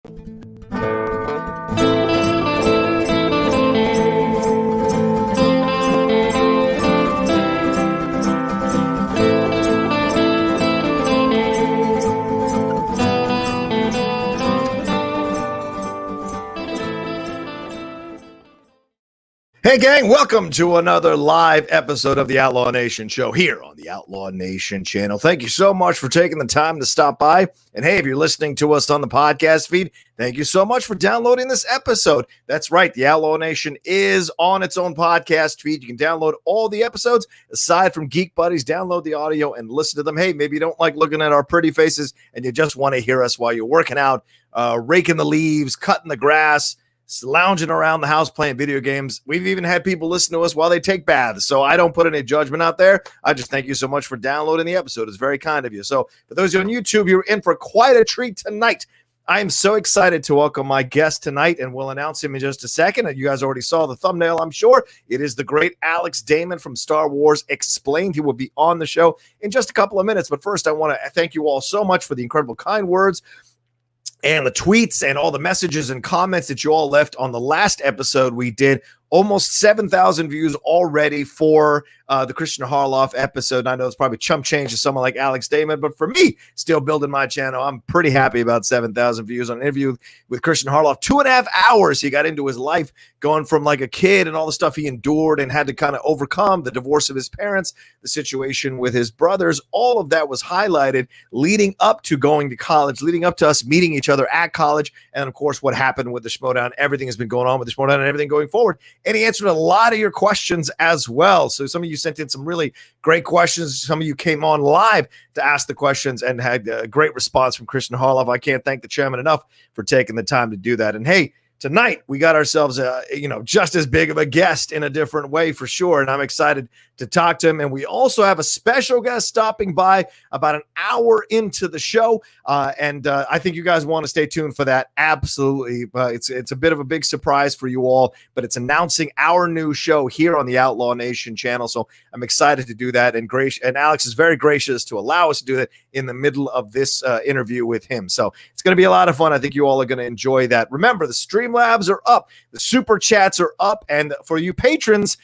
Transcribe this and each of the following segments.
Hey gang, welcome to another live episode of the Outlaw Nation Show here on the Outlaw Nation channel. Thank you so much for taking the time to stop by. And hey, if you're listening to us on the podcast feed, thank you so much for downloading this episode. That's right, the Outlaw Nation is on its own podcast feed. You can download all the episodes aside from Geek Buddies. Download the audio and listen to them. Hey, maybe you don't like looking at our pretty faces and you just want to hear us while you're working out, raking the leaves, cutting the grass, lounging around the house playing video games. We've even had people listen to us while they take baths. So I don't put any judgment out there. I just thank you so much for downloading the episode. It's very kind of you. So for those of you on YouTube, you're in for quite a treat tonight. I am so excited to welcome my guest tonight, and we'll announce him in just a second. And you guys already saw the thumbnail, I'm sure. It is the great Alex Damon from Star Wars Explained. He will be on the show in just a couple of minutes. But first, I want to thank you all so much for the incredible kind words and the tweets and all the messages and comments that you all left on the last episode we did. Almost 7,000 views already for the Christian Harloff episode. And I know it's probably chump change to someone like Alex Damon, but for me, still building my channel, I'm pretty happy about 7,000 views on an interview with Christian Harloff. 2.5 hours he got into his life, going from like a kid and all the stuff he endured and had to kind of overcome, the divorce of his parents, the situation with his brothers. All of that was highlighted leading up to going to college, leading up to us meeting each other at college. And of course, what happened with the Schmoedown. Everything has been going on with the Schmoedown and everything going forward. And he answered a lot of your questions as well. So some of you sent in some really great questions. Some of you came on live to ask the questions and had a great response from Christian Harloff. I can't thank the chairman enough for taking the time to do that. And hey, tonight we got ourselves just as big of a guest in a different way for sure. And I'm excited to talk to him. And we also have a special guest stopping by about an hour into the show. I think you guys want to stay tuned for that. Absolutely. It's a bit of a big surprise for you all, but it's announcing our new show here on the Outlaw Nation channel. So I'm excited to do that. And Alex is very gracious to allow us to do that in the middle of this interview with him. So it's going to be a lot of fun. I think you all are going to enjoy that. Remember, the Streamlabs are up. The Super Chats are up. And for you patrons,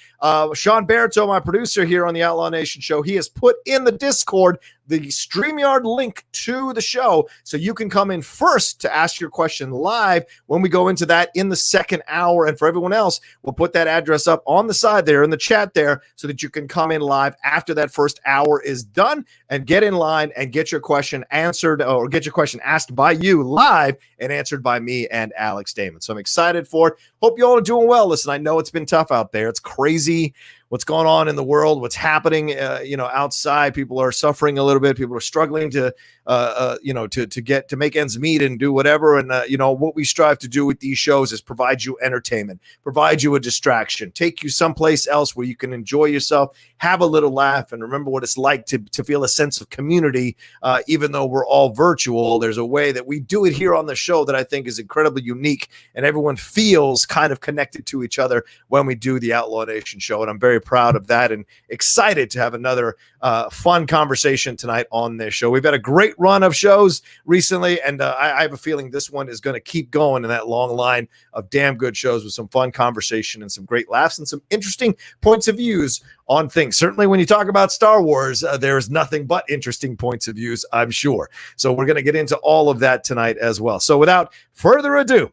Sean Barreto, my producer here on the Outlaw Nation Show, he has put in the Discord the StreamYard link to the show so you can come in first to ask your question live when we go into that in the second hour. And for everyone else, we'll put that address up on the side there in the chat there so that you can come in live after that first hour is done and get in line and get your question answered or get your question asked by you live and answered by me and Alex Damon. So I'm excited for it. Hope you all are doing well. Listen, I know it's been tough out there. It's crazy what's going on in the world, what's happening, outside. People are suffering a little bit. People are struggling to make ends meet and do whatever. And, what we strive to do with these shows is provide you entertainment, provide you a distraction, take you someplace else where you can enjoy yourself, have a little laugh, and remember what it's like to feel a sense of community. Even though we're all virtual, there's a way that we do it here on the show that I think is incredibly unique, and everyone feels kind of connected to each other when we do the Outlaw Nation Show. And I'm very proud of that and excited to have another fun conversation tonight on this show. We've had a great run of shows recently, and I have a feeling this one is going to keep going in that long line of damn good shows with some fun conversation and some great laughs and some interesting points of views on things. Certainly when you talk about Star Wars, there's nothing but interesting points of views, I'm sure. So we're going to get into all of that tonight as well. So without further ado,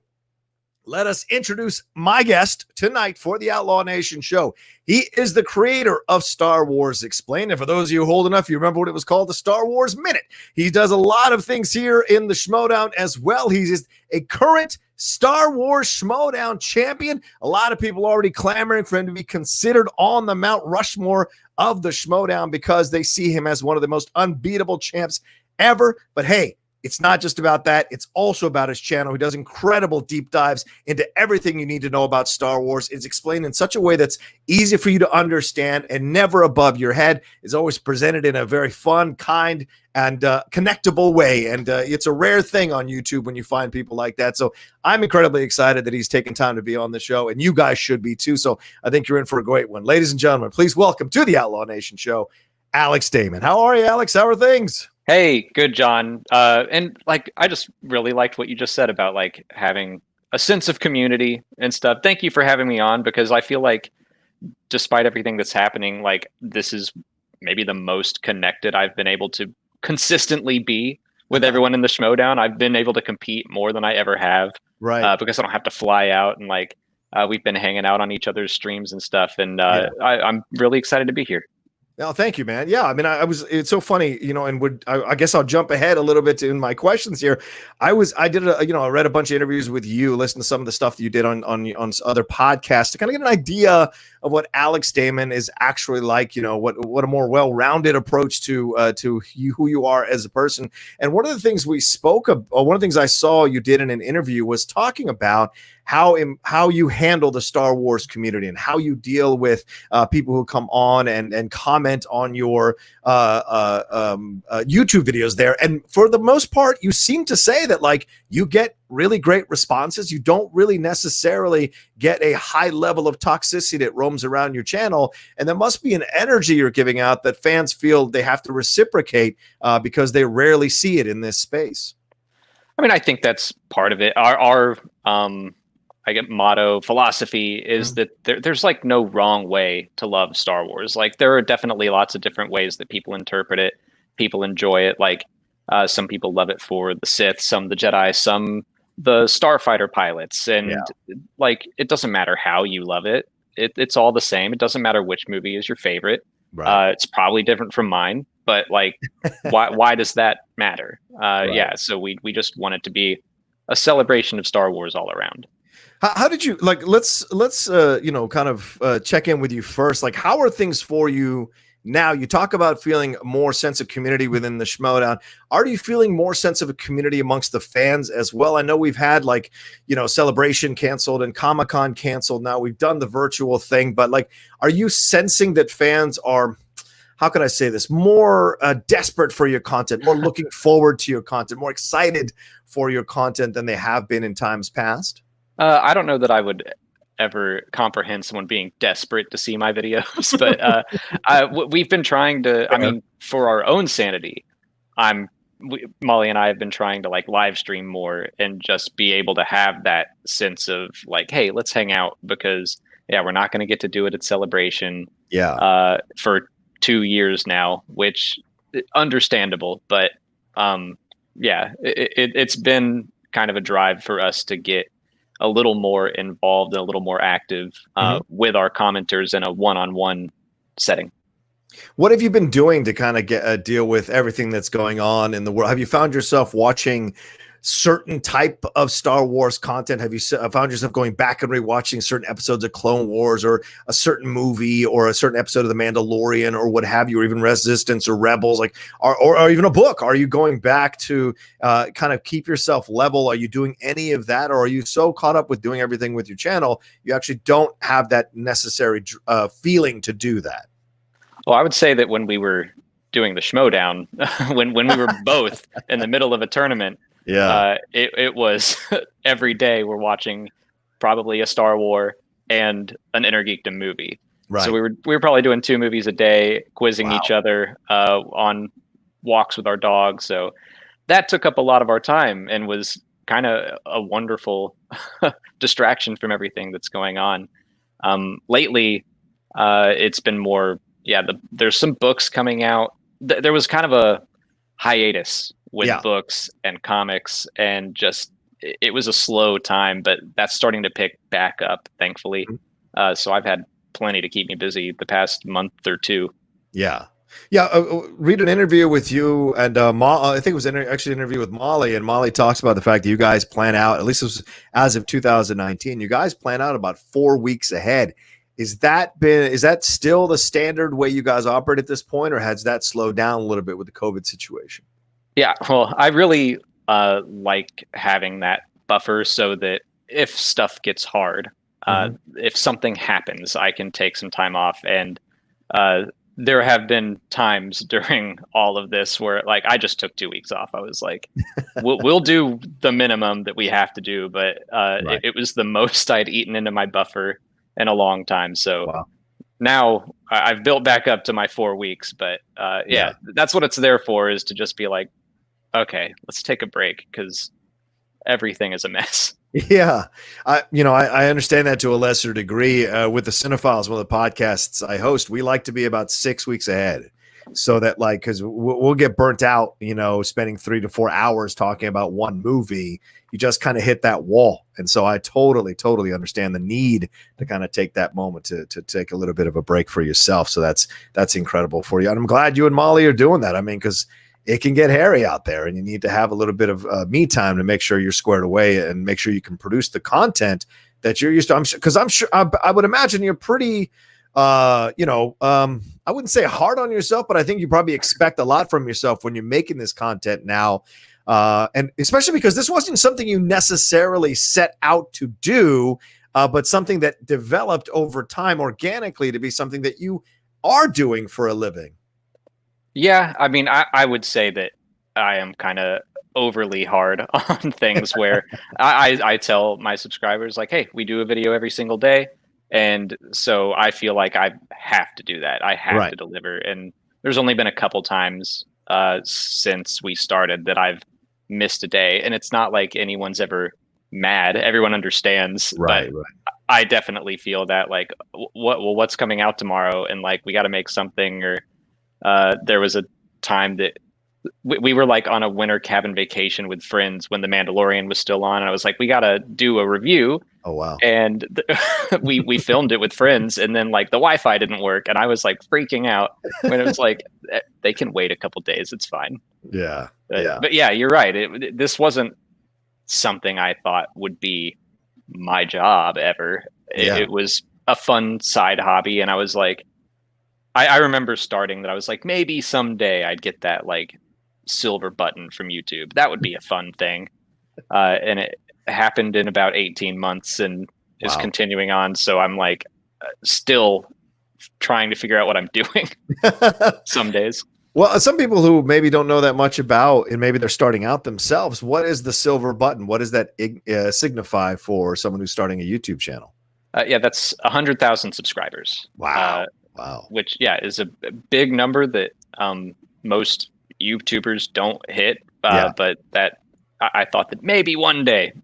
let us introduce my guest tonight for the Outlaw Nation Show. He is the creator of Star Wars Explained. And for those of you old enough, you remember what it was called, the Star Wars Minute. He does a lot of things here in the Schmoedown as well. He's a current Star Wars Schmoedown Champion. A lot of people already clamoring for him to be considered on the Mount Rushmore of the Schmoedown because they see him as one of the most unbeatable champs ever. But hey, it's not just about that. It's also about his channel. He does incredible deep dives into everything you need to know about Star Wars. It's explained in such a way that's easy for you to understand and never above your head. It's always presented in a very fun, kind, and connectable way. And it's a rare thing on YouTube when you find people like that. So I'm incredibly excited that he's taken time to be on the show, and you guys should be too. So I think you're in for a great one. Ladies and gentlemen, please welcome to the Outlaw Nation Show, Alex Damon. How are you, Alex? How are things? Hey, good, John. And like, I just really liked what you just said about like having a sense of community and stuff. Thank you for having me on because I feel like despite everything that's happening, like this is maybe the most connected I've been able to consistently be with everyone in the Schmoedown. I've been able to compete more than I ever have, Right. because I don't have to fly out and like we've been hanging out on each other's streams and stuff. And Yeah. I'm really excited to be here. No, thank you, man. Yeah, I mean, it's so funny, and I guess I'll jump ahead a little bit in my questions here. I read a bunch of interviews with you, listened to some of the stuff that you did on other podcasts to kind of get an idea of what Alex Damon is actually like, what a more well-rounded approach to you, who you are as a person. And one of the things we spoke of, or one of the things I saw you did in an interview was talking about how you handle the Star Wars community and how you deal with people who come on and comment on your YouTube videos there. And for the most part, you seem to say that like you get really great responses. You don't really necessarily get a high level of toxicity that roams around your channel. And there must be an energy you're giving out that fans feel they have to reciprocate because they rarely see it in this space. I mean, I think that's part of it. Our I get motto philosophy is that there's like no wrong way to love Star Wars. Like there are definitely lots of different ways that people interpret it. People enjoy it. Like some people love it for the Sith, some the Jedi, some the starfighter pilots, and like it doesn't matter how you love it. It's all the same. It doesn't matter which movie is your favorite. Right. It's probably different from mine, but like, why does that matter? Right. Yeah. So we just want it to be a celebration of Star Wars all around. How did you like? Let's kind of check in with you first. Like, how are things for you now? You talk about feeling more sense of community within the Schmoedown. Are you feeling more sense of a community amongst the fans as well? I know we've had like Celebration canceled and Comic-Con canceled. Now we've done the virtual thing, but like, are you sensing that fans are? How can I say this? More desperate for your content, more looking forward to your content, more excited for your content than they have been in times past? I don't know that I would ever comprehend someone being desperate to see my videos, but we've been trying to. I mean, for our own sanity, Molly and I have been trying to like live stream more and just be able to have that sense of like, hey, let's hang out because we're not going to get to do it at Celebration. For 2 years now, which understandable, but it's been kind of a drive for us to get a little more involved and a little more active with our commenters in a one-on-one setting. What have you been doing to kind of get deal with everything that's going on in the world? Have you found yourself watching certain type of Star Wars content? Have you found yourself going back and rewatching certain episodes of Clone Wars or a certain movie or a certain episode of The Mandalorian or what have you, or even Resistance or Rebels, like, or even a book? Are you going back to kind of keep yourself level? Are you doing any of that? Or are you so caught up with doing everything with your channel, you actually don't have that necessary feeling to do that? Well, I would say that when we were doing the Schmoedown, when we were both in the middle of a tournament, it was every day we're watching probably a Star Wars and an Inner Geekdom movie. Right. So we were probably doing 2 movies a day, quizzing each other on walks with our dogs. So that took up a lot of our time and was kind of a wonderful distraction from everything that's going on. Lately, it's been more, there's some books coming out. There was kind of a hiatus with books and comics, and just it was a slow time, but that's starting to pick back up, thankfully. So I've had plenty to keep me busy the past month or 2. Read an interview with you and I think it was actually an interview with Molly, and Molly talks about the fact that you guys plan out, at least it was as of 2019, you guys plan out about 4 weeks ahead. Is that still the standard way you guys operate at this point, or has that slowed down a little bit with the COVID situation? Yeah, well, I really like having that buffer so that if stuff gets hard, if something happens, I can take some time off. And there have been times during all of this where like I just took 2 weeks off. I was like, we'll do the minimum that we have to do, but it was the most I'd eaten into my buffer in a long time. So now I've built back up to my 4 weeks, but yeah, that's what it's there for, is to just be like, okay, let's take a break because everything is a mess. Yeah. I understand that to a lesser degree. With the Cinephiles, one of the podcasts I host, we like to be about 6 weeks ahead. So that, like, because we'll get burnt out, spending 3 to 4 hours talking about one movie. You just kind of hit that wall. And so I totally understand the need to kind of take that moment to take a little bit of a break for yourself. So that's incredible for you. And I'm glad you and Molly are doing that. I mean, because it can get hairy out there, and you need to have a little bit of me time to make sure you're squared away and make sure you can produce the content that you're used to. I'm sure I would imagine you're pretty, I wouldn't say hard on yourself, but I think you probably expect a lot from yourself when you're making this content now. And especially because this wasn't something you necessarily set out to do, but something that developed over time organically to be something that you are doing for a living. Yeah, I mean, I would say that I am kind of overly hard on things where I tell my subscribers, like, hey, we do a video every single day. And so I feel like I have to do that. I have to deliver. And there's only been a couple times since we started that I've missed a day. And it's not like anyone's ever mad. Everyone understands. But I definitely feel that, like, what's coming out tomorrow? And, like, we got to make something. Or there was a time that we were, like, on a winter cabin vacation with friends when The Mandalorian was still on. And I was like, we got to do a review. Oh, wow. And we filmed it with friends, and then, like, the Wi-Fi didn't work. And I was, like, freaking out when it was like, they can wait a couple days. It's fine. Yeah. But yeah, you're right. This wasn't something I thought would be my job ever. It was a fun side hobby. And I was like, I remember starting that. I was like, maybe someday I'd get that, like, silver button from YouTube. That would be a fun thing. And it happened in about 18 months and is continuing on. So I'm, like, still trying to figure out what I'm doing some days. Well, some people who maybe don't know that much about, and maybe they're starting out themselves, what is the silver button? What does that signify for someone who's starting a YouTube channel? Yeah, that's 100,000 subscribers. Wow. Which, is a big number that most YouTubers don't hit. But that I thought that maybe one day.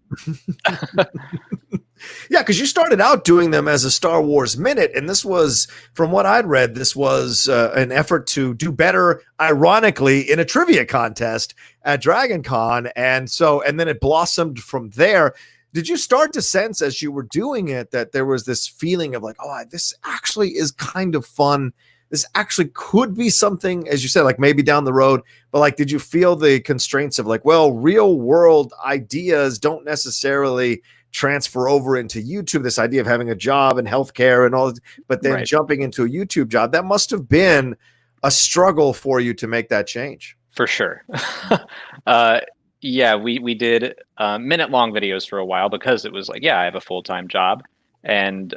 Yeah, because you started out doing them as a Star Wars Minute, and this was, from what I'd read, this was an effort to do better, ironically, in a trivia contest at Dragon Con, and then it blossomed from there. Did you start to sense as you were doing it that there was this feeling of, like, oh, this actually is kind of fun? This actually could be something, as you said, like, maybe down the road, but, like, did you feel the constraints of, like, well, real world ideas don't necessarily transfer over into YouTube, this idea of having a job and healthcare and all, but then jumping into a YouTube job, that must have been a struggle for you to make that change. For sure. Yeah, we did minute-long videos for a while because it was like, I have a full-time job. And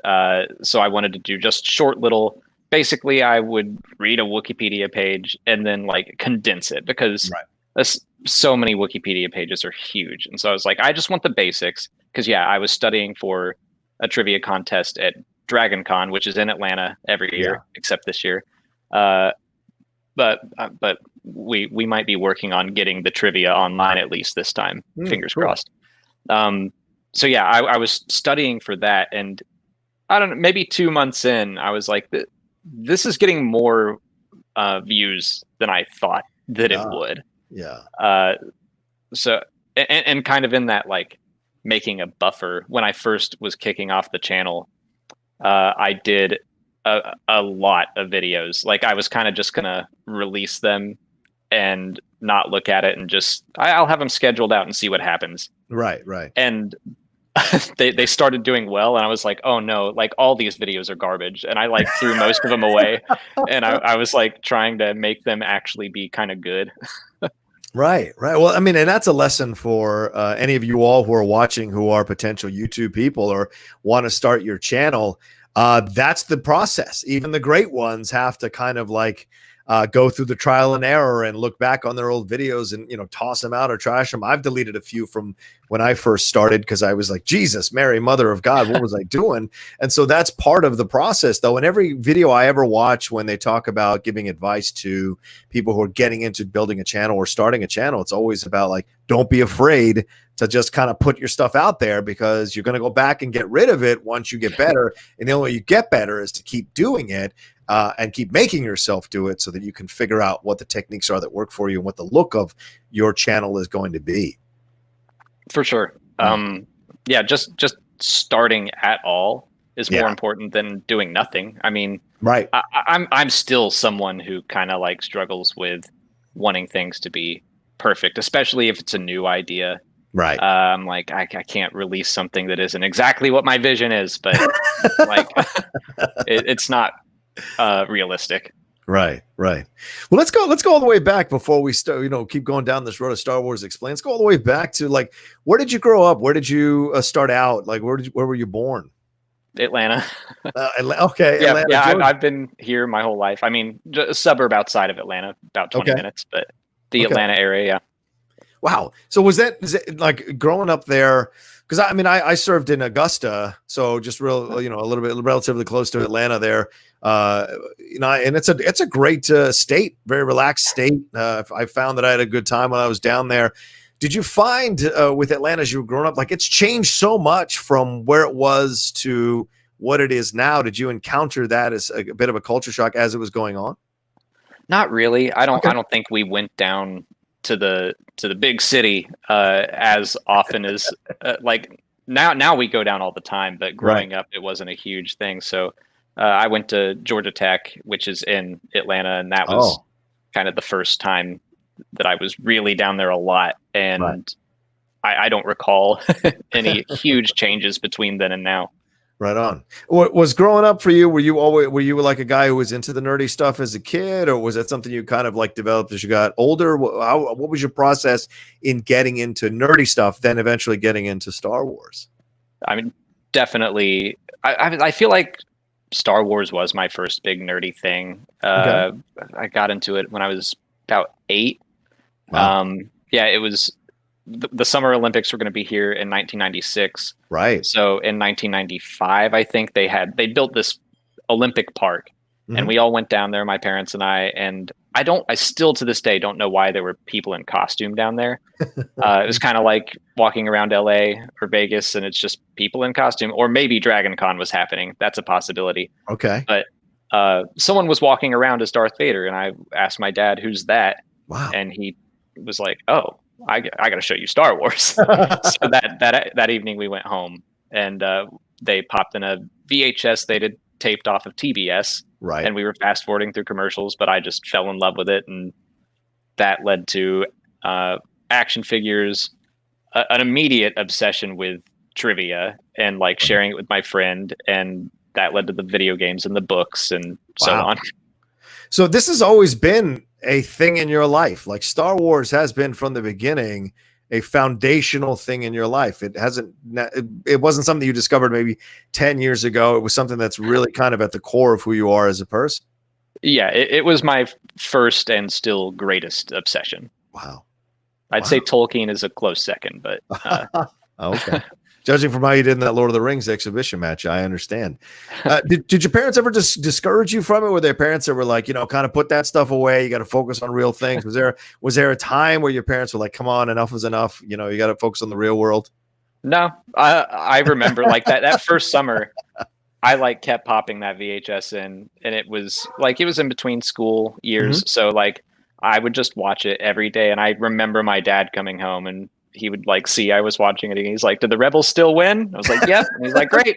so I wanted to do just short little, basically I would read a Wikipedia page and then, like, condense it, because so many Wikipedia pages are huge. And so I was like, I just want the basics. Because, I was studying for a trivia contest at Dragon Con, which is in Atlanta every year, except this year. But we might be working on getting the trivia online at least this time. Fingers crossed. So I was studying for that, and I don't know, maybe 2 months in, I was like, this is getting more views than I thought that it would. Yeah. So and kind of in that, like, making a buffer, when I first was kicking off the channel, I did a lot of videos. Like, I was kind of just gonna release them and not look at it, and just I'll have them scheduled out and see what happens. Right. And they started doing well, and I was like, oh no, like, all these videos are garbage, and I, like, threw most of them away. And I was, like, trying to make them actually be kind of good. Right. Well, I mean, and that's a lesson for any of you all who are watching, who are potential YouTube people or want to start your channel. That's the process. Even the great ones have to kind of, like, go through the trial and error and look back on their old videos and, toss them out or trash them. I've deleted a few from when I first started, because I was like, Jesus, Mary, Mother of God, what was I doing? And so that's part of the process, though. In every video I ever watch, when they talk about giving advice to people who are getting into building a channel or starting a channel, it's always about like, don't be afraid to just kind of put your stuff out there, because you're going to go back and get rid of it once you get better. And the only way you get better is to keep doing it. And keep making yourself do it, so that you can figure out what the techniques are that work for you and what the look of your channel is going to be. For sure. Yeah, just starting at all is more important than doing nothing. I mean, right. I'm still someone who kind of like struggles with wanting things to be perfect, especially if it's a new idea. Right. I'm like, I can't release something that isn't exactly what my vision is, but like it's not realistic. Right. Well, let's go all the way back before we start, keep going down this road of Star Wars Explained. Let's go all the way back to, like, where did you grow up? Where did you start out? Like, where were you born? Atlanta. Okay. Yeah, Atlanta, I've been here my whole life. I mean, a suburb outside of Atlanta, about 20 minutes, but the Atlanta area. Yeah. Wow. So is it like growing up there? Because I served in Augusta, so just a little bit relatively close to Atlanta there. And it's a great state, very relaxed state. I found that I had a good time when I was down there. Did you find with Atlanta, as you were growing up, like it's changed so much from where it was to what it is now? Did you encounter that as a bit of a culture shock as it was going on? Not really. I don't think we went down to the big city as often as like now we go down all the time, but growing up it wasn't a huge thing. So I went to Georgia Tech, which is in Atlanta, and that was kind of the first time that I was really down there a lot, and I don't recall any huge changes between then and now. Right on. What was growing up for you? Were you like a guy who was into the nerdy stuff as a kid, or was that something you kind of like developed as you got older? What was your process in getting into nerdy stuff, then eventually getting into Star Wars? I mean, definitely. I feel like Star Wars was my first big nerdy thing. I got into it when I was about 8. Wow. It was the Summer Olympics were going to be here in 1996. Right. So in 1995, I think they built this Olympic park, and we all went down there, my parents and I still to this day don't know why there were people in costume down there. It was kind of like walking around LA or Vegas, and it's just people in costume, or maybe Dragon Con was happening. That's a possibility. Okay. But someone was walking around as Darth Vader, and I asked my dad, "Who's that?" Wow. And he was like, "Oh, I got to show you Star Wars." So that evening we went home, and they popped in a VHS they did taped off of TBS. Right. And we were fast forwarding through commercials, but I just fell in love with it. And that led to action figures, an immediate obsession with trivia, and like sharing it with my friend. And that led to the video games and the books and so on. So this has always been a thing in your life. Like Star Wars has been from the beginning a foundational thing in your life. It wasn't something you discovered maybe 10 years ago. It was something that's really kind of at the core of who you are as a person. Yeah, it was my first and still greatest obsession. Wow. I'd say Tolkien is a close second, but okay. Judging from how you did in that Lord of the Rings exhibition match, I understand. Did your parents ever just discourage you from it? Were there parents that were like, kind of put that stuff away? You got to focus on real things. Was there a time where your parents were like, come on, enough is enough. You got to focus on the real world. No, I remember like that first summer, I like kept popping that VHS in, and it was in between school years. Mm-hmm. So like I would just watch it every day. And I remember my dad coming home, and he would like see I was watching it, and he's like, "Did the rebels still win?" I was like, "Yep." And he's like, "Great."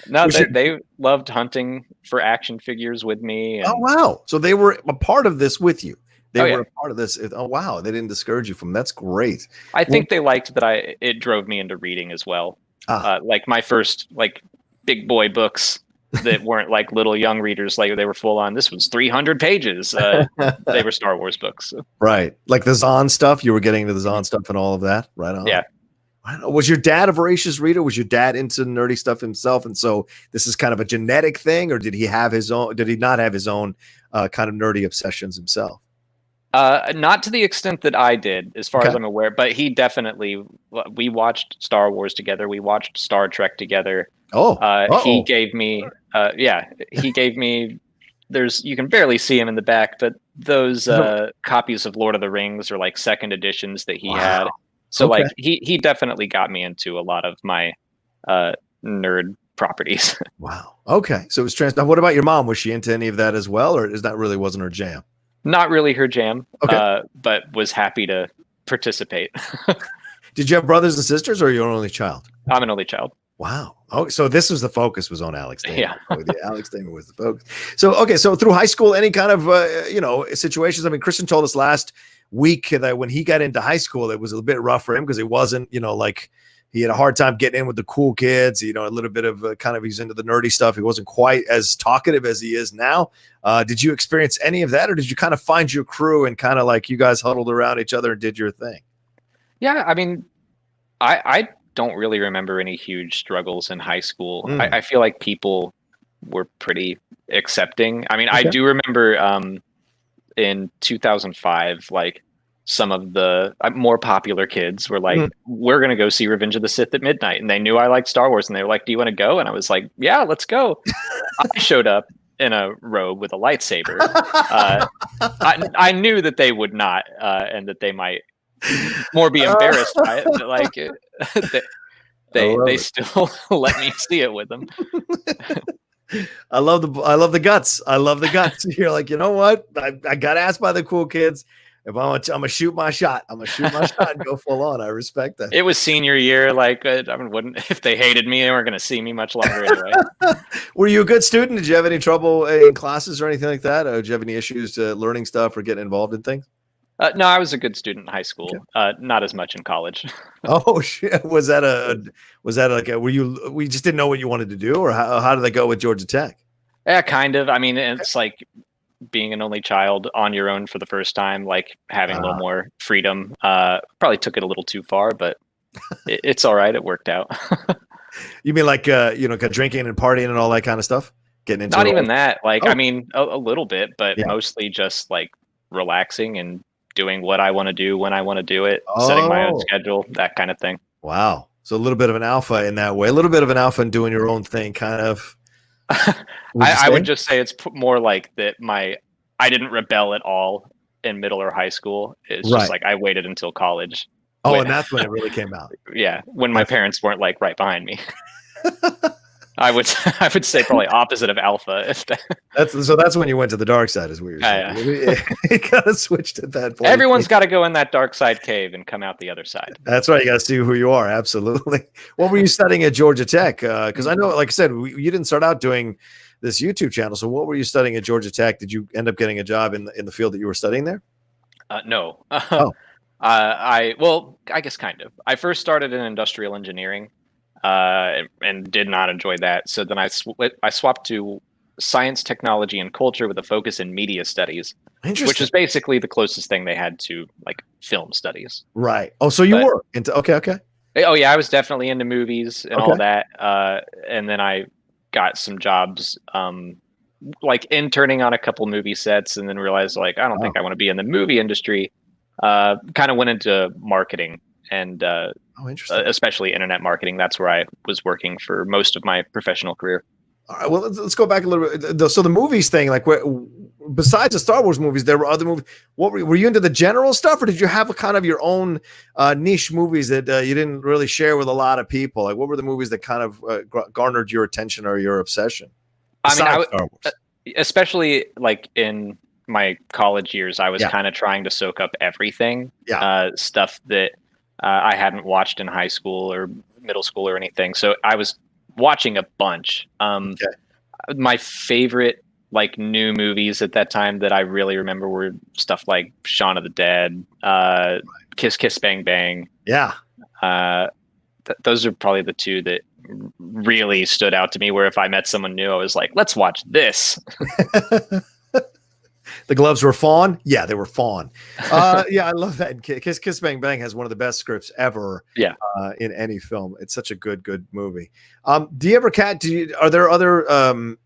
No, they loved hunting for action figures with me. And, oh wow! So they were a part of this with you. They were a part of this. Oh wow! They didn't discourage you from. That's great. I think they liked that it drove me into reading as well. Like my first big boy books that weren't like little young readers, like they were full on. This was 300 pages. They were Star Wars books. So. Right. Like the Zahn stuff. You were getting into the Zahn stuff and all of that. Right on. Yeah. Was your dad a voracious reader? Was your dad into nerdy stuff himself? And so this is kind of a genetic thing, or did he have his own, did he not have his own kind of nerdy obsessions himself? Not to the extent that I did, as far as I'm aware, but he definitely, we watched Star Wars together. We watched Star Trek together. He gave me, he gave me, you can barely see him in the back, but those copies of Lord of the Rings are like second editions that he had. So like he definitely got me into a lot of my nerd properties. Wow. Okay. So it was Now, what about your mom? Was she into any of that as well, or is that really wasn't her jam? Not really her jam, but was happy to participate. Did you have brothers and sisters, or you're an only child? I'm an only child. Wow. Oh, so this was the focus was on Alex Damon. Yeah. Alex Damon was the focus. So, okay. So through high school, any kind of, situations, I mean, Christian told us last week that when he got into high school, it was a bit rough for him because it wasn't, like he had a hard time getting in with the cool kids, a little bit of he's into the nerdy stuff. He wasn't quite as talkative as he is now. Did you experience any of that, or did you kind of find your crew and kind of like you guys huddled around each other and did your thing? Yeah. I mean, I don't really remember any huge struggles in high school. I feel like people were pretty accepting. I mean, I do remember in 2005, like some of the more popular kids were like, we're going to go see Revenge of the Sith at midnight. And they knew I liked Star Wars and they were like, do you want to go? And I was like, yeah, let's go. I showed up in a robe with a lightsaber. I knew that they would not, and that they might more be embarrassed by it, but like they still let me see it with them. I love the guts. I love the guts. You're like, you know what? I got asked by the cool kids. If I'm gonna shoot my shot, I'm gonna shoot my shot and go full on. I respect that. It was senior year. Like, if they hated me, they weren't gonna see me much longer anyway. Were you a good student? Did you have any trouble in classes or anything like that? Or did you have any issues learning stuff or getting involved in things? No, I was a good student in high school. Not as much in college. Oh shit! Was that we just didn't know what you wanted to do, or how did they go with Georgia Tech? Yeah, kind of. I mean, it's like being an only child on your own for the first time, like having a little more freedom. Probably took it a little too far, but it's all right. It worked out. You mean like drinking and partying and all that kind of stuff? Getting into not even that. Like, I mean, a little bit, but mostly just like relaxing and doing what I want to do when I want to do it, setting my own schedule, that kind of thing. Wow. So a little bit of an alpha in that way, a little bit of an alpha in doing your own thing, kind of. I would just say it's more like that. I didn't rebel at all in middle or high school. It's just like I waited until college. And that's when it really came out. Yeah, when my parents weren't like right behind me. I would say probably opposite of alpha. That's when you went to the dark side, is what you're saying. You kind of switched at that point. Everyone's got to go in that dark side cave and come out the other side. That's right. You got to see who you are. Absolutely. What were you studying at Georgia Tech? Because I know, like I said, you didn't start out doing this YouTube channel. So what were you studying at Georgia Tech? Did you end up getting a job in the field that you were studying there? No. I guess kind of. I first started in industrial engineering. And did not enjoy that. So then I swapped to science, technology, and culture with a focus in media studies, which is basically the closest thing they had to like film studies. Right. Oh, so you were into okay. Oh yeah, I was definitely into movies and all that. And then I got some jobs, like interning on a couple movie sets, and then realized like I don't think I want to be in the movie industry. Kind of went into marketing. And especially internet marketing. That's where I was working for most of my professional career. All right, well, let's go back a little bit. So the movies thing, like besides the Star Wars movies, there were other movies. What were you into the general stuff, or did you have a kind of your own niche movies that you didn't really share with a lot of people? Like, what were the movies that kind of garnered your attention or your obsession? I mean, especially like in my college years, I was kind of trying to soak up everything, stuff that I hadn't watched in high school or middle school or anything. So I was watching a bunch. My favorite like new movies at that time that I really remember were stuff like Shaun of the Dead, Kiss Kiss Bang Bang. Yeah. Those are probably the two that really stood out to me, where if I met someone new, I was like, let's watch this. The gloves were fawn. Yeah, they were fawn. Yeah, I love that. Kiss Kiss Bang Bang has one of the best scripts ever. Yeah. In any film. It's such a good movie. Do you ever are there other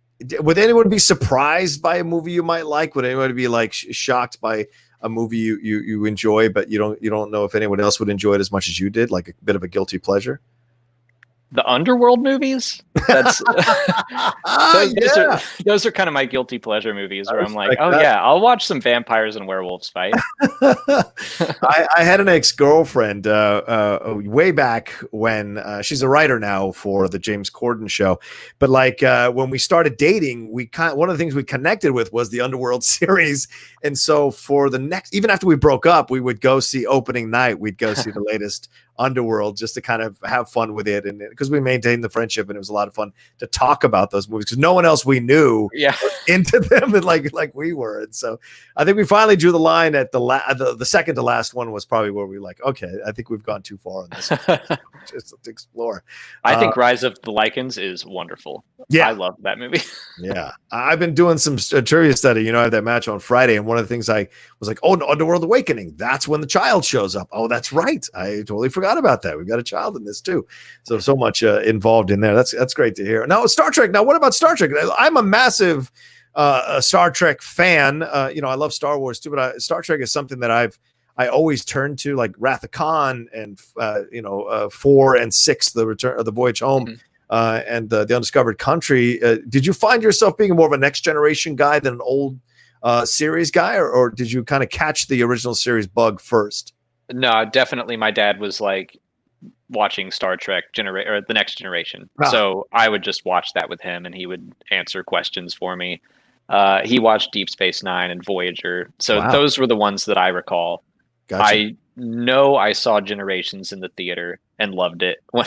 would anyone be surprised by a movie you might like? Would anyone be like shocked by a movie you enjoy, but you don't know if anyone else would enjoy it as much as you did, like a bit of a guilty pleasure? The Underworld movies? That's those are kind of my guilty pleasure movies where I'm like, oh yeah, I'll watch some vampires and werewolves fight. I had an ex-girlfriend way back when she's a writer now for the James Corden show, but like when we started dating, one of the things we connected with was the Underworld series, and so for the next, even after we broke up, we would go see opening night. We'd go see the latest Underworld just to kind of have fun with it, and because we maintained the friendship, and it was a lot of fun to talk about those movies because no one else we knew into them and like we were. And so I think we finally drew the line at the second to last one was probably where we were like, okay, I think we've gone too far on this just to explore. I think Rise of the Lycans is wonderful. Yeah, I love that movie. Yeah, I've been doing some trivia study. I have that match on Friday, and one of the things I was like, oh, Underworld Awakening, that's when the child shows up. Oh, that's right, I totally forgot about that. We've got a child in this too, so much involved in there. That's great to hear. Now Star Trek. Now what about Star Trek? I'm a massive Star Trek fan. I love Star Wars too, but Star Trek is something that I always turn to, like Wrath of Khan and 4 and 6, the Return of the Voyage Home, and the Undiscovered Country. Did you find yourself being more of a next generation guy than an old series guy, or did you kind of catch the original series bug first? No, definitely. My dad was like watching Star Trek or the Next Generation, so I would just watch that with him, and he would answer questions for me. He watched Deep Space Nine and Voyager, so those were the ones that I recall. Gotcha. I know I saw Generations in the theater and loved it when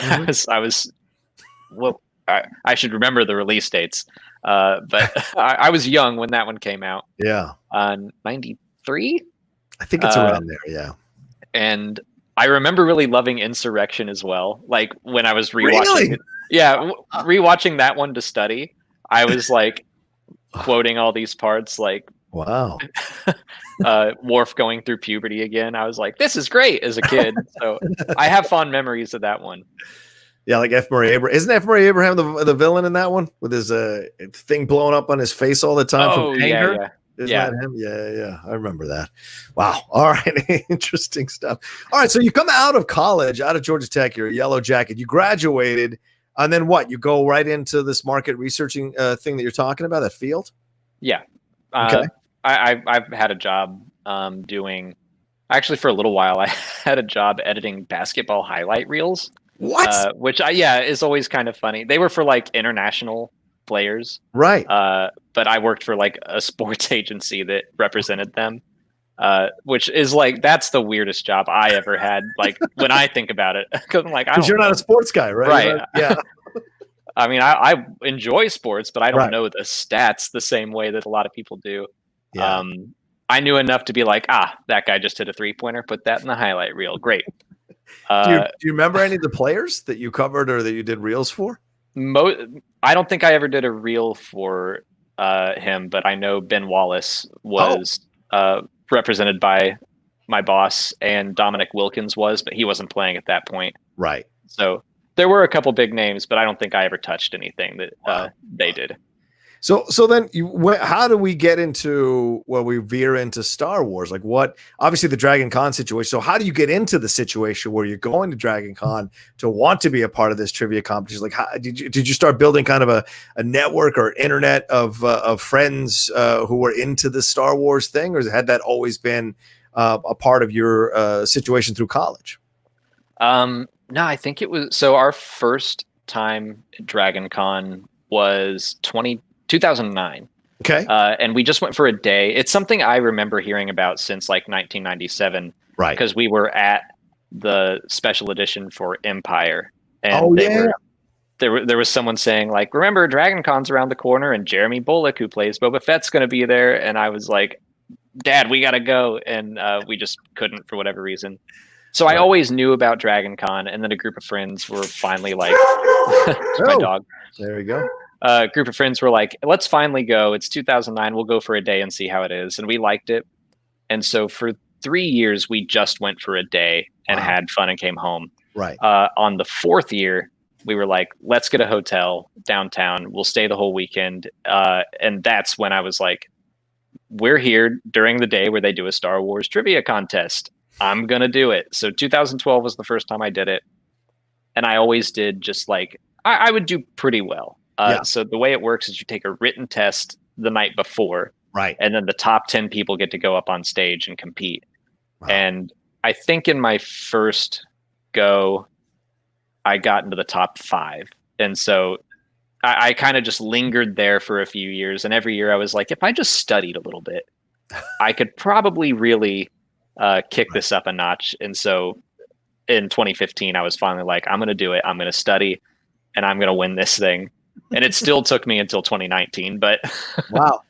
I should remember the release dates, but I was young when that one came out. Yeah, 93. I think it's around there. Yeah. And I remember really loving Insurrection as well. Like when I was rewatching it. Yeah, rewatching that one to study, I was like quoting all these parts like, wow. Worf going through puberty again. I was like, this is great as a kid. So I have fond memories of that one. Yeah, like F. Murray Abraham. Isn't F. Murray Abraham the villain in that one with his thing blowing up on his face all the time from anger? Yeah. Isn't that him? Yeah. I remember that. Wow. All right. Interesting stuff. All right. So you come out of college, out of Georgia Tech, you're a yellow jacket, you graduated, and then what? You go right into this market researching thing that you're talking about, that field? Yeah. Okay. I've had a job doing, actually for a little while, I had a job editing basketball highlight reels. What? Which is always kind of funny. They were for like international players, right? But I worked for like a sports agency that represented them, which is like, that's the weirdest job I ever had. Like when I think about it, because I'm like, because you're not a sports guy, right? Right. Yeah. I mean, I enjoy sports, but I don't know the stats the same way that a lot of people do. Yeah. I knew enough to be like, that guy just hit a 3-pointer. Put that in the highlight reel. Great. Do you remember any of the players that you covered or that you did reels for? I don't think I ever did a reel for him, but I know Ben Wallace was represented by my boss, and Dominic Wilkins was, but he wasn't playing at that point. Right. So there were a couple big names, but I don't think I ever touched anything that they did. So then how do we get into, we veer into Star Wars? Like what, obviously the Dragon Con situation. So how do you get into the situation where you're going to Dragon Con to want to be a part of this trivia competition? Like how did you start building kind of a network or internet of friends who were into the Star Wars thing, or had that always been a part of your situation through college? No, I think it was, so our first time at Dragon Con was 2009. Okay. And we just went for a day. It's something I remember hearing about since like 1997. Right. Because we were at the special edition for Empire. And there was someone saying like, remember Dragon Con's around the corner and Jeremy Bullock, who plays Boba Fett's going to be there. And I was like, Dad, we got to go. And we just couldn't for whatever reason. So I always knew about Dragon Con. And then a group of friends were finally like, my dog. There we go. A group of friends were like, let's finally go. It's 2009. We'll go for a day and see how it is. And we liked it. And so for 3 years, we just went for a day and had fun and came home. Right. On the 4th year, we were like, let's get a hotel downtown. We'll stay the whole weekend. And that's when I was like, we're here during the day where they do a Star Wars trivia contest. I'm going to do it. So 2012 was the first time I did it. And I always did just like, I would do pretty well. So the way it works is you take a written test the night before. Right. And then the top 10 people get to go up on stage and compete. Wow. And I think in my first go, I got into the top 5. And so I kind of just lingered there for a few years. And every year I was like, if I just studied a little bit, I could probably really kick this up a notch. And so in 2015, I was finally like, I'm going to do it. I'm going to study and I'm going to win this thing. And it still took me until 2019, but wow.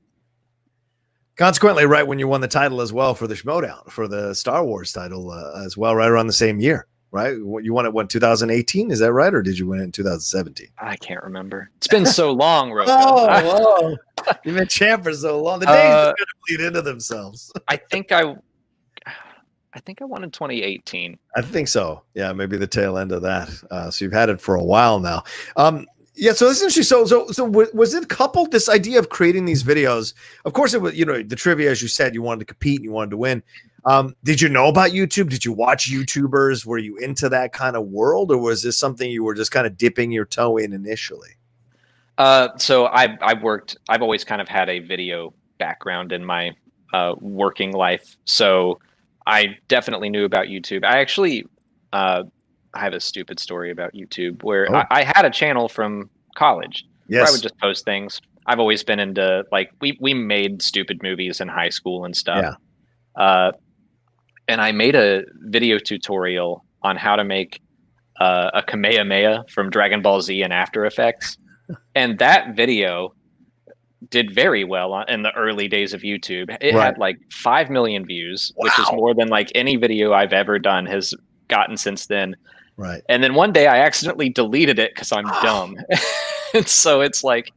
Consequently, right when you won the title as well for the Schmoedown, for the Star Wars title as well, right around the same year. Right? You won it, 2018? Is that right? Or did you win it in 2017? I can't remember. It's been so long, Rocha. Oh, you've been champ for so long. The days are going to bleed into themselves. I think I won in 2018. I think so. Yeah, maybe the tail end of that. So you've had it for a while now. Yeah, so this is interesting. So was it coupled, this idea of creating these videos? Of course, it was, the trivia, as you said, you wanted to compete and you wanted to win. Did you know about YouTube? Did you watch YouTubers? Were you into that kind of world, or was this something you were just kind of dipping your toe in initially? So I've always kind of had a video background in my working life. So I definitely knew about YouTube. I actually, I have a stupid story about YouTube where I had a channel from college where I would just post things. I've always been into, like, we made stupid movies in high school and stuff. Yeah. And I made a video tutorial on how to make a Kamehameha from Dragon Ball Z in After Effects. And that video did very well in the early days of YouTube. It had like 5 million views, which is more than like any video I've ever done has gotten since then. Right. And then one day I accidentally deleted it because I'm dumb. And so it's like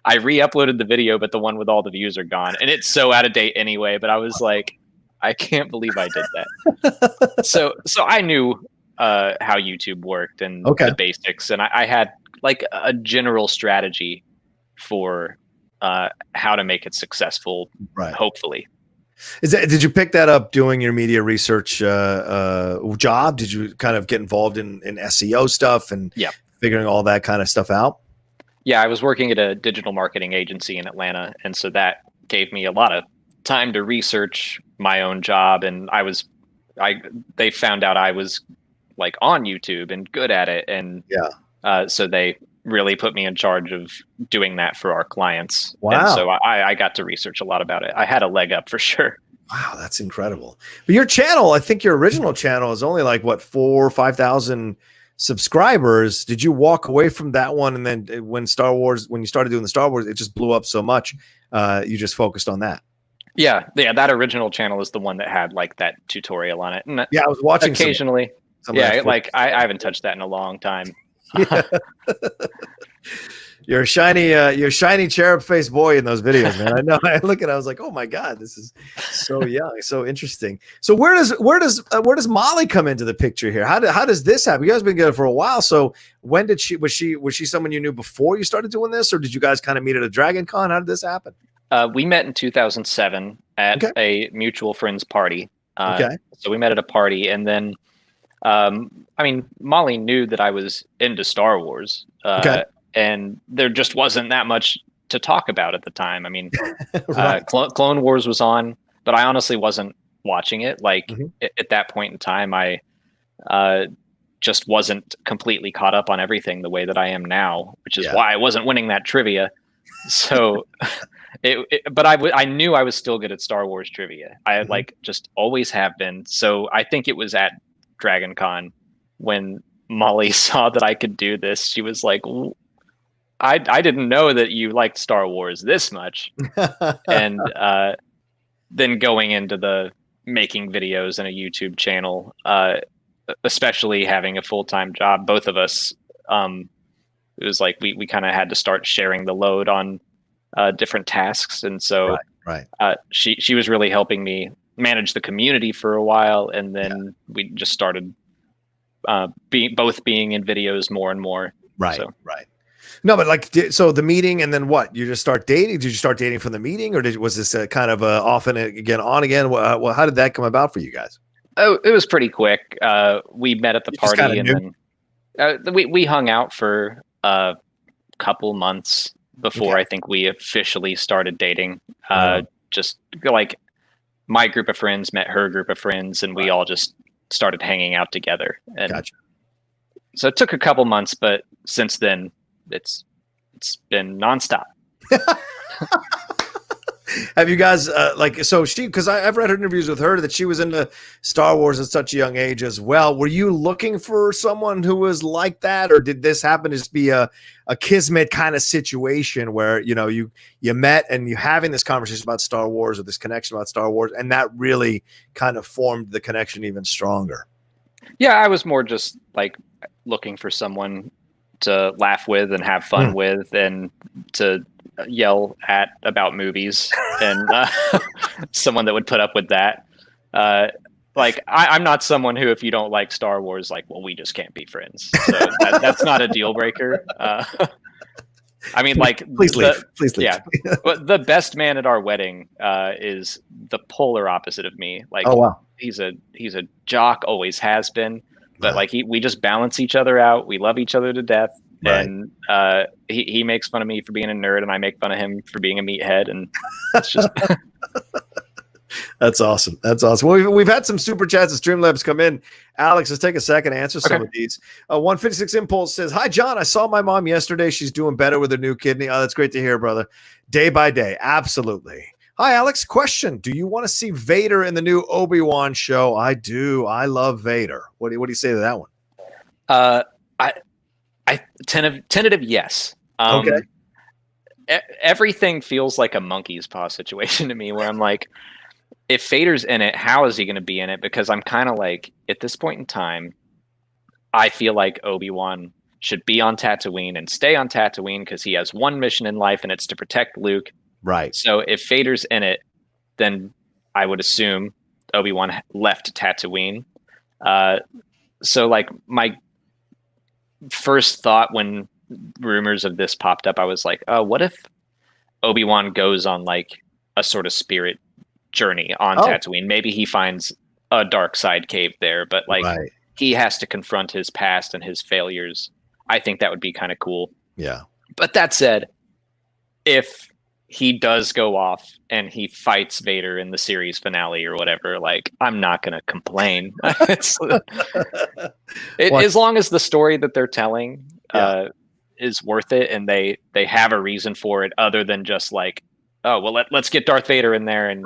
I re-uploaded the video, but the one with all the views are gone. And it's so out of date anyway. But I was like, I can't believe I did that. So I knew how YouTube worked and the basics. And I had like a general strategy for how to make it successful, hopefully. Did you pick that up doing your media research job? Did you kind of get involved in SEO stuff and figuring all that kind of stuff out? Yeah, I was working at a digital marketing agency in Atlanta. And so that gave me a lot of time to research my own job. And they found out I was like on YouTube and good at it. And so they really put me in charge of doing that for our clients. Wow. And so I got to research a lot about it. I had a leg up for sure. Wow, that's incredible. But your channel, I think your original channel is only like what, 4,000 or 5,000 subscribers. Did you walk away from that one? And then when you started doing the Star Wars, it just blew up so much. You just focused on that. Yeah. That original channel is the one that had like that tutorial on it. And yeah, I was watching occasionally. Like I haven't touched that in a long time. Yeah. You're a shiny cherub faced boy in those videos, man. I know. I look at it, I was like, oh my God, this is so young, so interesting. So where does Molly come into the picture here? How does this happen? You guys have been together for a while. So when did was she someone you knew before you started doing this, or did you guys kind of meet at a Dragon Con? How did this happen? We met in 2007 at a mutual friend's party. So we met at a party, and then Molly knew that I was into Star Wars. And there just wasn't that much to talk about at the time. I mean, Clone Wars was on, but I honestly wasn't watching it. Like at that point in time, I just wasn't completely caught up on everything the way that I am now, which is why I wasn't winning that trivia. So, but I knew I was still good at Star Wars trivia. I like just always have been. So I think it was at Dragon Con when Molly saw that I could do this. She was like, I didn't know that you liked Star Wars this much. And then going into the making videos and a YouTube channel, especially having a full-time job, both of us, it was like we kind of had to start sharing the load on different tasks. And so she was really helping me manage the community for a while. And then we just started being in videos more and more. Right. So. Right. No, but like, so the meeting, and then what? You just start dating? Did you start dating from the meeting, or was this a kind of off and again, on again? Well, how did that come about for you guys? Oh, it was pretty quick. We met at the party, and then we hung out for a couple months before I think we officially started dating. Just like my group of friends met her group of friends, and we all just started hanging out together. And gotcha. So it took a couple months, but since then it's been nonstop. Have you guys because I've read her interviews with her that she was into Star Wars at such a young age as well. Were you looking for someone who was like that, or did this happen to just be a kismet kind of situation where you met and you having this conversation about Star Wars, or this connection about Star Wars, and that really kind of formed the connection even stronger? Yeah, I was more just like looking for someone to laugh with and have fun with, and to yell at about movies, and someone that would put up with that. Like I'm not someone who, if you don't like Star Wars, like, well, we just can't be friends. So that's not a deal breaker. I mean, like, please leave. Yeah, but the best man at our wedding is the polar opposite of me. Like, oh wow, he's a jock, always has been. But like we just balance each other out. We love each other to death. Right. And he makes fun of me for being a nerd, and I make fun of him for being a meathead. And it's just That's awesome. That's awesome. Well, we've had some super chats and Streamlabs come in. Alex, let's take a second to answer some of these. 156 Impulse says, "Hi, John. I saw my mom yesterday. She's doing better with her new kidney." Oh, that's great to hear, brother. Day by day. Absolutely. Hi, Alex. Question: do you want to see Vader in the new Obi-Wan show? I do. I love Vader. What do you say to that one? I tentative yes. Okay. Everything feels like a monkey's paw situation to me, where I'm like, if Vader's in it, how is he going to be in it? Because I'm kind of like, at this point in time, I feel like Obi-Wan should be on Tatooine and stay on Tatooine, because he has one mission in life, and it's to protect Luke. Right. So if Vader's in it, then I would assume Obi-Wan left Tatooine. So like my first thought when rumors of this popped up, I was like, oh, what if Obi-Wan goes on like a sort of spirit journey on Tatooine? Maybe he finds a dark side cave there, but like he has to confront his past and his failures. I think that would be kind of cool. Yeah. But that said, if he does go off and he fights Vader in the series finale or whatever, like, I'm not going to complain. As long as the story that they're telling is worth it, and they have a reason for it other than just like, oh, well, let's get Darth Vader in there and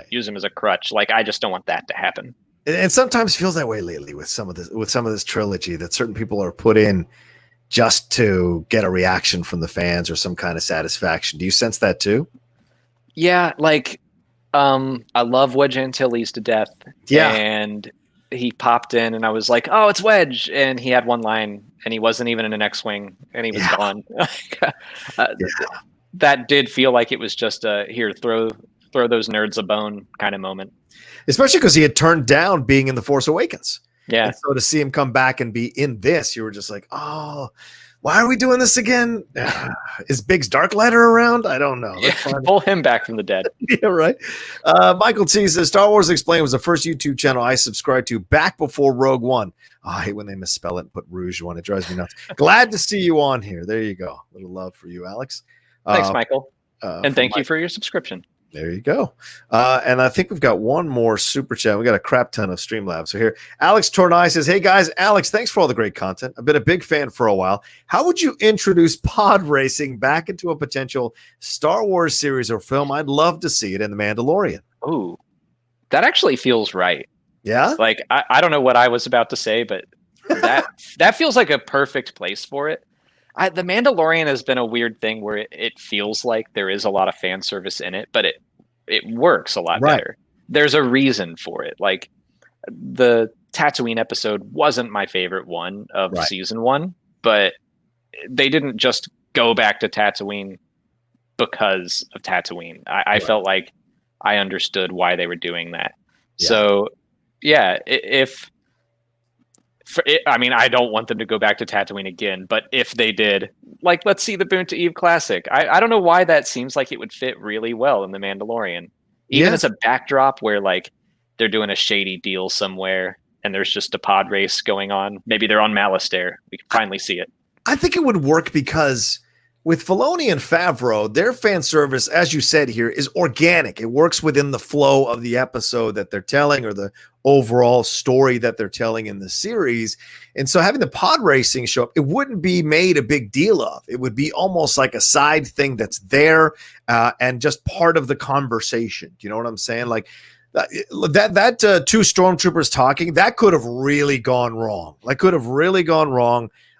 use him as a crutch. Like, I just don't want that to happen. And sometimes feels that way lately with some of this trilogy, that certain people are put in just to get a reaction from the fans or some kind of satisfaction. Do you sense that too? Yeah, like I love Wedge Antilles to death. Yeah. And he popped in and I was like, oh, it's Wedge. And he had one line and he wasn't even in an X-Wing and he was gone. That did feel like it was just a here, throw those nerds a bone kind of moment. Especially because he had turned down being in The Force Awakens. Yeah. And so to see him come back and be in this, you were just like, oh, why are we doing this again? Is Biggs Darklighter around? I don't know. Pull him back from the dead. Yeah, right. Michael T says, Star Wars Explained was the first YouTube channel I subscribed to back before Rogue One. Oh, I hate when they misspell it and put Rouge One. It drives me nuts. Glad to see you on here. There you go. A little love for you, Alex. Thanks, Michael. And thank you for your subscription. There you go. And I think we've got one more super chat. We got a crap ton of Streamlabs. So here, Alex Tornai says, hey guys, Alex, thanks for all the great content. I've been a big fan for a while. How would you introduce pod racing back into a potential Star Wars series or film? I'd love to see it in The Mandalorian. Ooh, that actually feels right. Yeah. Like, I don't know what I was about to say, but that feels like a perfect place for it. The Mandalorian has been a weird thing where it feels like there is a lot of fan service in it, but it works a lot better. There's a reason for it. Like, the Tatooine episode wasn't my favorite one of season 1, but they didn't just go back to Tatooine because of Tatooine. I felt like I understood why they were doing that. Yeah. So yeah, if I mean, I don't want them to go back to Tatooine again, but if they did, like, let's see the Boon to Eve classic. I don't know why that seems like it would fit really well in The Mandalorian. Even as a backdrop where, like, they're doing a shady deal somewhere and there's just a pod race going on. Maybe they're on Malastare. We can finally see it. I think it would work because with Filoni and Favreau, their fan service, as you said here, is organic. It works within the flow of the episode that they're telling or the overall story that they're telling in the series. And so having the pod racing show up, it wouldn't be made a big deal of. It would be almost like a side thing that's there and just part of the conversation. Do you know what I'm saying? Like that two stormtroopers talking, that could have really gone wrong.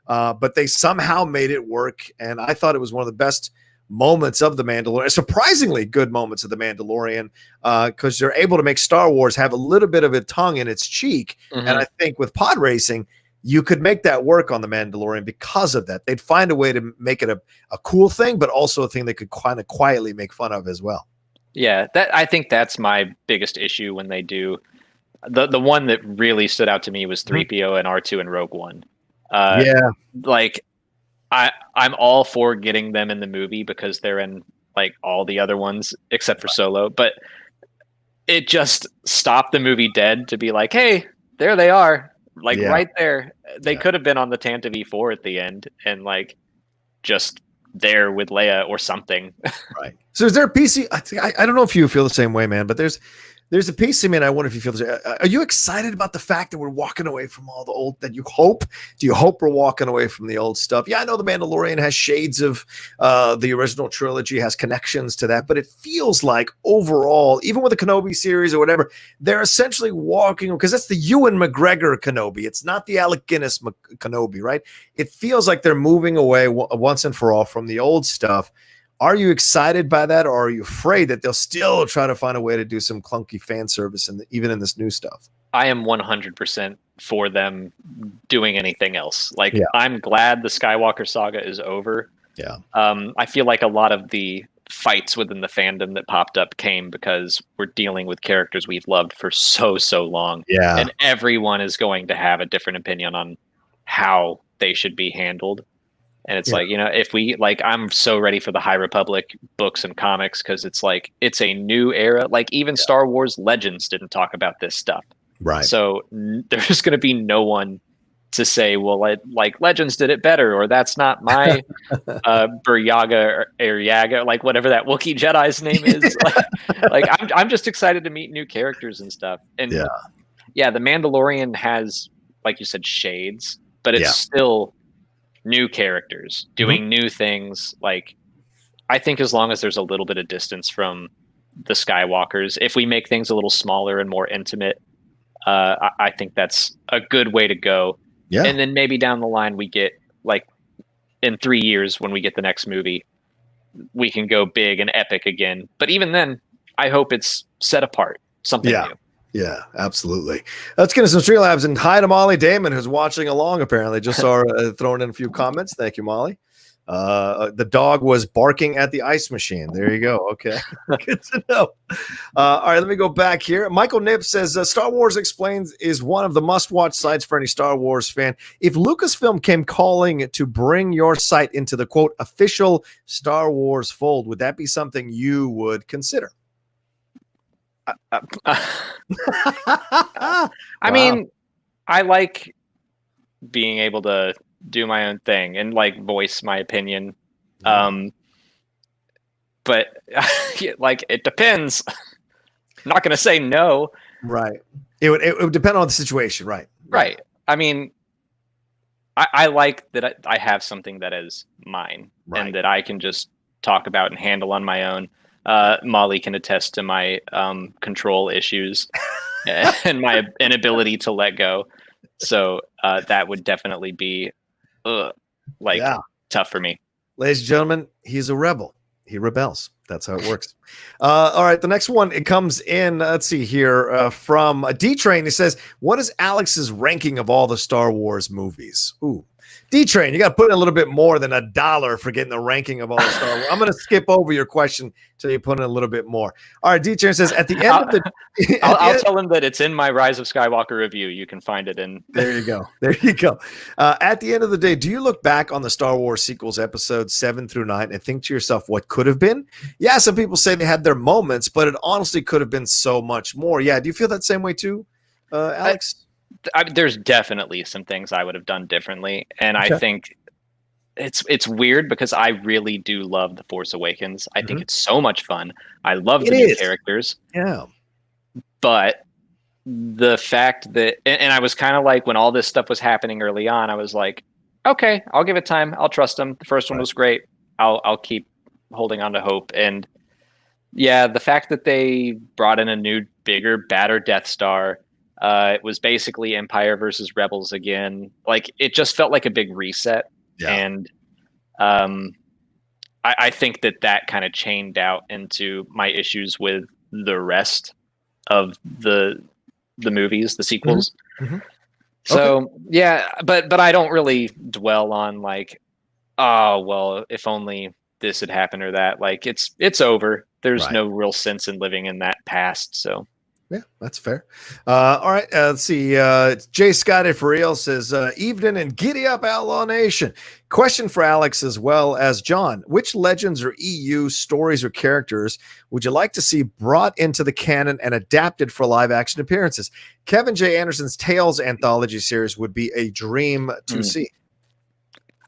But they somehow made it work, and I thought it was one of the best moments of The Mandalorian, surprisingly good moments of The Mandalorian, because they're able to make Star Wars have a little bit of a tongue in its cheek. Mm-hmm. And I think with pod racing, you could make that work on The Mandalorian because of that. They'd find a way to make it a cool thing, but also a thing they could kind of quietly make fun of as well. Yeah, I think that's my biggest issue when they do. The one that really stood out to me was 3PO and R2 and Rogue One. Like I'm all for getting them in the movie because they're in like all the other ones except for Solo, but it just stopped the movie dead to be like, hey, there they are, like right there. They could have been on the Tantive V4 at the end and like just there with Leia or something. Right. So is there a PC? I don't know if you feel the same way, man, but there's a piece of me, and I wonder if you feel this. Are you excited about the fact that we're walking away from all the old, that you hope? Do you hope we're walking away from the old stuff? Yeah, I know The Mandalorian has shades of the original trilogy, has connections to that, but it feels like overall, even with the Kenobi series or whatever, they're essentially walking, because that's the Ewan McGregor Kenobi. It's not the Alec Guinness Kenobi, right? It feels like they're moving away once and for all from the old stuff. Are you excited by that, or are you afraid that they'll still try to find a way to do some clunky fan service even in this new stuff? I am 100% for them doing anything else. Like, I'm glad the Skywalker saga is over. Yeah. I feel like a lot of the fights within the fandom that popped up came because we're dealing with characters we've loved for so long. Yeah. And everyone is going to have a different opinion on how they should be handled. And it's like, you know, if we like, I'm so ready for the High Republic books and comics because it's like, it's a new era. Like even Star Wars Legends didn't talk about this stuff. Right. So there's going to be no one to say, well, like Legends did it better, or that's not my Buryaga or Yaga, like whatever that Wookiee Jedi's name is. like I'm just excited to meet new characters and stuff. And yeah, The Mandalorian has, like you said, shades, but it's still new characters doing new things. Like, I think as long as there's a little bit of distance from the Skywalkers, if we make things a little smaller and more intimate, I think that's a good way to go. Yeah. And then maybe down the line we get, like, in 3 years when we get the next movie, we can go big and epic again. But even then, I hope it's set apart, something new. Yeah, absolutely. Let's get into some Streamlabs, and hi to Molly Damon, who's watching along, apparently. Just saw her throwing in a few comments. Thank you, Molly. The dog was barking at the ice machine. There you go. Okay. Good to know. All right, let me go back here. Michael Nip says, Star Wars Explains is one of the must-watch sites for any Star Wars fan. If Lucasfilm came calling to bring your site into the, quote, official Star Wars fold, would that be something you would consider? I mean, I like being able to do my own thing and like voice my opinion. But like, it depends. I'm not going to say no. Right. It would depend on the situation. Right. Right. I mean, I like that I have something that is mine and that I can just talk about and handle on my own. Molly can attest to my control issues and my inability to let go. So that would definitely be tough for me. Ladies and gentlemen, he's a rebel. He rebels. That's how it works. All right, the next one, it comes in, let's see here, from D-Train. He says, what is Alex's ranking of all the Star Wars movies? Ooh, D-Train, you got to put in a little bit more than $1 for getting the ranking of all the Star Wars. I'm going to skip over your question until you put in a little bit more. All right, D-Train says, at the end of the... I'll tell him that it's in my Rise of Skywalker review. You can find it in... There you go. There you go. At the end of the day, do you look back on the Star Wars sequels, episodes 7 through 9, and think to yourself, what could have been? Yeah, some people say they had their moments, but it honestly could have been so much more. Yeah, do you feel that same way too, Alex? There's definitely some things I would have done differently, and okay. I think it's weird because I really do love The Force Awakens. I think it's so much fun. I love the new characters. Yeah, but the fact that, and I was kind of like, when all this stuff was happening early on, I was like, okay, I'll give it time. I'll trust them. The first one was great. I'll keep holding on to hope. And yeah, the fact that they brought in a new, bigger, badder Death Star. It was basically Empire versus Rebels again. Like, it just felt like a big reset. Yeah. And I think that kind of chained out into my issues with the rest of the movies, the sequels. Mm-hmm. So yeah, but I don't really dwell on like, oh, well, if only this had happened or that. Like, it's over. There's no real sense in living in that past. So yeah, that's fair. All right, let's see. Jay Scotty for real says, evening and giddy up, Outlaw Nation. Question for Alex as well as John. Which legends or EU stories or characters would you like to see brought into the canon and adapted for live action appearances? Kevin J. Anderson's Tales anthology series would be a dream to see.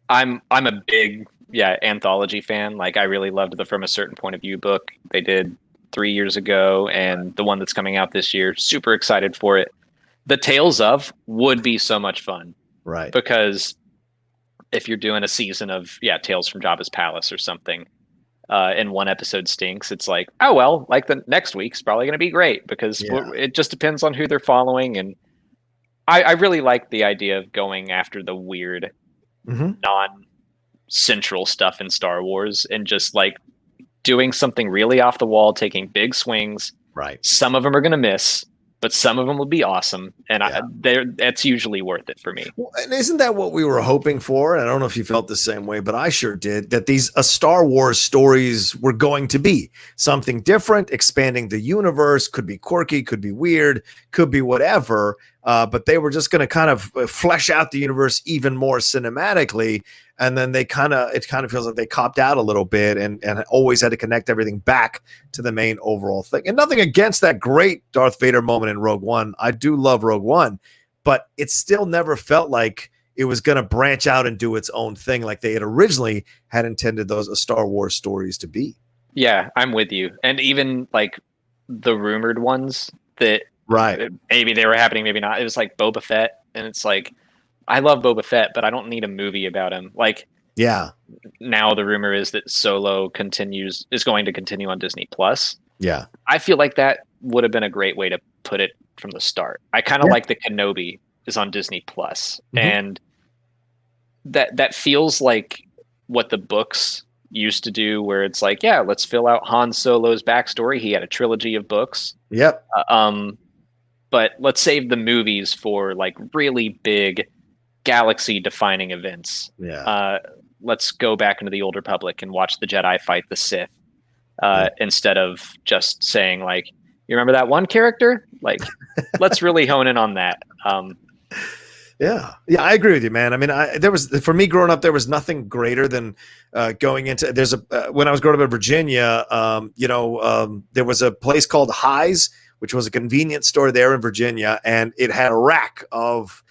I'm a big anthology fan. Like, I really loved the From a Certain Point of View book they did 3 years ago, and the one that's coming out this year. Super excited for it. The Tales of would be so much fun, right? Because if you're doing a season of Tales from Jabba's Palace or something, and one episode stinks, it's like, oh well, like the next week's probably going to be great because it just depends on who they're following. And I really like the idea of going after the weird, non-central stuff in Star Wars and just like doing something really off the wall, taking big swings. Right. Some of them are going to miss, but some of them will be awesome. And that's usually worth it for me. Well, and isn't that what we were hoping for? And I don't know if you felt the same way, but I sure did, that these Star Wars stories were going to be something different, expanding the universe, could be quirky, could be weird, could be whatever. But they were just going to kind of flesh out the universe even more cinematically. And then it kind of feels like they copped out a little bit and always had to connect everything back to the main overall thing. And nothing against that great Darth Vader moment in Rogue One. I do love Rogue One, but it still never felt like it was going to branch out and do its own thing like they had originally had intended those Star Wars stories to be. Yeah, I'm with you. And even like the rumored ones that maybe they were happening, maybe not. It was like Boba Fett, and it's like, I love Boba Fett, but I don't need a movie about him. Like, now the rumor is that Solo is going to continue on Disney Plus. Yeah, I feel like that would have been a great way to put it from the start. I kind of like that Kenobi is on Disney Plus, and that feels like what the books used to do, where it's like, let's fill out Han Solo's backstory. He had a trilogy of books. Yep. But let's save the movies for like really big galaxy defining events. Let's go back into the Old Republic and watch the Jedi fight the Sith, instead of just saying like, you remember that one character? Like, let's really hone in on that. Yeah, I agree with you, man. I mean, for me growing up, there was nothing greater than going into. When I was growing up in Virginia, there was a place called High's, which was a convenience store there in Virginia, and it had a rack of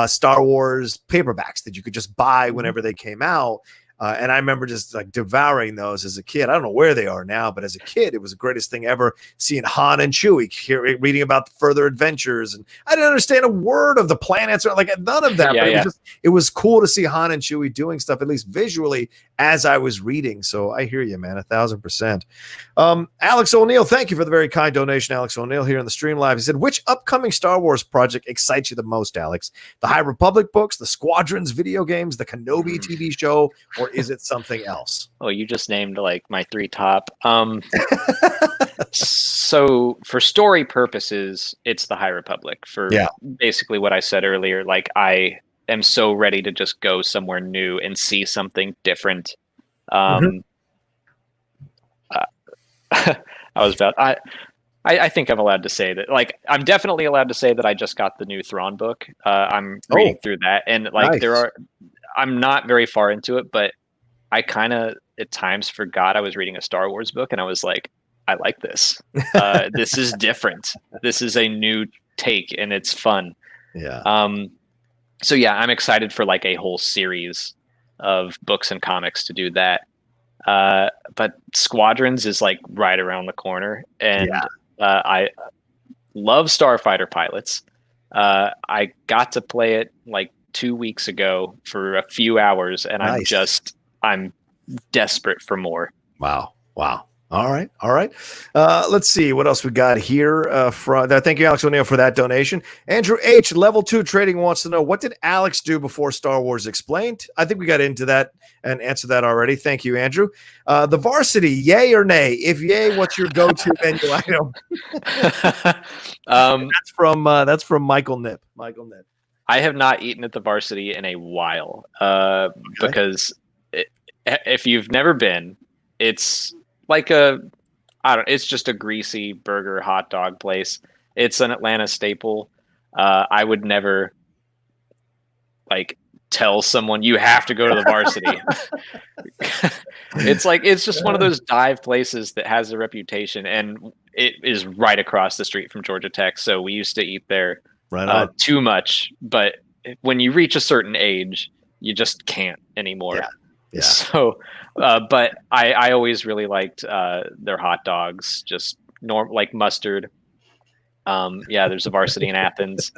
Star Wars paperbacks that you could just buy whenever they came out. And I remember just like devouring those as a kid. I don't know where they are now, but as a kid, it was the greatest thing ever, seeing Han and Chewie, reading about the further adventures. And I didn't understand a word of the planets or like none of that. But it was cool to see Han and Chewie doing stuff, at least visually, as I was reading. So I hear you, man, 1,000%. Alex O'Neill, thank you for the very kind donation. Alex O'Neill here in the stream live. He said, which upcoming Star Wars project excites you the most, Alex? The High Republic books, the Squadrons video games, the Kenobi TV show, or is it something else? Oh, you just named like my 3 top. So for story purposes, it's the High Republic for basically what I said earlier. Like, I am so ready to just go somewhere new and see something different. Mm-hmm. I think I'm allowed to say that, like, I'm definitely allowed to say that I just got the new Thrawn book. I'm reading through that, and like nice. I'm not very far into it, but I kind of at times forgot I was reading a Star Wars book, and I was like, I like this. This is different. This is a new take, and it's fun. Yeah. So yeah, I'm excited for like a whole series of books and comics to do that. But Squadrons is like right around the corner, and I love Starfighter Pilots. I got to play it like 2 weeks ago for a few hours, and nice. I'm desperate for more. Wow. All right. Let's see what else we got here. Thank you, Alex O'Neill, for that donation. Andrew H, level 2 trading, wants to know, what did Alex do before Star Wars Explained? I think we got into that and answered that already. Thank you, Andrew. The Varsity, yay or nay? If yay, what's your go-to menu item? That's from Michael Nip. I have not eaten at the Varsity in a while because if you've never been, it's like it's just a greasy burger hot dog place. It's an Atlanta staple. I would never like tell someone you have to go to the Varsity. It's just one of those dive places that has a reputation, and it is right across the street from Georgia Tech. So we used to eat there too much, but when you reach a certain age, you just can't anymore. Yeah. So, but I always really liked their hot dogs, just like mustard. There's a Varsity in Athens.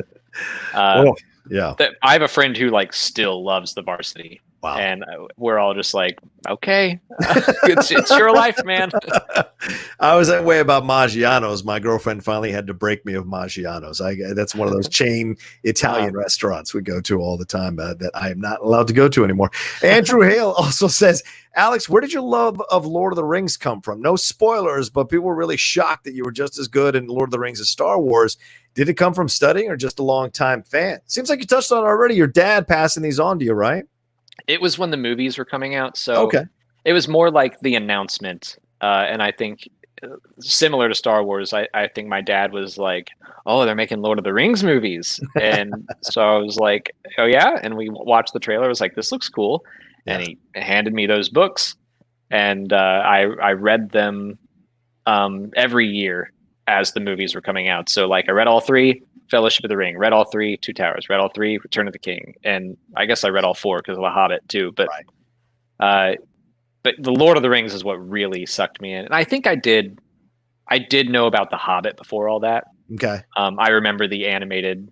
Yeah. I have a friend who like still loves the Varsity. Wow. And we're all just like, okay, it's your life, man. I was that way about Maggiano's. My girlfriend finally had to break me of Maggiano's. That's one of those chain Italian restaurants we go to all the time that I am not allowed to go to anymore. Andrew Hale also says, Alex, where did your love of Lord of the Rings come from? No spoilers, but people were really shocked that you were just as good in Lord of the Rings as Star Wars. Did it come from studying or just a long-time fan? Seems like you touched on it already. Your dad passing these on to you, right? It was when the movies were coming out, so it was more like the announcement. And I think similar to Star Wars, I think my dad was like, "Oh, they're making Lord of the Rings movies," and so I was like, "Oh yeah," and we watched the trailer. I was like, "This looks cool," and he handed me those books, and I read them every year as the movies were coming out. So like I read all 3. Fellowship of the Ring, read all 3, Two Towers, read all 3, Return of the King, and I guess I read all 4 because of The Hobbit too. But but the Lord of the Rings is what really sucked me in, and I think I did know about The Hobbit before all that. Okay, I remember the animated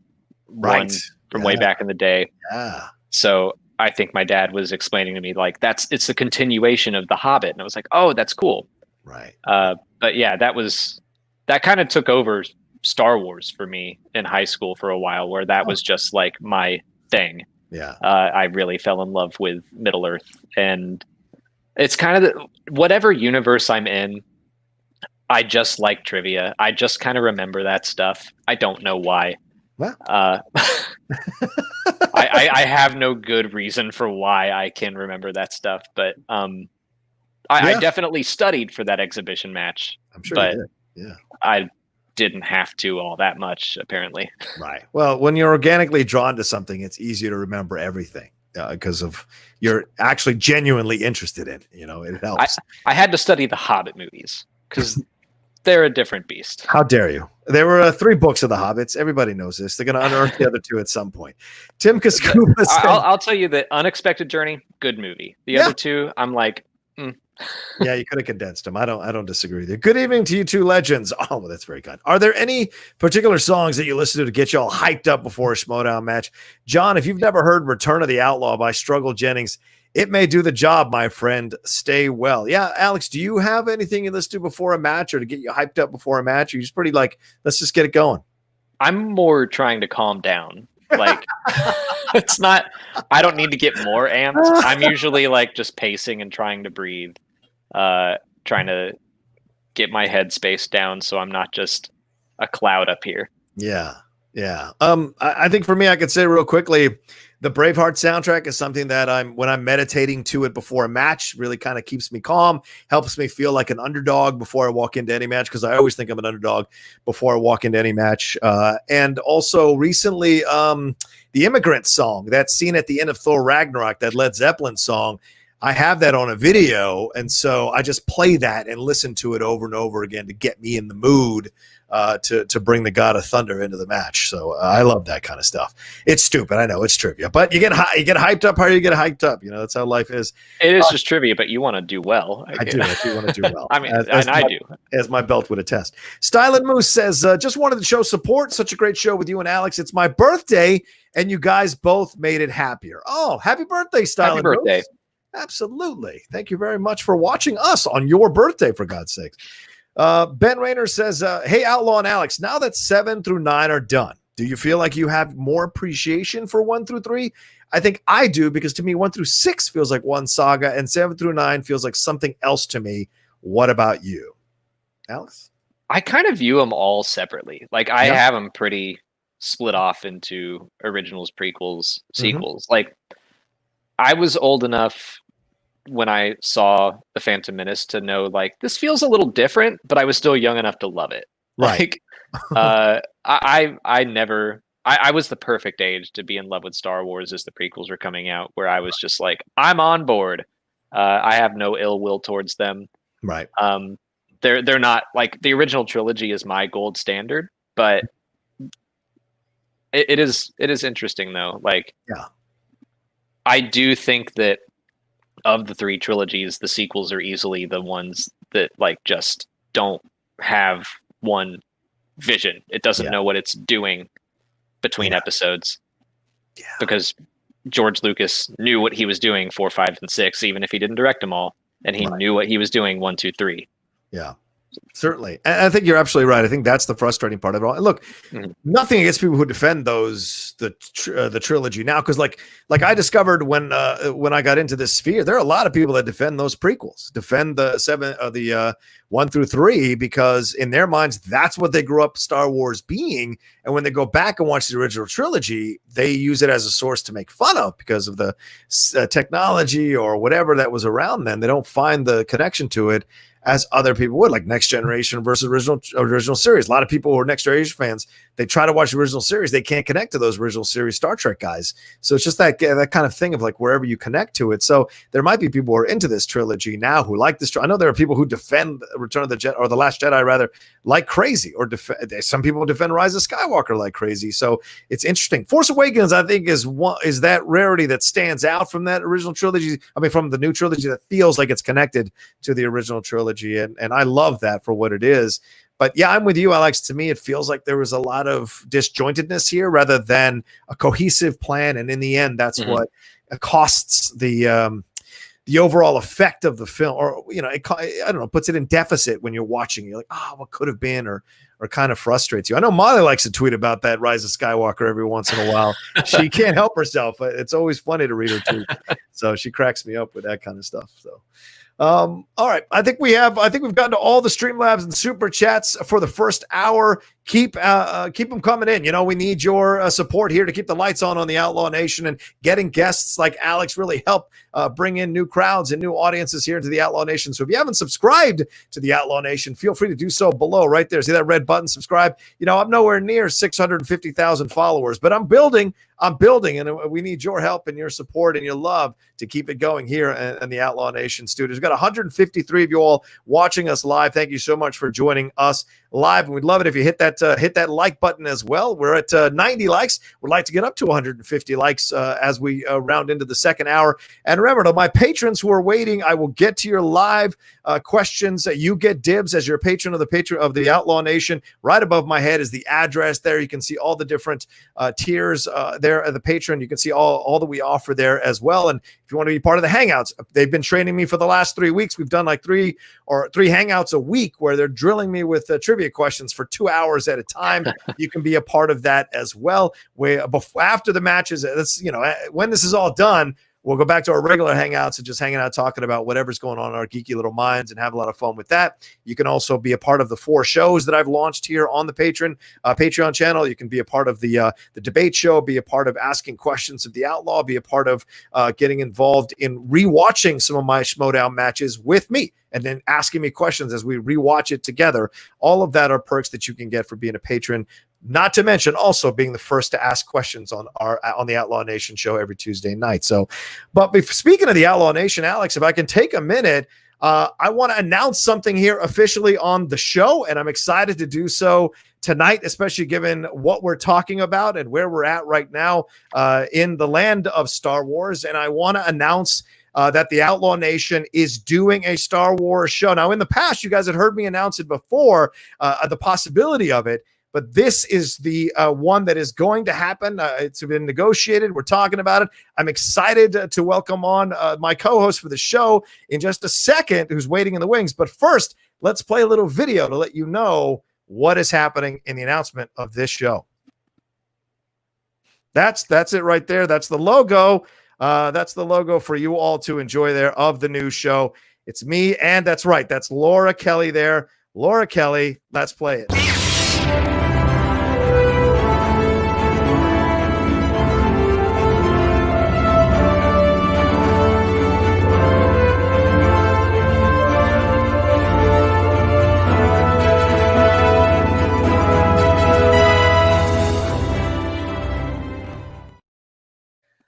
one from way back in the day. Yeah, so I think my dad was explaining to me like it's the continuation of The Hobbit, and I was like, oh, that's cool. Right. But yeah, that kind of took over Star Wars for me in high school for a while, where that was just like my thing. Yeah. I really fell in love with Middle Earth, and it's kind of whatever universe I'm in, I just like trivia. I just kind of remember that stuff. I don't know why. Well. I have no good reason for why I can remember that stuff, but I definitely studied for that exhibition match. I'm sure but you did. Yeah. I didn't have to all that much, apparently. Right. Well, when you're organically drawn to something, it's easier to remember everything because of you're actually genuinely interested in it. It helps. I had to study the Hobbit movies because they're a different beast. How dare you? There were 3 books of the Hobbits. Everybody knows this. They're going to unearth the other 2 at some point. Tim Cascuba said, I'll tell you that Unexpected Journey, good movie. The other 2, I'm like, Yeah, you could have condensed them. I don't disagree with you. Good evening to you 2 legends. Oh, well, that's very kind. Are there any particular songs that you listen to get you all hyped up before a Schmoedown match? John, if you've never heard Return of the Outlaw by Struggle Jennings, it may do the job, my friend. Stay well. Yeah, Alex, do you have anything you listen to before a match or to get you hyped up before a match? Or you're just pretty like, let's just get it going? I'm more trying to calm down. Like, it's not, I don't need to get more amped. I'm usually like just pacing and trying to breathe. Trying to get my headspace down so I'm not just a cloud up here. Yeah. I think for me, I could say real quickly The Braveheart soundtrack is something that when I'm meditating to it before a match, really kind of keeps me calm, helps me feel like an underdog before I walk into any match, because I always think I'm an underdog before I walk into any match. And also recently, the Immigrant song, that scene at the end of Thor Ragnarok, that Led Zeppelin song, I have that on a video, and so I just play that and listen to it over and over again to get me in the mood to bring the God of Thunder into the match. So I love that kind of stuff. It's stupid, I know, it's trivia, but you get hyped up. How do you get hyped up? That's how life is. It is just trivia, but you want to do well. I do want to do well. I mean, I do, as my belt would attest. Stylen Moose says, just wanted to show support. Such a great show with you and Alex. It's my birthday, and you guys both made it happier. Oh, happy birthday, Stylen! Happy birthday! Moose. Absolutely. Thank you very much for watching us on your birthday, for God's sakes. Ben Rayner says, hey, Outlaw and Alex, now that 7 through 9 are done, do you feel like you have more appreciation for 1 through 3? I think I do, because to me, 1 through 6 feels like one saga, and 7 through 9 feels like something else to me. What about you, Alex? I kind of view them all separately. Like, I have them pretty split off into originals, prequels, sequels. Like, I was old enough when I saw The Phantom Menace to know, like, this feels a little different, but I was still young enough to love it. Right. Like, I was the perfect age to be in love with Star Wars as the prequels were coming out, where I was just like, I'm on board. I have no ill will towards them. Right. They're not, like, the original trilogy is my gold standard, but it is interesting though. Like, I do think that of the 3 trilogies, the sequels are easily the ones that, like, just don't have one vision. It doesn't know what it's doing between episodes, because George Lucas knew what he was doing 4, 5, and 6, even if he didn't direct them all, and he knew what he was doing 1, 2, 3. Yeah. Certainly. And I think you're absolutely right. I think that's the frustrating part of it all. And look, nothing against people who defend the trilogy now, because like I discovered when I got into this sphere, there are a lot of people that defend those prequels, defend the 1 through 3, because in their minds that's what they grew up Star Wars being, and when they go back and watch the original trilogy, they use it as a source to make fun of because of the technology or whatever that was around then. They don't find the connection to it as other people would, like Next Generation versus original series. A lot of people who are Next Generation fans, they try to watch the original series, they can't connect to those original series Star Trek guys. So it's just that kind of thing of, like, wherever you connect to it. So there might be people who are into this trilogy now who like this. I know there are people who defend Return of the Jedi, or The Last Jedi rather, like crazy, or some people defend Rise of Skywalker like crazy. So it's interesting. Force Awakens, I think, is that rarity that stands out from that original trilogy. I mean, from the new trilogy, that feels like it's connected to the original trilogy. And I love that for what it is. But yeah, I'm with you, Alex. To me, it feels like there was a lot of disjointedness here rather than a cohesive plan. And in the end, that's what costs the overall effect of the film, or, I don't know, puts it in deficit when you're watching. You're like, what could have been, or kind of frustrates you. I know Molly likes to tweet about that Rise of Skywalker every once in a while. She can't help herself. It's always funny to read her tweet. So she cracks me up with that kind of stuff. So. All right. I think we've gotten to all the Streamlabs and Super Chats for the first hour. Keep them coming in. We need your support here to keep the lights on the Outlaw Nation, and getting guests like Alex really help bring in new crowds and new audiences here into the Outlaw Nation. So if you haven't subscribed to the Outlaw Nation, feel free to do so below right there. See that red button, subscribe. I'm nowhere near 650,000 followers, but I'm building, and we need your help and your support and your love to keep it going here in the Outlaw Nation studios. We've got 153 of you all watching us live. Thank you so much for joining us live, and we'd love it if you hit that like button as well. We're at 90 likes. We'd like to get up to 150 likes as we round into the second hour. And remember, to my patrons who are waiting, I will get to your live questions. You get dibs as your patron of the Outlaw Nation. Right above my head is the address. There you can see all the different tiers there at the patron. You can see all that we offer there as well. And if you want to be part of the Hangouts, they've been training me for the last 3 weeks. We've done like three Hangouts a week where they're drilling me with trivia questions for 2 hours at a time. You can be a part of that as well. After the matches, when this is all done, we'll go back to our regular hangouts and just hanging out, talking about whatever's going on in our geeky little minds and have a lot of fun with that. You can also be a part of the 4 shows that I've launched here on the Patreon channel. You can be a part of the debate show, be a part of asking questions of the Outlaw, be a part of getting involved in rewatching some of my Schmoedown matches with me, and then asking me questions as we rewatch it together. All of that are perks that you can get for being a patron. Not to mention also being the first to ask questions on the Outlaw Nation show every Tuesday night. So, but speaking of the Outlaw Nation, Alex, if I can take a minute, I want to announce something here officially on the show, and I'm excited to do so tonight, especially given what we're talking about and where we're at right now in the land of Star Wars. And I want to announce that the Outlaw Nation is doing a Star Wars show. Now, in the past, you guys had heard me announce it before, the possibility of it. But this is the one that is going to happen. It's been negotiated. We're talking about it. I'm excited to welcome on my co-host for the show in just a second, who's waiting in the wings. But first, let's play a little video to let you know what is happening in the announcement of this show. That's it right there. That's the logo. That's the logo for you all to enjoy there of the new show. It's me, and that's right. That's Laura Kelly there. Laura Kelly, let's play it.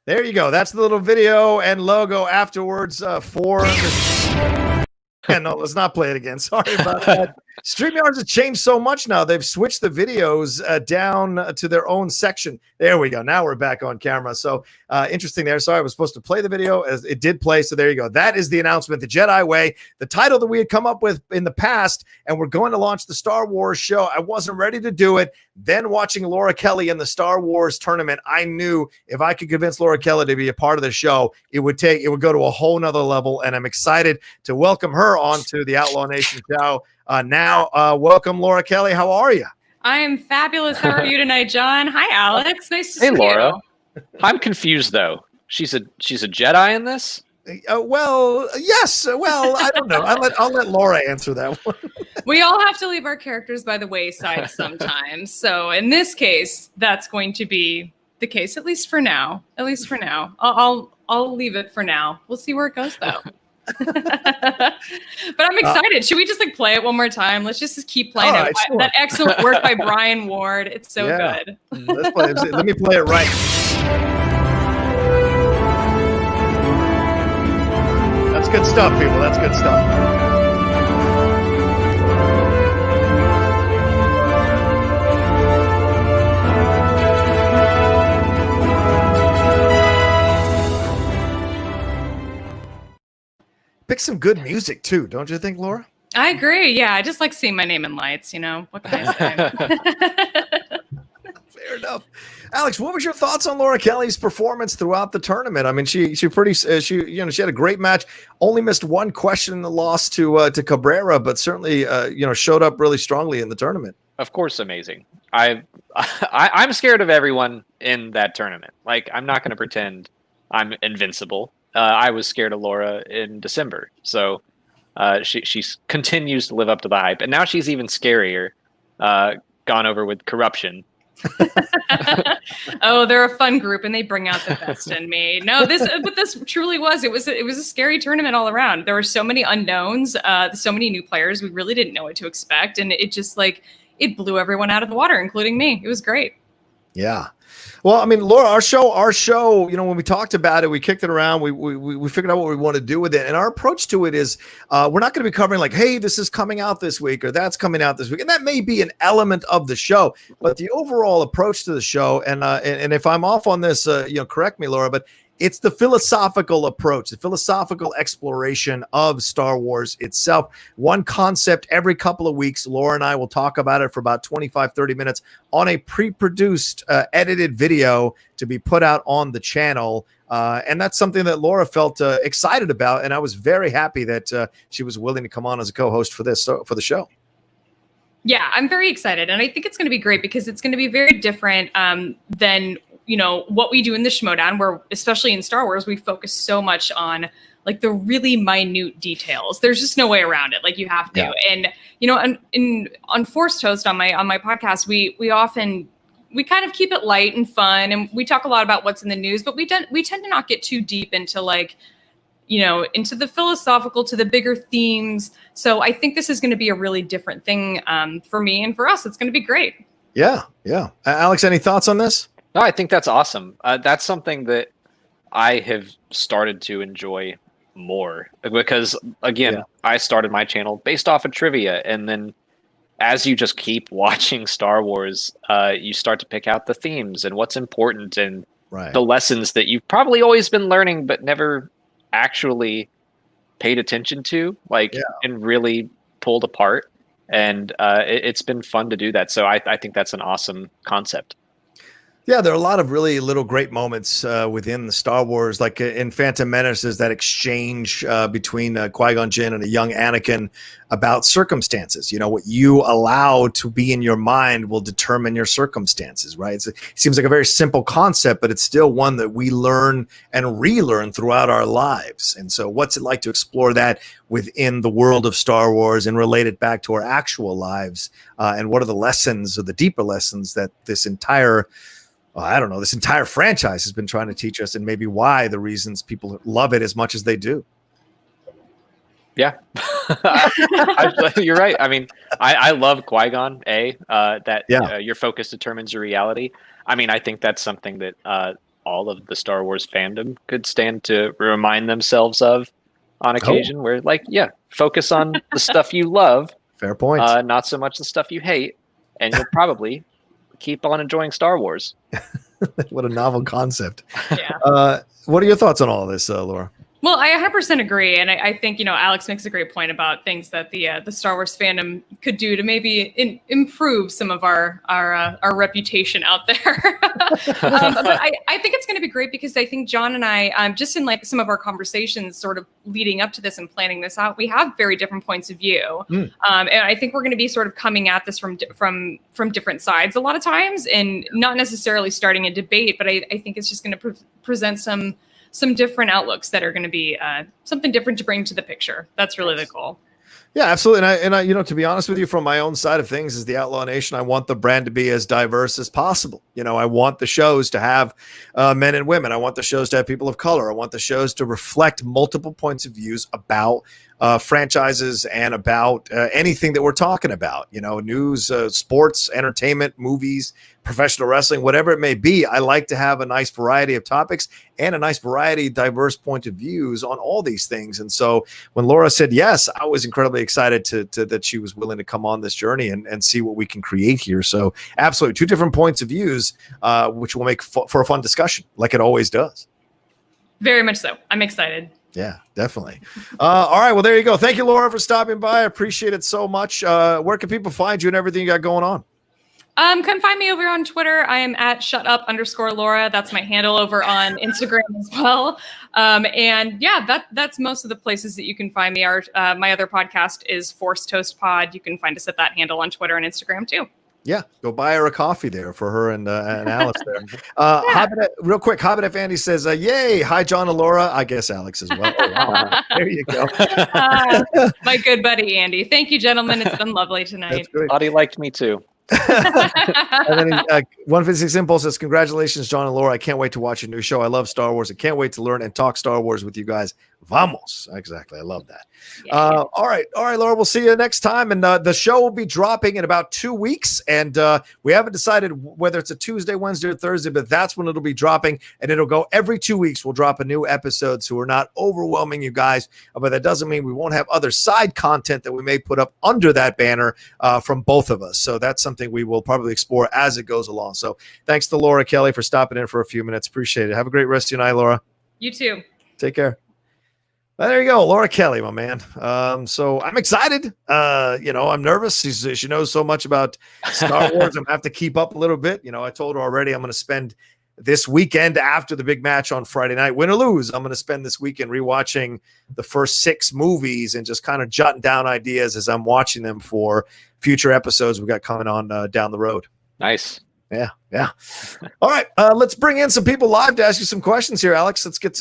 There you go. That's the little video and logo afterwards for the... Yeah, no, let's not play it again. Sorry about that. StreamYard has changed so much now. They've switched the videos down to their own section. There we go. Now we're back on camera. So interesting there. Sorry, I was supposed to play the video as it did play. So there you go. That is the announcement, The Jedi Way, the title that we had come up with in the past. And we're going to launch the Star Wars show. I wasn't ready to do it. Then watching Laura Kelly in the Star Wars tournament, I knew if I could convince Laura Kelly to be a part of the show, it would go to a whole nother level. And I'm excited to welcome her onto the Outlaw Nation show. Welcome, Laura Kelly. How are you? I am fabulous. How are you tonight, John? Hi, Alex. Nice to see you. Hey, Laura. I'm confused though. She's a Jedi in this? Well, yes. Well, I don't know. I'll let Laura answer that one. We all have to leave our characters by the wayside sometimes. So in this case, that's going to be the case, at least for now. I'll leave it for now. We'll see where it goes though. But I'm excited. Should we just play it one more time? Let's just keep playing it. Sure. That excellent work by Brian Ward. It's so good. Let's play it. Let me play it right. That's good stuff, people. That's good stuff. Pick some good music too, don't you think, Laura? I agree. Yeah, I just like seeing my name in lights. What can I say? Fair enough. Alex, what was your thoughts on Laura Kelly's performance throughout the tournament? I mean, she had a great match. Only missed one question in the loss to Cabrera, but certainly showed up really strongly in the tournament. Of course, amazing. I'm scared of everyone in that tournament. I'm not going to pretend I'm invincible. I was scared of Laura in December, so she continues to live up to the hype, and now she's even scarier. Gone over with corruption. Oh, they're a fun group, and they bring out the best in me. No, this truly was. It was a scary tournament all around. There were so many unknowns, so many new players. We really didn't know what to expect, and it just it blew everyone out of the water, including me. It was great. Yeah. Well, I mean, Laura, our show, when we talked about it, we kicked it around, we figured out what we want to do with it. And our approach to it is we're not going to be covering hey, this is coming out this week or that's coming out this week. And that may be an element of the show, but the overall approach to the show, and if I'm off on this, correct me, Laura, but it's the philosophical approach, the philosophical exploration of Star Wars itself. One concept every couple of weeks. Laura and I will talk about it for about 25, 30 minutes on a pre-produced, edited video to be put out on the channel. And that's something that Laura felt excited about. And I was very happy that she was willing to come on as a co-host for the show. Yeah, I'm very excited. And I think it's going to be great because it's going to be very different than what we do in the Schmoedown, where especially in Star Wars, we focus so much on like the really minute details. There's just no way around it. Like you have to. Yeah. And on Forced Toast on my podcast, we kind of keep it light and fun, and we talk a lot about what's in the news, but we tend to not get too deep into like, into the philosophical, to the bigger themes. So I think this is going to be a really different thing for me and for us. It's going to be great. Yeah. Yeah. Alex, any thoughts on this? No, I think that's awesome. That's something that I have started to enjoy more because, again, I started my channel based off of trivia. And then as you just keep watching Star Wars, you start to pick out the themes and what's important and the lessons that you've probably always been learning but never actually paid attention to, and really pulled apart. And it's been fun to do that. So I think that's an awesome concept. Yeah, there are a lot of really little great moments within the Star Wars, like in Phantom Menace, is that exchange between Qui-Gon Jinn and a young Anakin about circumstances. What you allow to be in your mind will determine your circumstances, right? It seems like a very simple concept, but it's still one that we learn and relearn throughout our lives. And so what's it like to explore that within the world of Star Wars and relate it back to our actual lives? And what are the lessons or the deeper lessons that this entire franchise has been trying to teach us, and maybe why the reasons people love it as much as they do. Yeah, you're right. I mean, I love Qui-Gon, your focus determines your reality. I mean, I think that's something that all of the Star Wars fandom could stand to remind themselves of on occasion, where focus on the stuff you love. Fair point. Not so much the stuff you hate, and you'll probably keep on enjoying Star Wars. What a novel concept. Yeah. What are your thoughts on all of this, Laura? Well, I 100% agree. And I think, Alex makes a great point about things that the Star Wars fandom could do to maybe improve some of our reputation out there. But I think it's going to be great because I think John and I, just in like some of our conversations sort of leading up to this and planning this out, we have very different points of view. And I think we're going to be sort of coming at this from different sides a lot of times, and not necessarily starting a debate, but I think it's just going to present some different outlooks that are going to be something different to bring to the picture. That's really the goal. Yeah, absolutely. And I, to be honest with you, from my own side of things, as the Outlaw Nation, I want the brand to be as diverse as possible. I want the shows to have men and women. I want the shows to have people of color. I want the shows to reflect multiple points of views about franchises and about anything that we're talking about, news, sports, entertainment, movies, professional wrestling, whatever it may be. I like to have a nice variety of topics and a nice variety, diverse point of views on all these things. And so when Laura said yes, I was incredibly excited to that she was willing to come on this journey and see what we can create here. So absolutely, two different points of views, which will make for a fun discussion, like it always does. Very much so. I'm excited. Yeah, definitely. All right. Well, there you go. Thank you, Laura, for stopping by. I appreciate it so much. Where can people find you and everything you got going on? Come find me over on Twitter. I am at shutup_Laura. That's my handle over on Instagram as well. And yeah, that's most of the places that you can find me. My other podcast is Forced Toast Pod. You can find us at that handle on Twitter and Instagram too. Yeah, go buy her a coffee there for her and Alex there. Real quick, Hobbit F. Andy says, yay, hi, John and Laura. I guess Alex as well. Oh, wow. There you go. My good buddy, Andy. Thank you, gentlemen. It's been lovely tonight. Audie liked me too. And then 156 Impulse says, congratulations, John and Laura. I can't wait to watch your new show. I love Star Wars. I can't wait to learn and talk Star Wars with you guys. Vamos. Exactly. I love that. Yeah. All right, Laura, we'll see you next time. And the show will be dropping in about 2 weeks. And we haven't decided whether it's a Tuesday, Wednesday, or Thursday, but that's when it'll be dropping. And it'll go every 2 weeks. We'll drop a new episode. So we're not overwhelming you guys. But that doesn't mean we won't have other side content that we may put up under that banner from both of us. So that's something we will probably explore as it goes along. So thanks to Laura Kelly for stopping in for a few minutes. Appreciate it. Have a great rest of your night, Laura. You too. Take care. Well, there you go, Laura Kelly, my man. So I'm excited. I'm nervous. She knows so much about Star Wars. I'm gonna have to keep up a little bit. I told her already I'm going to spend this weekend after the big match on Friday night, win or lose. I'm going to spend this weekend rewatching the first 6 movies and just kind of jotting down ideas as I'm watching them for future episodes we got coming on down the road. Nice. Yeah. All right, let's bring in some people live to ask you some questions here, Alex. Let's get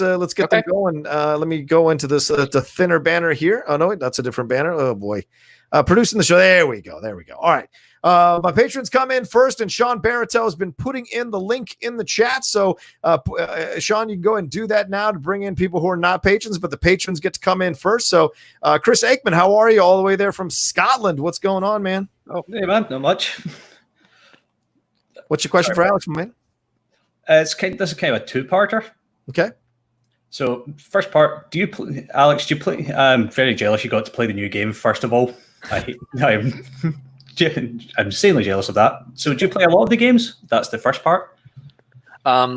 them going. Let me go into this the thinner banner here. Oh no, that's a different banner. Oh boy, producing the show. There we go. All right. My patrons come in first, and Sean Barretel has been putting in the link in the chat. So, Sean, you can go and do that now to bring in people who are not patrons, but the patrons get to come in first. So, Chris Aikman, how are you all the way there from Scotland? What's going on, man? Oh, hey, man, not much. What's your question for Alex, man? This is kind of a two-parter. Okay. So, first part, Alex, do you play? I'm very jealous you got to play the new game, first of all. I'm insanely jealous of that. So, do you play a lot of the games? That's the first part.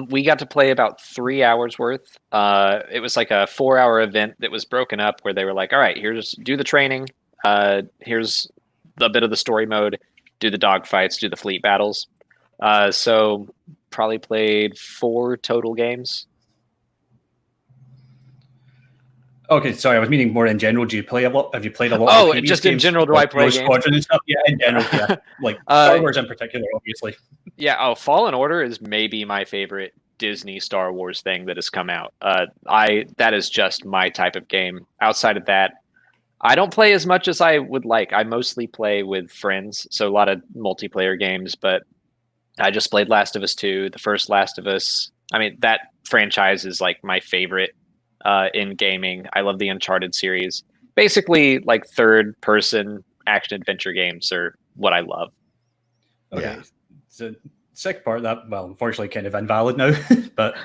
We got to play about 3 hours worth. It was like a 4-hour event that was broken up where they were like, all right, here's do the training. Here's a bit of the story mode, do the dogfights, do the fleet battles. So probably played 4 total games. Okay, sorry, I was meaning more in general. Do you play a lot? Have you played a lot? Oh, just in general, do I play games? And stuff? Yeah, in general, yeah. Like Star Wars in particular, obviously. Yeah. Oh, Fallen Order is maybe my favorite Disney Star Wars thing that has come out. That is just my type of game. Outside of that, I don't play as much as I would like. I mostly play with friends, so a lot of multiplayer games, but I just played Last of Us 2, the first Last of Us. I mean, that franchise is like my favorite in gaming. I love the Uncharted series. Basically, like third-person action-adventure games are what I love. Okay. Yeah. So second part, that, well, unfortunately kind of invalid now, but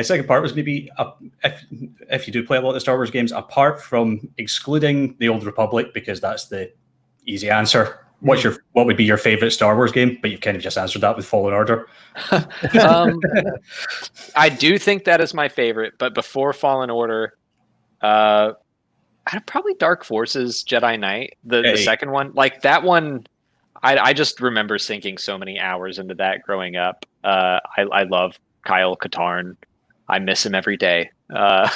second part was maybe, if you do play a lot of the Star Wars games, apart from excluding the Old Republic, because that's the easy answer, what would be your favorite Star Wars game? But you've kind of just answered that with Fallen Order. I do think that is my favorite, but before Fallen Order, I'd probably Dark Forces Jedi Knight, the second one. Like that one, I just remember sinking so many hours into that growing up. I love Kyle Katarn. I miss him every day. That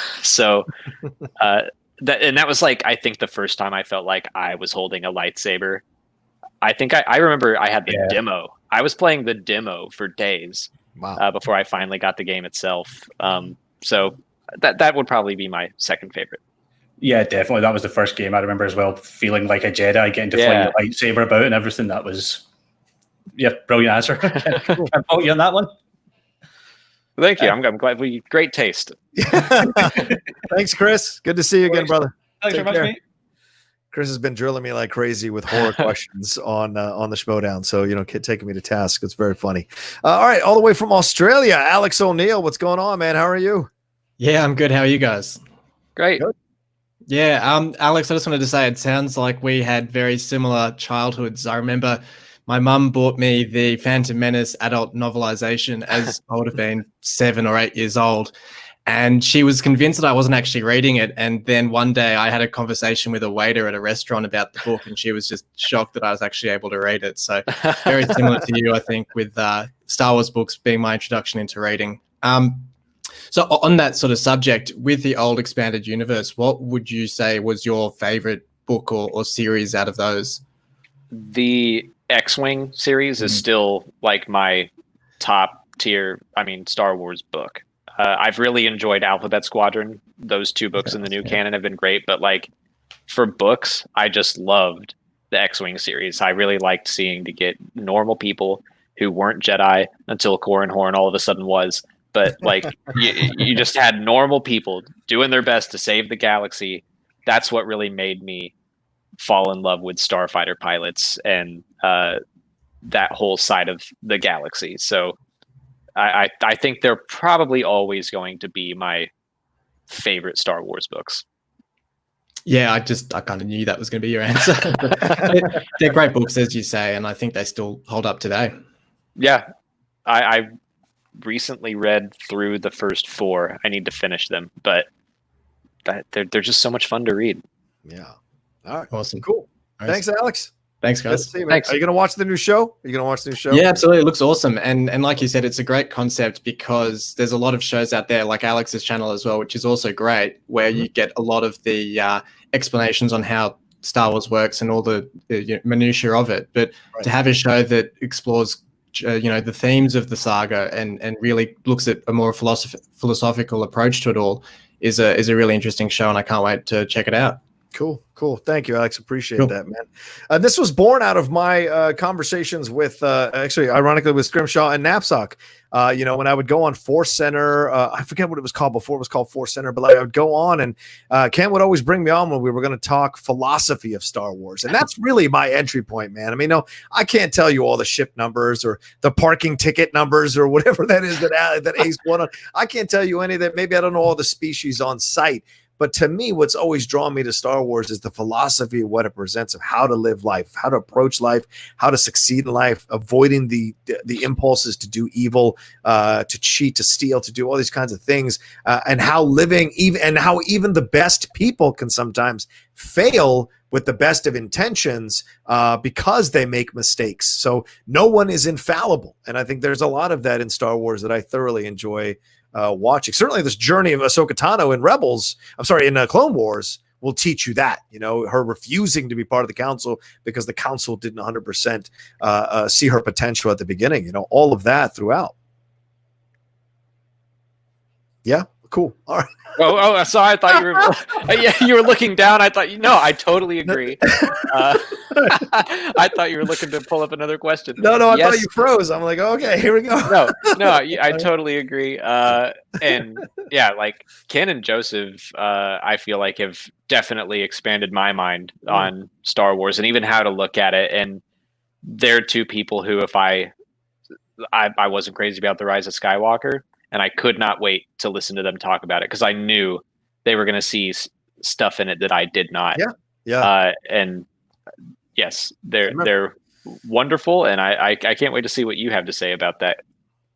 was like, I think the first time I felt like I was holding a lightsaber. I think I remember I had the demo. I was playing the demo for days before I finally got the game itself. So that would probably be my second favorite. Yeah, definitely. That was the first game I remember as well, feeling like a Jedi, getting to fling the lightsaber about and everything. That was, brilliant answer. I'm voting you on that one. Thank you. I'm glad great taste. Thanks, Chris. Good to see you again, brother. Thanks very much, mate. Chris has been drilling me like crazy with horror questions on the Schmoedown. So, taking me to task. It's very funny. All right. All the way from Australia, Alex O'Neill. What's going on, man? How are you? Yeah, I'm good. How are you guys? Great. Good. Yeah. Alex, I just wanted to say, it sounds like we had very similar childhoods. I remember my mum bought me the Phantom Menace adult novelization as I would have been 7 or 8 years old. And she was convinced that I wasn't actually reading it. And then one day I had a conversation with a waiter at a restaurant about the book, and she was just shocked that I was actually able to read it. So very similar to you, I think, with Star Wars books being my introduction into reading. So on that sort of subject, with the old expanded universe, what would you say was your favorite book or series out of those? The X-Wing series is still like my top tier, Star Wars book. I've really enjoyed Alphabet Squadron. Those 2 books in the new canon have been great, but like for books, I just loved the X-Wing series. I really liked seeing to get normal people who weren't Jedi until Corran Horn all of a sudden was. But like you just had normal people doing their best to save the galaxy. That's what really made me fall in love with starfighter pilots and that whole side of the galaxy. So I think they're probably always going to be my favorite Star Wars books. Yeah, I kind of knew that was going to be your answer. They're great books, as you say, and I think they still hold up today. Yeah, I recently read through the first 4. I need to finish them, but they're just so much fun to read. Yeah. All right. Awesome. Cool. Nice. Thanks, Alex. Thanks, guys. Thanks. Are you going to watch the new show? Yeah, absolutely. It looks awesome. And like you said, it's a great concept because there's a lot of shows out there, like Alex's channel as well, which is also great, where you get a lot of the explanations on how Star Wars works and all the minutiae of it. But to have a show that explores the themes of the saga and really looks at a more philosophical approach to it all is a really interesting show, and I can't wait to check it out. Cool. Thank you, Alex. Appreciate that, man. This was born out of my conversations with, actually, ironically, with Scrimshaw and Knapsack. When I would go on Force Center, I forget what it was called before. It was called Force Center, but I would go on, and Ken would always bring me on when we were going to talk philosophy of Star Wars, and that's really my entry point, man. I mean, no, I can't tell you all the ship numbers or the parking ticket numbers or whatever that is that Ace won on. I can't tell you any of that. Maybe I don't know all the species on site. But to me, what's always drawn me to Star Wars is the philosophy of what it presents of how to live life, how to approach life, how to succeed in life, avoiding the impulses to do evil, to cheat, to steal, to do all these kinds of things, and how even the best people can sometimes fail with the best of intentions because they make mistakes. So no one is infallible, and I think there's a lot of that in Star Wars that I thoroughly enjoy watching. Certainly this journey of Ahsoka Tano in Clone Wars will teach you that, her refusing to be part of the council because the council didn't 100% see her potential at the beginning, all of that throughout. Yeah. Cool. All right. Oh, sorry. I thought you were, you were looking down. I thought, I totally agree. I thought you were looking to pull up another question. No, I thought you froze. I'm like, okay, here we go. No, I totally agree. And yeah, like Ken and Joseph, I feel like have definitely expanded my mind on Star Wars and even how to look at it. And they're two people who, if I wasn't crazy about The Rise of Skywalker, and I could not wait to listen to them talk about it because I knew they were going to see stuff in it that I did not. Yeah. And yes, they're wonderful, and I can't wait to see what you have to say about that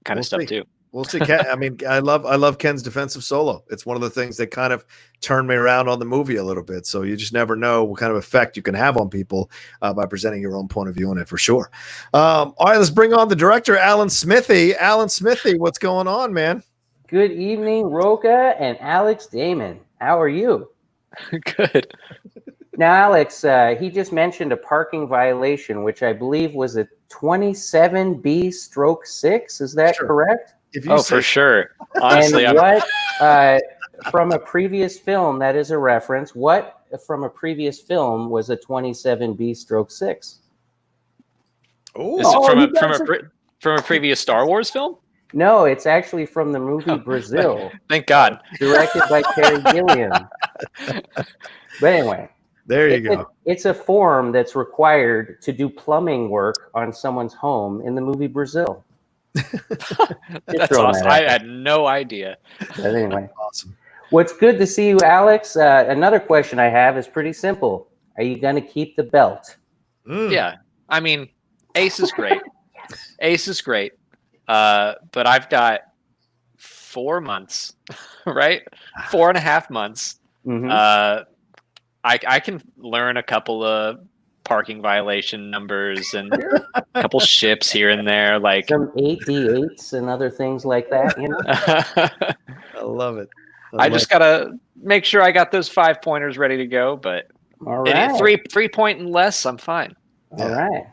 kind of stuff too. We'll see. I mean, I love Ken's defensive solo. It's one of the things that kind of turned me around on the movie a little bit. So you just never know what kind of effect you can have on people by presenting your own point of view on it, for sure. All right, let's bring on the director, Alan Smithy. Alan Smithy, what's going on, man? Good evening, Rocha and Alex Damon. How are you? Good. Now, Alex, he just mentioned a parking violation, which I believe was a 27B/6. Is that correct? For sure. Honestly, and what from a previous film, that is a reference, what from a previous film was a 27B/6? From a previous Star Wars film? No, it's actually from the movie Brazil. Thank God. Directed by Terry Gilliam. But anyway. There you go. It's a form that's required to do plumbing work on someone's home in the movie Brazil. That's awesome. I had no idea. But anyway, awesome. What's good to see you, Alex? Another question I have is pretty simple. Are you going to keep the belt? Yeah. I mean, Ace is great. But I've got 4 months, right? 4.5 months. Mm-hmm. I can learn a couple of parking violation numbers and a couple ships here and there, like some 8D8s and other things like that. I love it. I just gotta make sure I got those 5-pointers ready to go. But all right, 3 point and less, I'm fine. All right.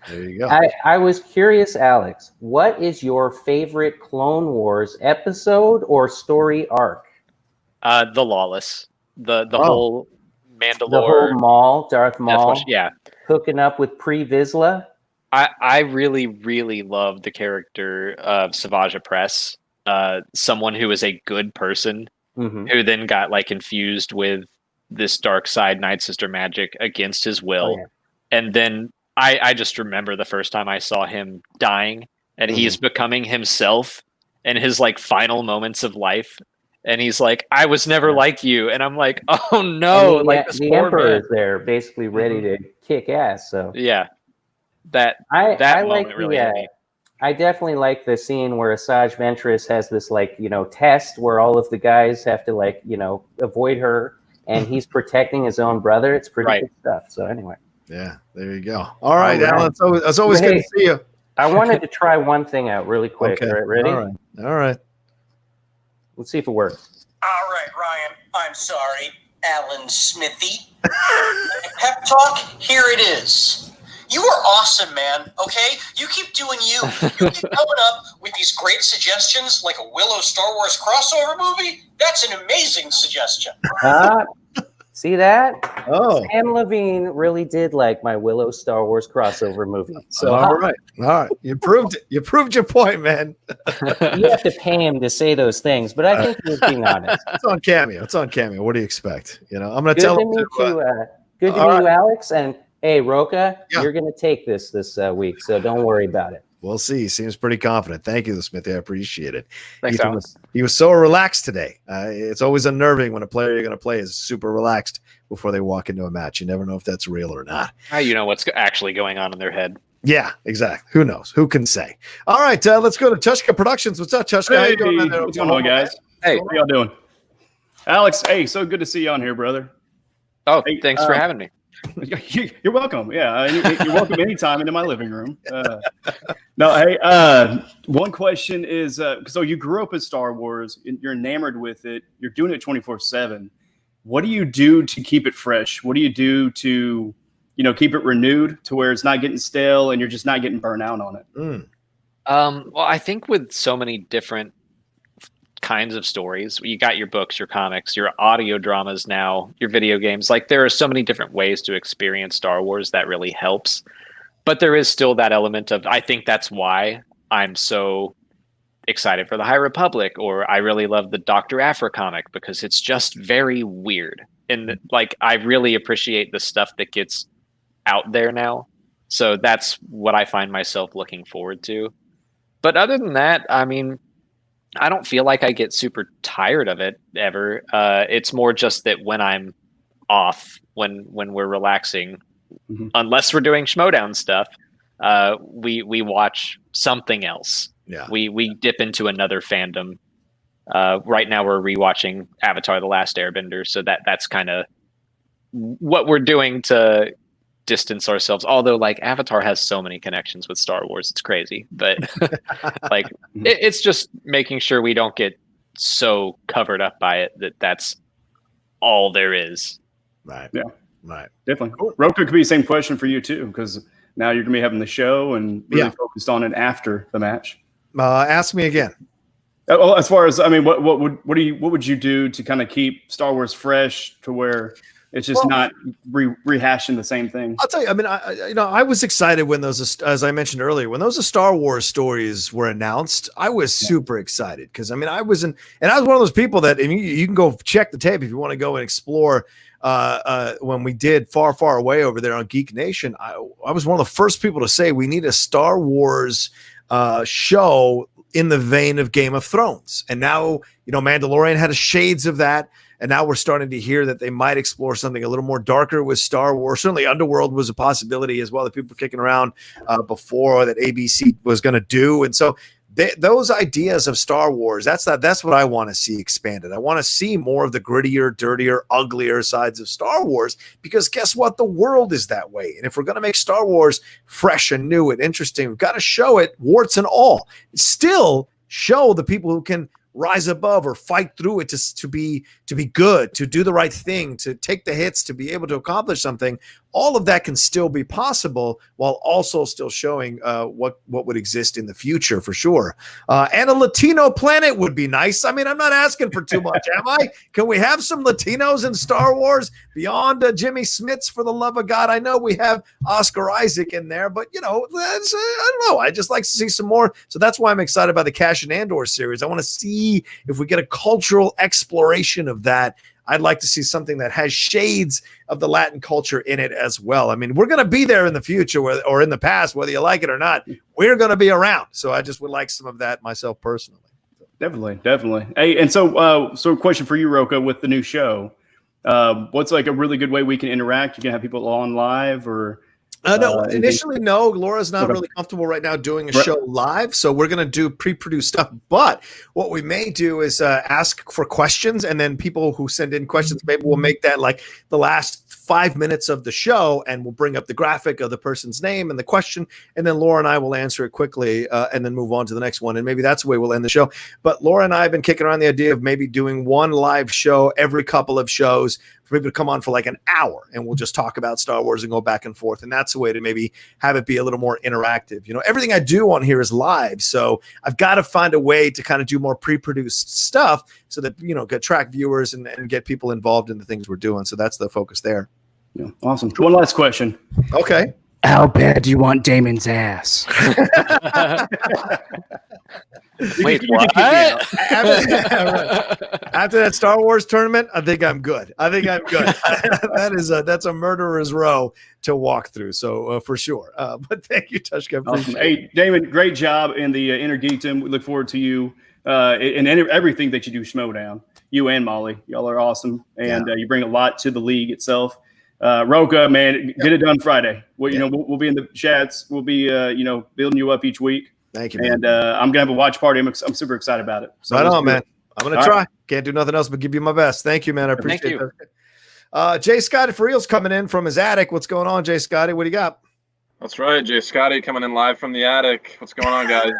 There you go. I was curious, Alex, what is your favorite Clone Wars episode or story arc? The Lawless, the whole Mandalore, the whole Maul, Darth Maul, yeah, hooking up with Pre Vizsla. I really, really love the character of Savage Press, someone who is a good person who then got like infused with this dark side Night Sister magic against his will. And then I just remember the first time I saw him dying and he's becoming himself in his like final moments of life. And he's like, I was never like you. And I'm like, oh no. Like the Emperor is there basically ready to kick ass. So yeah, that moment like really hit me. I definitely like the scene where Asajj Ventress has this like, test where all of the guys have to like, avoid her and he's protecting his own brother. It's pretty good stuff. So anyway. Yeah, there you go. All right, Alan. It's always good to see you. I wanted to try one thing out really quick. Okay. All right, ready? All right. Let's see if it works. All right, Ryan. I'm sorry. Alan Smithy. Pep talk, here it is. You are awesome, man. Okay? You keep doing you. You keep coming up with these great suggestions like a Willow Star Wars crossover movie. That's an amazing suggestion. See that? Oh. Sam Levine really did like my Willow Star Wars crossover movie. So all right. You proved it. You proved your point, man. You have to pay him to say those things, but I think he was being honest. It's on Cameo. What do you expect? I'm going to tell him. Good to meet you, Alex. And hey, Rocha, you're going to take this week, so don't worry about it. We'll see. He seems pretty confident. Thank you, Smithy. I appreciate it. Thanks, he was so relaxed today. It's always unnerving when a player you're going to play is super relaxed before they walk into a match. You never know if that's real or not. You know what's actually going on in their head. Yeah, exactly. Who knows? Who can say? All right, let's go to Chushka Productions. What's up, Chushka? Hey, what's going on, guys? Hey, how y'all doing? Alex, hey, so good to see you on here, brother. Oh, hey, thanks for having me. You're welcome. Yeah, you're welcome anytime into my living room. One question is, so you grew up in Star Wars, you're enamored with it, you're doing it 24/7. What do you do to keep it fresh? What do you do to, keep it renewed to where it's not getting stale and you're just not getting burnt out on it? Well, I think with so many different kinds of stories, you got your books, your comics, your audio dramas now, your video games, like there are so many different ways to experience Star Wars that really helps, but there is still that element of, I think that's why I'm so excited for the High Republic, or I really love the Dr. Aphra comic because it's just very weird, and like I really appreciate the stuff that gets out there now, so that's what I find myself looking forward to. But other than that, I mean, I don't feel like I get super tired of it ever. It's more just that when I'm off, when we're relaxing, unless we're doing Schmoedown stuff, we watch something else. Yeah, we dip into another fandom. Right now we're rewatching Avatar: The Last Airbender, so that's kind of what we're doing to distance ourselves, although like Avatar has so many connections with Star Wars, it's crazy, but like it's just making sure we don't get so covered up by it that's all there is. Right. Yeah. Right. Definitely. Cool. Rocha could be the same question for you too, because now you're gonna be having the show and really focused on it after the match. Ask me again. Well, as far as, I mean, what would you do to kind of keep Star Wars fresh to where it's just not rehashing the same thing? I'll tell you. I mean, I was excited when those, as I mentioned earlier, when those Star Wars stories were announced. I was super excited because I mean, I was one of those people that, and you can go check the tape if you want to go and explore. When we did Far, Far Away over there on Geek Nation, I was one of the first people to say we need a Star Wars show in the vein of Game of Thrones. And now, Mandalorian had a shades of that. And now we're starting to hear that they might explore something a little more darker with Star Wars. Certainly Underworld was a possibility as well that people were kicking around before that ABC was going to do. And so those ideas of Star Wars, that's what I want to see expanded. I want to see more of the grittier, dirtier, uglier sides of Star Wars, because guess what? The world is that way. And if we're going to make Star Wars fresh and new and interesting, we've got to show it warts and all. Still show the people who can rise above or fight through it to be good, to do the right thing, to take the hits, to be able to accomplish something. All of that can still be possible while also still showing what would exist in the future for sure. And a Latino planet would be nice. I mean, I'm not asking for too much, am I? Can we have some Latinos in Star Wars beyond Jimmy Smits, for the love of God? I know we have Oscar Isaac in there, but I don't know. I just like to see some more. So that's why I'm excited about the Cassian Andor series. I want to see if we get a cultural exploration of that. I'd like to see something that has shades of the Latin culture in it as well. I mean, we're going to be there in the future or in the past, whether you like it or not. We're going to be around. So I just would like some of that myself personally. Definitely. Hey, and so question for you, Rocha, with the new show. What's like a really good way we can interact? You can have people on live or... No, initially, no. Laura's not really comfortable right now doing a show live, so we're going to do pre-produced stuff. But what we may do is ask for questions, and then people who send in questions, maybe we'll make that like the last 5 minutes of the show, and we'll bring up the graphic of the person's name and the question, and then Laura and I will answer it quickly and then move on to the next one, and maybe that's the way we'll end the show. But Laura and I have been kicking around the idea of maybe doing one live show every couple of shows for people to come on for like an hour and we'll just talk about Star Wars and go back and forth. And that's a way to maybe have it be a little more interactive. You know, everything I do on here is live. So I've got to find a way to kind of do more pre-produced stuff so that, you know, attract viewers and get people involved in the things we're doing. So that's the focus there. Yeah, awesome. One last question. Okay. How bad do you want Damon's ass? Wait, what? After that Star Wars tournament, I think I'm good. That's a murderer's row to walk through. So for sure. But thank you, Tushka. Awesome. Hey, Damon, great job in the Inner Geekdom. We look forward to you and everything that you do Schmoedown. You and Molly, y'all are awesome, and you bring a lot to the league itself. Rocha, man, get it done Friday. We'll be in the chats. We'll be building you up each week. Thank you, man. And I'm gonna have a watch party. I'm super excited about it. So right on, man. I'm gonna try. Right. Can't do nothing else but give you my best. Thank you, man. I appreciate it. Jay Scotty for real's coming in from his attic. What's going on, Jay Scotty? What do you got? That's right, Jay Scotty coming in live from the attic. What's going on, guys?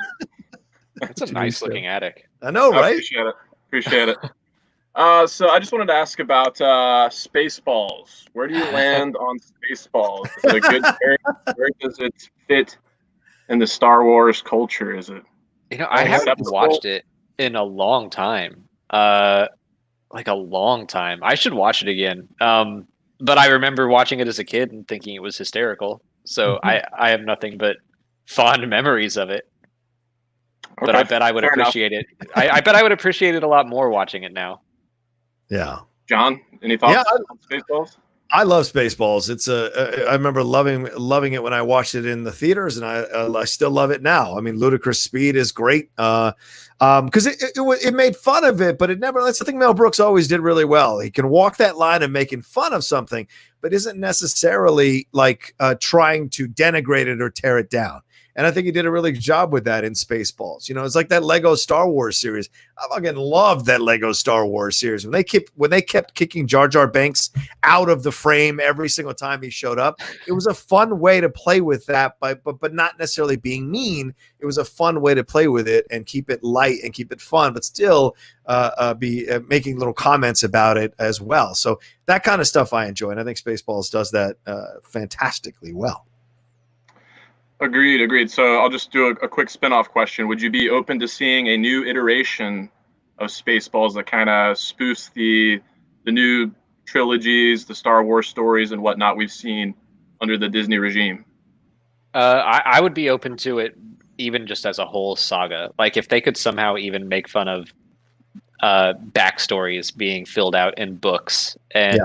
That's a nice looking attic. I know, right? Appreciate it. So I just wanted to ask about Spaceballs. Where do you land on Spaceballs? Is it a good pairing? Where does it fit in the Star Wars culture? Is it? I haven't watched it in a long time. Like a long time. I should watch it again. But I remember watching it as a kid and thinking it was hysterical. So I have nothing but fond memories of it. Okay, but I bet I would appreciate it. I bet I would appreciate it a lot more watching it now. Yeah. John, any thoughts on Spaceballs? I love Spaceballs. It's I remember loving it when I watched it in the theaters, and I still love it now. I mean, Ludicrous Speed is great because it made fun of it, but it never. That's the thing Mel Brooks always did really well. He can walk that line of making fun of something, but isn't necessarily like trying to denigrate it or tear it down. And I think he did a really good job with that in Spaceballs. You know, it's like that Lego Star Wars series. I fucking loved that Lego Star Wars series. When they kept kicking Jar Jar Binks out of the frame every single time he showed up, it was a fun way to play with that, but not necessarily being mean. It was a fun way to play with it and keep it light and keep it fun, but still be making little comments about it as well. So that kind of stuff I enjoy, and I think Spaceballs does that fantastically well. Agreed. So I'll just do a quick spin-off question. Would you be open to seeing a new iteration of Spaceballs that kind of spoofs the new trilogies, the Star Wars stories and whatnot we've seen under the Disney regime? I would be open to it even just as a whole saga. Like if they could somehow even make fun of backstories being filled out in books and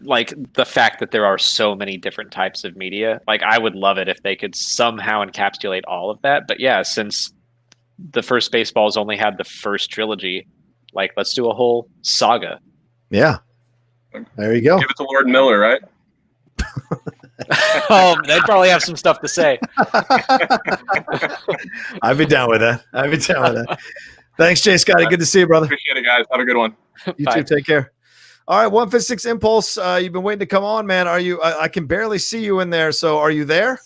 like the fact that there are so many different types of media, like I would love it if they could somehow encapsulate all of that. But yeah, since the first Spaceballs only had the first trilogy, like let's do a whole saga. Yeah, there you go. Give it to Lord Miller, right? Oh, they'd probably have some stuff to say. I'd be down with that. Thanks, Jay Scotty. Good to see you, brother. Appreciate it, guys. Have a good one. You too. Take care. All right, 156 Impulse. You've been waiting to come on, man. Are you? I can barely see you in there. So, are you there?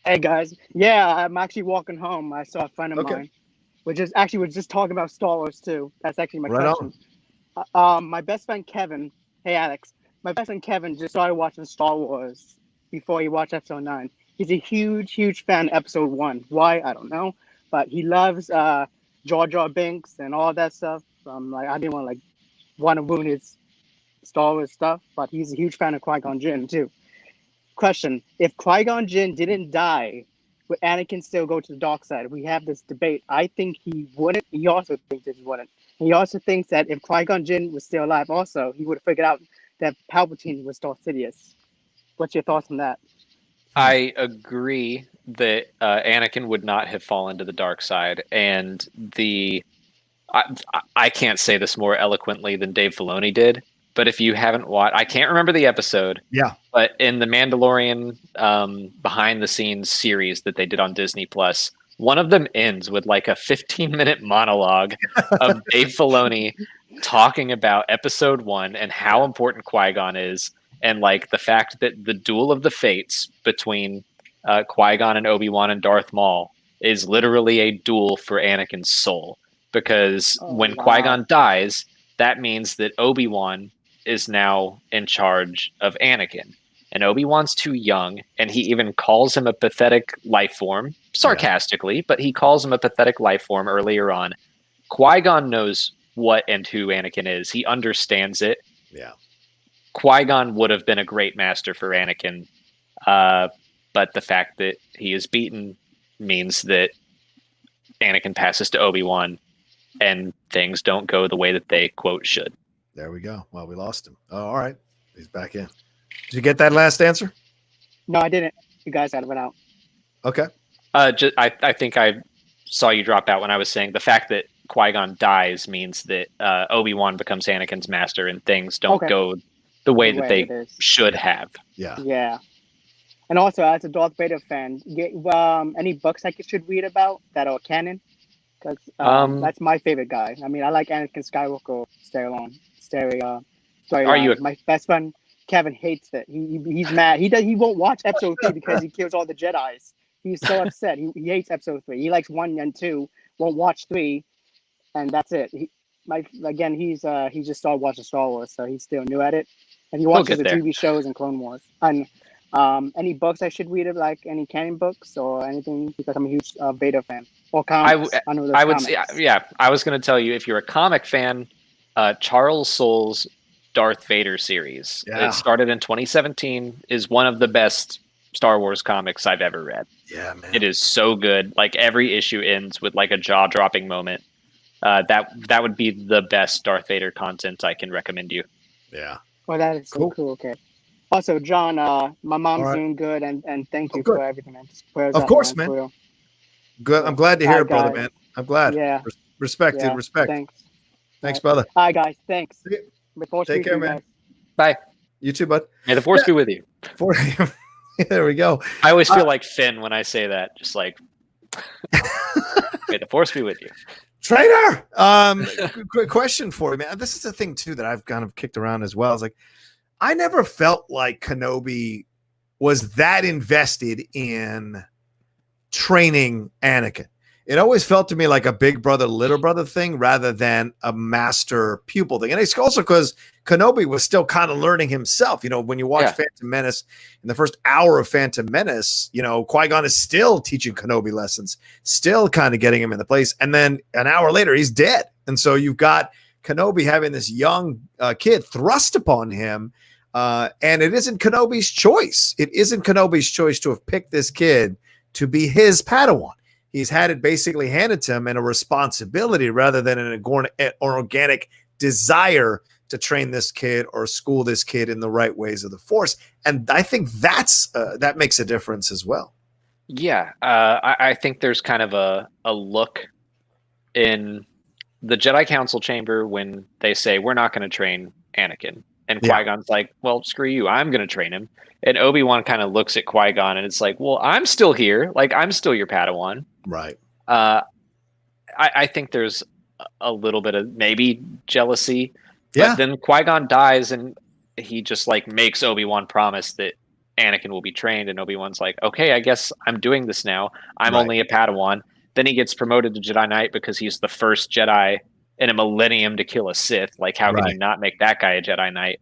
Hey guys, yeah, I'm actually walking home. I saw a friend of mine, which is actually was just talking about Star Wars too. That's actually my question. My best friend Kevin. Hey Alex, my best friend Kevin just started watching Star Wars before he watched Episode 9. He's a huge fan of Episode 1. Why? I don't know, but he loves Jar Jar Binks and all that stuff. Like I didn't want to ruin his Star Wars stuff, but he's a huge fan of Qui-Gon Jinn too. Question: if Qui-Gon Jinn didn't die, would Anakin still go to the dark side? We have this debate. I think he wouldn't. He also thinks that he wouldn't. He also thinks that if Qui-Gon Jinn was still alive, also he would have figured out that Palpatine was Darth Sidious. What's your thoughts on that? I agree that Anakin would not have fallen to the dark side, and I can't say this more eloquently than Dave Filoni did. But if you haven't watched, I can't remember the episode. Yeah. But in the Mandalorian behind the scenes series that they did on Disney Plus, one of them ends with like a 15-minute monologue of Dave Filoni talking about Episode 1 and how important Qui-Gon is, and like the fact that the duel of the fates between Qui-Gon and Obi-Wan and Darth Maul is literally a duel for Anakin's soul, because when Qui-Gon dies, that means that Obi-Wan is now in charge of Anakin. And Obi-Wan's too young, and he even calls him a pathetic life form, sarcastically, but he calls him a pathetic life form earlier on. Qui-Gon knows what and who Anakin is. He understands it. Yeah. Qui-Gon would have been a great master for Anakin, but the fact that he is beaten means that Anakin passes to Obi-Wan, and things don't go the way that they, quote, should. There we go. Well, we lost him. Oh, all right. He's back in. Did you get that last answer? No, I didn't. You guys had it out. Okay. I think I saw you drop out when I was saying the fact that Qui-Gon dies means that Obi-Wan becomes Anakin's master, and things don't go the way that they should have. Yeah. Yeah. And also, as a Darth Vader fan, any books I should read about that are canon? Because that's my favorite guy. I mean, I like Anakin Skywalker storyline. Are you my best friend Kevin hates it. He's mad. He won't watch episode 3 because he kills all the Jedis. He's so upset. He hates episode 3. He likes 1 and 2. Won't watch 3, and that's it. He just started watching Star Wars, so he's still new at it. And he watches the TV shows and Clone Wars. And any books I should read, like any canon books or anything, because I'm a huge Vader fan. Or comics. I would say, I was going to tell you, if you're a comic fan, Charles Soule's Darth Vader series. It started in 2017, is one of the best Star Wars comics I've ever read. Yeah, man. It is so good. Like every issue ends with like a jaw-dropping moment. That would be the best Darth Vader content I can recommend you. Yeah. Well, that is so cool. Okay. Also, John, my mom's doing good, and thank you for everything, man. Of course, man. Good. I'm glad to hear it, brother, man. I'm glad. Yeah. Respect. Thanks, brother. All right, guys. Thanks. Take care, man. Bye. You too, bud. May the force be with you. There we go. I always feel like Finn when I say that. Just like, may the force be with you. Trainer. Quick question for you, man. This is a thing too that I've kind of kicked around as well. It's like, I never felt like Kenobi was that invested in training Anakin. It always felt to me like a big brother, little brother thing rather than a master pupil thing. And it's also because Kenobi was still kind of learning himself. You know, when you watch Phantom Menace, in the first hour of Phantom Menace, you know, Qui-Gon is still teaching Kenobi lessons, still kind of getting him in the place. And then an hour later, he's dead. And so you've got Kenobi having this young kid thrust upon him. And it isn't Kenobi's choice. It isn't Kenobi's choice to have picked this kid to be his Padawan. He's had it basically handed to him in a responsibility rather than an organic desire to train this kid or school this kid in the right ways of the Force. And I think that makes a difference as well. Yeah. I think there's kind of a look in the Jedi Council chamber when they say, we're not going to train Anakin. And Qui-Gon's like, well, screw you. I'm going to train him. And Obi-Wan kind of looks at Qui-Gon and it's like, well, I'm still here. Like, I'm still your Padawan. Right. I think there's a little bit of maybe jealousy. But then Qui-Gon dies and he just like makes Obi-Wan promise that Anakin will be trained. And Obi-Wan's like, okay, I guess I'm doing this now. I'm only a Padawan. Then he gets promoted to Jedi Knight because he's the first Jedi in a millennium to kill a Sith. Like, how can you not make that guy a Jedi Knight?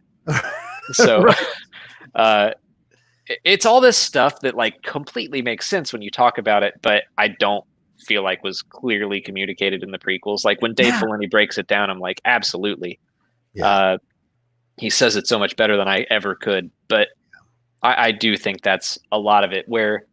So it's all this stuff that like completely makes sense when you talk about it, but I don't feel like was clearly communicated in the prequels. Like when Dave Filoni breaks it down, I'm like, absolutely. He says it so much better than I ever could, but I do think that's a lot of it where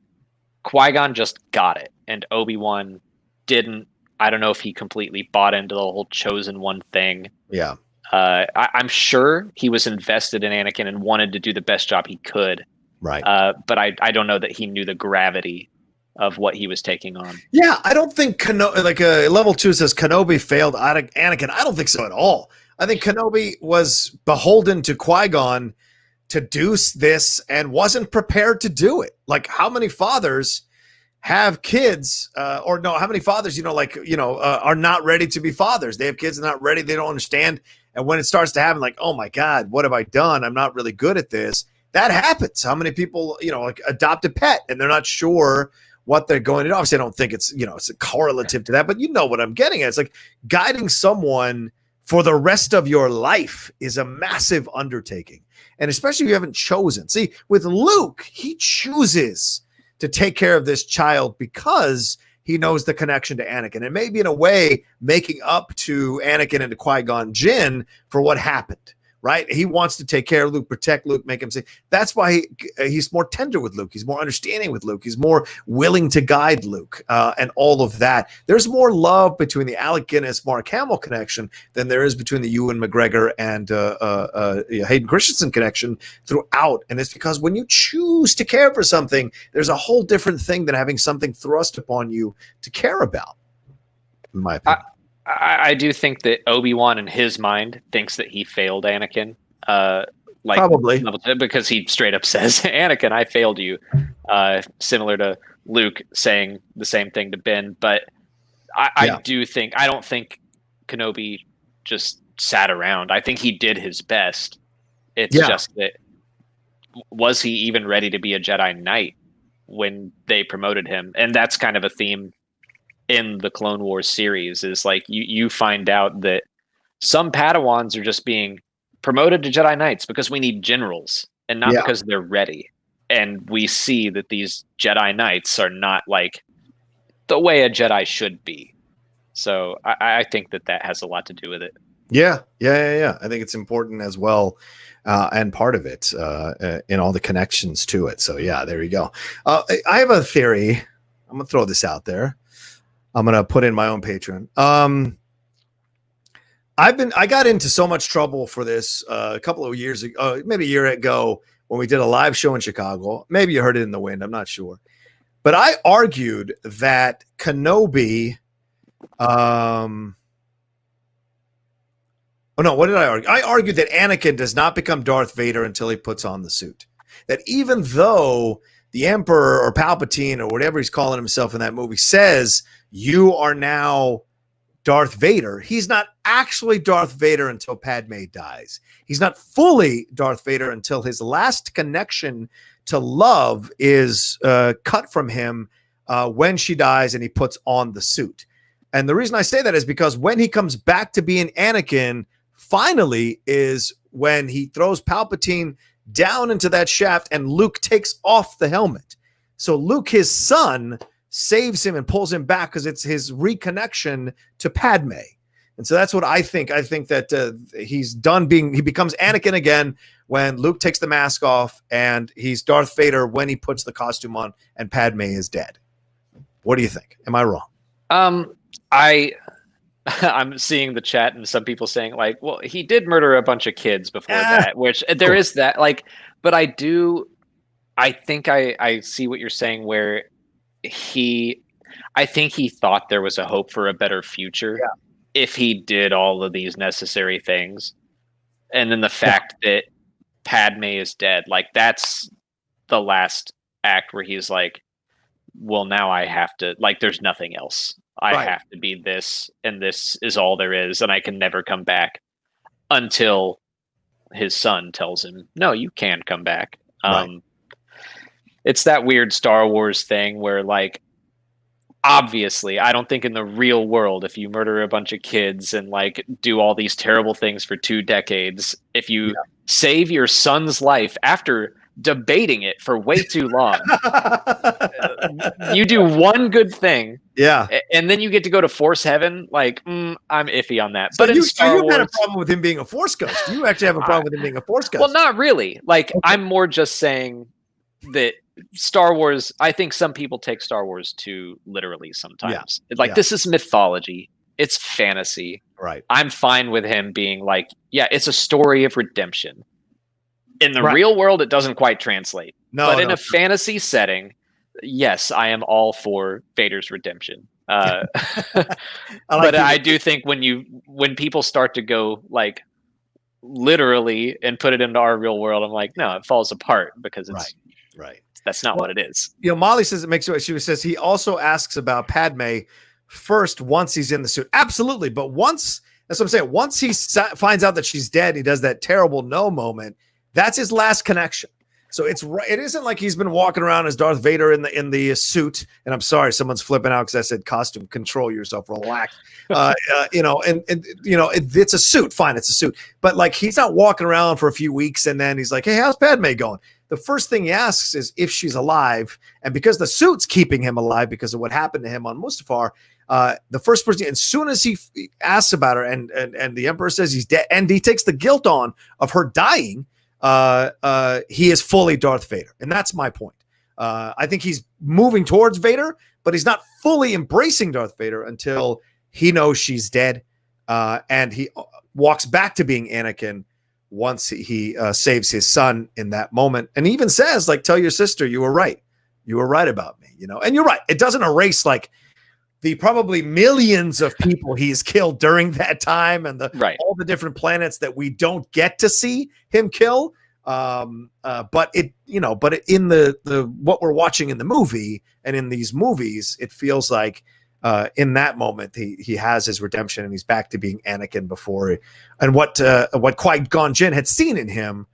Qui-Gon just got it and Obi-Wan didn't. I don't know if he completely bought into the whole chosen one thing. Yeah. I'm sure he was invested in Anakin and wanted to do the best job he could. Right. But I don't know that he knew the gravity of what he was taking on. Yeah, I don't think level 2 says Kenobi failed Anakin. I don't think so at all. I think Kenobi was beholden to Qui-Gon to do this and wasn't prepared to do it. Like, how many fathers have kids how many fathers, are not ready to be fathers? They have kids, not ready. They don't understand. And when it starts to happen, like, oh my God, what have I done? I'm not really good at this. That happens. How many people, adopt a pet and they're not sure what they're going to do? Obviously, I don't think it's, it's a correlative to that, but you know what I'm getting at. It's like guiding someone for the rest of your life is a massive undertaking. And especially if you haven't chosen. See, with Luke, he chooses to take care of this child because he knows the connection to Anakin. And maybe in a way, making up to Anakin and to Qui-Gon Jinn for what happened. Right? He wants to take care of Luke, protect Luke, make him say. That's why he's more tender with Luke. He's more understanding with Luke. He's more willing to guide Luke and all of that. There's more love between the Alec Guinness, Mark Hamill connection than there is between the Ewan McGregor and Hayden Christensen connection throughout. And it's because when you choose to care for something, there's a whole different thing than having something thrust upon you to care about, in my opinion. I do think that Obi-Wan in his mind thinks that he failed Anakin. Probably. Because he straight up says, Anakin, I failed you. Similar to Luke saying the same thing to Ben. But I don't think Kenobi just sat around. I think he did his best. It's just that, was he even ready to be a Jedi Knight when they promoted him? And that's kind of a theme in the Clone Wars series, is like you find out that some Padawans are just being promoted to Jedi Knights because we need generals and not because they're ready. And we see that these Jedi Knights are not like the way a Jedi should be. So I think that has a lot to do with it. Yeah. I think it's important as well. And part of it in all the connections to it. So yeah, there you go. I have a theory. I'm going to throw this out there. I'm going to put in my own Patreon. I got into so much trouble for this a couple of years ago, maybe a year ago, when we did a live show in Chicago. Maybe you heard it in the wind. I'm not sure. But I argued that Kenobi, what did I argue? I argued that Anakin does not become Darth Vader until he puts on the suit. That even though the Emperor or Palpatine or whatever he's calling himself in that movie says, you are now Darth Vader, he's not actually Darth Vader until Padme dies. He's not fully Darth Vader until his last connection to love is cut from him when she dies and he puts on the suit. And the reason I say that is because when he comes back to being Anakin, finally is when he throws Palpatine down into that shaft and Luke takes off the helmet. So Luke, his son, saves him and pulls him back because it's his reconnection to Padme. And so that's what I think. I think that he becomes Anakin again when Luke takes the mask off, and he's Darth Vader when he puts the costume on and Padme is dead. What do you think? Am I wrong? I'm seeing the chat and some people saying like, well, he did murder a bunch of kids before that, which there is that, like, but I think I see what you're saying where I think he thought there was a hope for a better future if he did all of these necessary things. And then the fact that Padme is dead, like that's the last act where he's like, well, now I have to, like, there's nothing else. I have to be this, and this is all there is, and I can never come back until his son tells him, no, you can come back. It's that weird Star Wars thing where, like, obviously, I don't think in the real world, if you murder a bunch of kids and, like, do all these terrible things for 2 decades, if you save your son's life after debating it for way too long, you do one good thing, and then you get to go to Force Heaven. Like, I'm iffy on that. So but you had a problem with him being a Force ghost. You actually have a problem with him being a Force ghost. Well, not really. Like, I'm more just saying that Star Wars, I think some people take Star Wars too literally sometimes. This is mythology. It's fantasy. Right. I'm fine with him being like, it's a story of redemption. In the real world, it doesn't quite translate. But in a fantasy setting, yes, I am all for Vader's redemption. But I do think when people start to go like literally and put it into our real world, I'm like, no, it falls apart because it's that's not what it is. You know, Molly says it makes it. She says he also asks about Padme first once he's in the suit. Absolutely, but once, that's what I'm saying. Once he finds out that she's dead, he does that terrible no moment. That's his last connection. So it isn't like he's been walking around as Darth Vader in the suit. And I'm sorry, someone's flipping out because I said costume. Control yourself, relax. It's a suit. Fine, it's a suit. But like he's not walking around for a few weeks and then he's like, hey, how's Padme going? The first thing he asks is if she's alive. And because the suit's keeping him alive because of what happened to him on Mustafar, the first person, as soon as he asks about her and the Emperor says he's dead and he takes the guilt on of her dying, he is fully Darth Vader. And that's my point. I think he's moving towards Vader, but he's not fully embracing Darth Vader until he knows she's dead. And he walks back to being Anakin once he saves his son in that moment. And he even says, like, tell your sister you were right. You were right about me, and you're right. It doesn't erase like the probably millions of people he's killed during that time and all the different planets that we don't get to see him kill. But in the what we're watching in the movie and in these movies, it feels like in that moment he has his redemption and he's back to being Anakin before, and what Qui-Gon Jinn had seen in him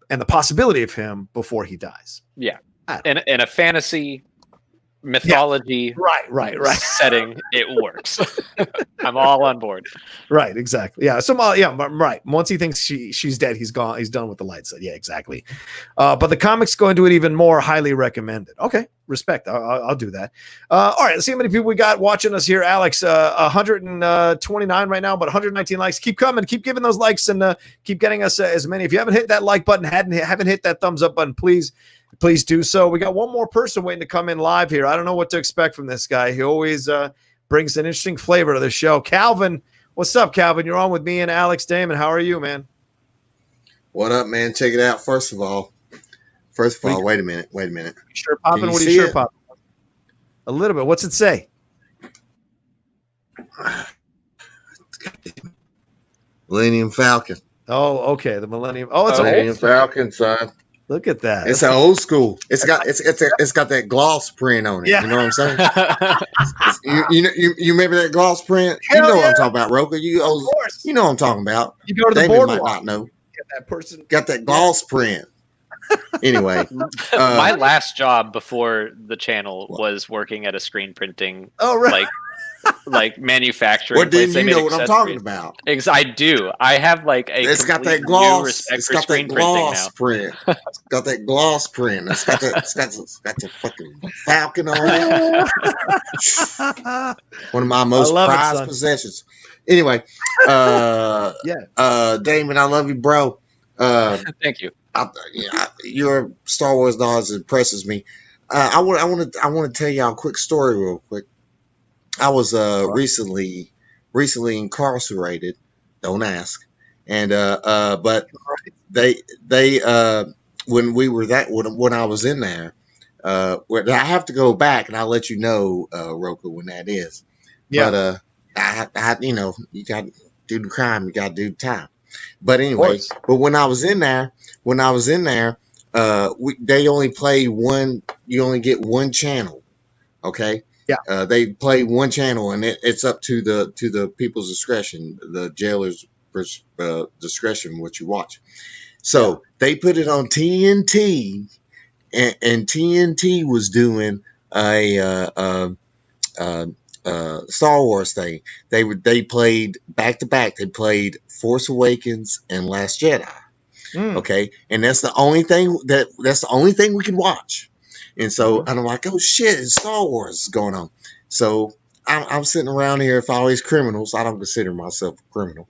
and the possibility of him before he dies. Yeah, in a fantasy mythology right setting, it works. I'm all on board. Right, exactly. Yeah, right. Once he thinks she's dead, he's gone. He's done with the light side. Yeah, exactly. But the comics go into it even more. Highly recommended. Okay, respect. I'll do that. All right, let's see how many people we got watching us here. Alex, 129 right now, but 119 likes. Keep coming. Keep giving those likes and keep getting us as many. If you haven't hit that like button, haven't hit that thumbs up button, please do so. We got one more person waiting to come in live here. I don't know what to expect from this guy. He always brings an interesting flavor to the show. Calvin, what's up, Calvin? You're on with me and Alex Damon. How are you, man? What up, man? Check it out. First of all, wait a minute. Sure popping? What are you sure popping? A little bit. What's it say? Millennium Falcon. Oh, okay. The Millennium. Oh, it's Millennium Falcon, son. Look at that. It's an old school. It's got that gloss print on it. Yeah. You know what I'm saying? you remember that gloss print? You know what I'm talking about, Rocha. You know what I'm talking about. You go to the Damon boardwalk. might not know. That person got that gloss print. Anyway, my last job before the channel was working at a screen printing. Oh, right. Like manufacturing. What didn't you know what I'm talking about? I do. I have like a. It's got that gloss. It's got that gloss print. It's got that gloss print. It's got the fucking Falcon on it. One of my most prized possessions. Anyway, Damon, I love you, bro. Thank you. Your Star Wars knowledge impresses me. I want to tell y'all a quick story real quick. I was recently incarcerated. Don't ask. And but they when I was in there, I have to go back and I'll let you know, Rocha, when that is. Yeah. But I you got to do the crime, you got to do the time. But anyway, but when I was in there, they only play one. You only get one channel. Okay. Yeah. They play one channel, and it's up to the people's discretion, the jailer's discretion, what you watch. So they put it on TNT, and TNT was doing a Star Wars thing. They played back to back. They played Force Awakens and Last Jedi. Okay, and that's the only thing we can watch. And so and I'm like, oh shit, it's Star Wars is going on. So I'm sitting around here. If all these criminals, I don't consider myself a criminal,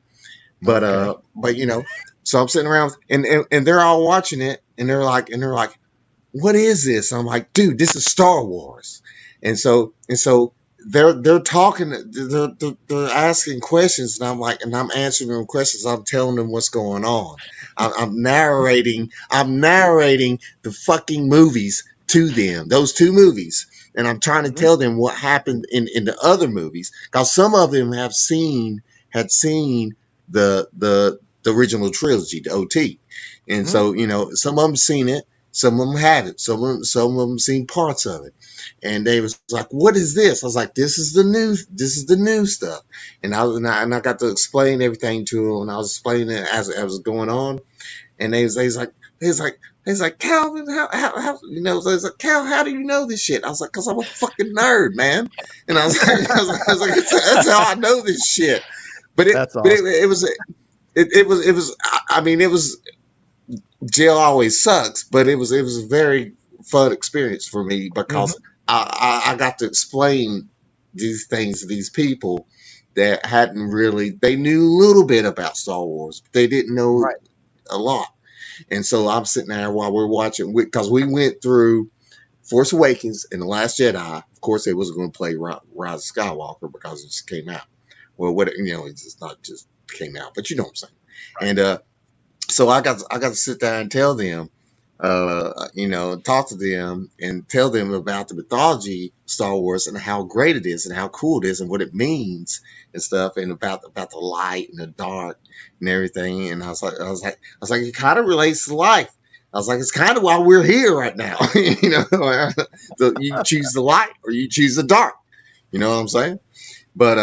but so I'm sitting around and they're all watching it, and they're like, what is this? I'm like, dude, this is Star Wars. And so they're talking, they're asking questions, and I'm answering them questions. I'm telling them what's going on. I'm narrating the fucking movies to them, those two movies, and I'm trying to tell them what happened in the other movies, because some of them had seen the original trilogy, the OT, and so some of them seen it, some of them haven't, some of them seen parts of it, and they was like, "What is this?" I was like, "This is the new stuff," and I got to explain everything to them, and I was explaining it as it was going on, and they was like, He's like, Calvin, how you know? So he's like, Cal, how do you know this shit? I was like, because I'm a fucking nerd, man. And I was like, that's how I know this shit. But that's awesome. it was. I mean, it was. Jail always sucks, but it was a very fun experience for me because I got to explain these things to these people that hadn't really. They knew a little bit about Star Wars, but they didn't know a lot. And so I'm sitting there while we're watching, because we went through Force Awakens and The Last Jedi. Of course, they wasn't going to play Rise of Skywalker because it just came out. Well, it's just not just came out, but you know what I'm saying. Right. And so I got to sit there and tell them, talk to them and tell them about the mythology of Star Wars and how great it is and how cool it is and what it means and stuff, and about the light and the dark and everything. And I was like, it kind of relates to life. I was like, it's kind of why we're here right now. You choose the light or you choose the dark. You know what I'm saying? But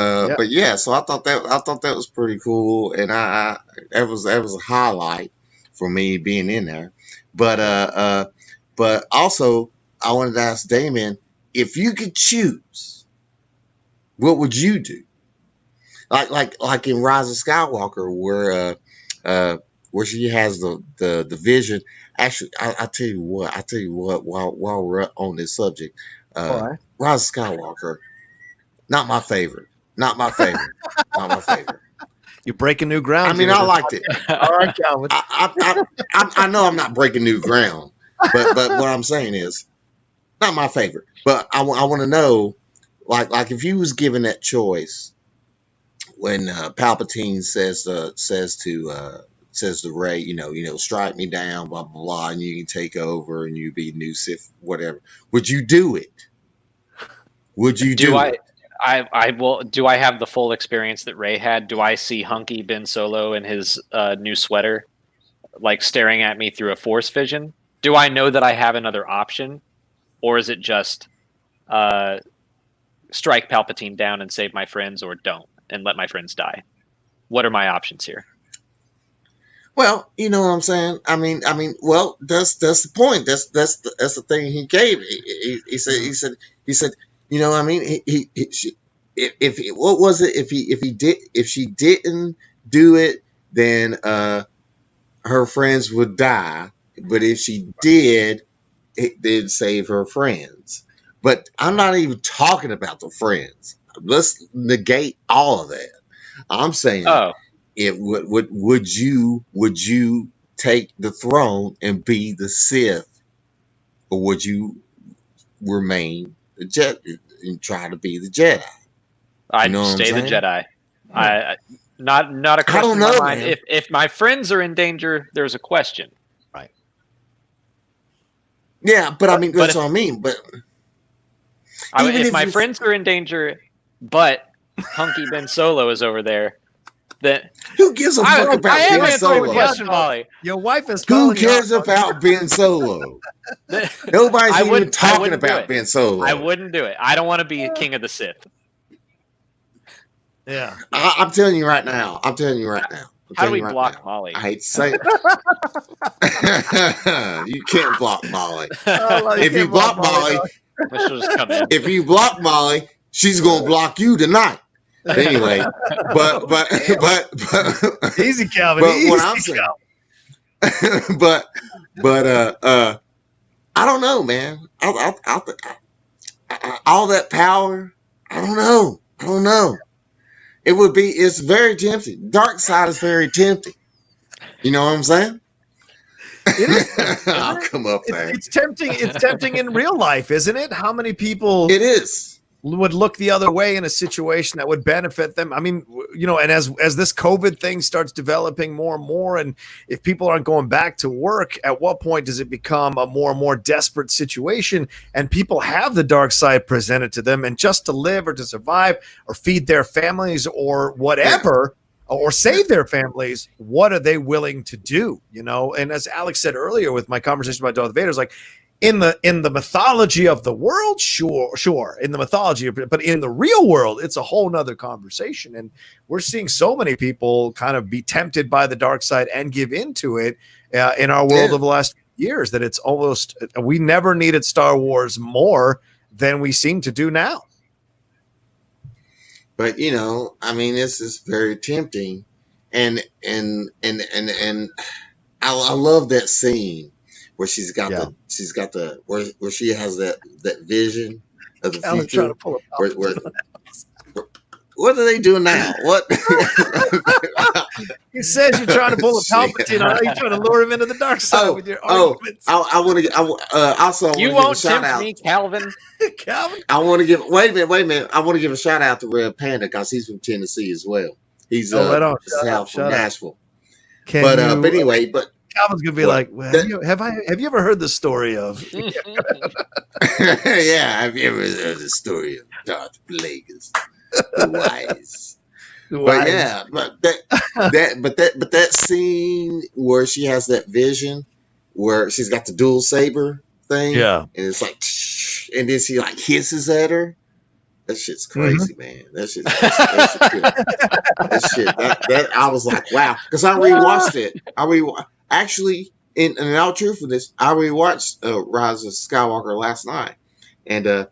yeah, so I thought that was pretty cool, and that was a highlight for me being in there. But also I wanted to ask Damon, if you could choose, what would you do? Like in Rise of Skywalker, where she has the vision. Actually, I tell you what. While we're on this subject, Rise of Skywalker, not my favorite. You're breaking new ground. I mean, I liked it. All right, Calvin. I know I'm not breaking new ground, but what I'm saying is not my favorite. But I want to know, like if you was given that choice, when Palpatine says to Rey, strike me down, blah blah blah, and you can take over and you be new Sith, whatever. Would you do it? Would you do it? I will. Do I have the full experience that Rey had? Do I see Hunky Ben Solo in his new sweater, like staring at me through a Force vision? Do I know that I have another option, or is it just strike Palpatine down and save my friends, or don't and let my friends die? What are my options here? Well, you know what I'm saying. I mean, well, that's the point. That's the thing he gave. He said. You know, I mean, if she didn't do it, then her friends would die. But if she did, it did save her friends. But I'm not even talking about the friends. Let's negate all of that. I'm saying, would you take the throne and be the Sith, or would you remain the Jedi and try to be the Jedi? I'd stay the Jedi. Not a question. I don't know, in my mind. If my friends are in danger, there's a question. Right. Yeah, but I mean, that's what I mean. But if my friends are in danger, but Hunky Ben Solo is over there, then who gives a fuck about Ben Solo? Question, Molly. Your wife is. Who cares about Ben Solo? Nobody's even talking about Ben Solo. I wouldn't do it. I don't want to be king of the Sith. Yeah, I'm telling you right now. How do we block Molly? I hate to say it. You can't block Molly. If you block Molly, if you block Molly, she's gonna block you tonight. Anyway, but easy, Calvin. But what I'm saying, but I don't know, man. All that power, I don't know. It's very tempting. Dark side is very tempting. You know what I'm saying? I'll come up there. It's tempting. It's tempting in real life, isn't it? How many people? It is. Would look the other way in a situation that would benefit them. I mean, and as this COVID thing starts developing more and more, and if people aren't going back to work, at what point does it become a more and more desperate situation and people have the dark side presented to them, and just to live or to survive or feed their families or whatever, or save their families, what are they willing to do? And as Alex said earlier with my conversation about Darth Vader, is like, in the mythology of the world, sure, in the mythology, but in the real world, it's a whole nother conversation. And we're seeing so many people kind of be tempted by the dark side and give into it in our world of the last few years that it's almost we never needed Star Wars more than we seem to do now. But I mean, this is very tempting, and I love that scene where she's got the where she has that vision of the future. What are they doing now? What? He says you're trying to pull a Palpatine on. You're trying to lure him into the dark side with your arguments. I want to. Also, you won't tempt me, Calvin. Calvin. I want to give. Wait a minute. I want to give a shout out to Red Panda because he's from Tennessee as well. He's right on. from Nashville. But anyway, Calvin's gonna be like, well, have you ever heard the story of? Yeah, have you ever heard the story of Darth Plagueis? The wise. But yeah, but that scene where she has that vision where she's got the dual saber thing, and it's like, and then she like hisses at her. That shit's crazy, man. That shit's good. That shit. That I was like, wow, because I rewatched it. Actually, in all truthfulness, I rewatched Rise of Skywalker last night, and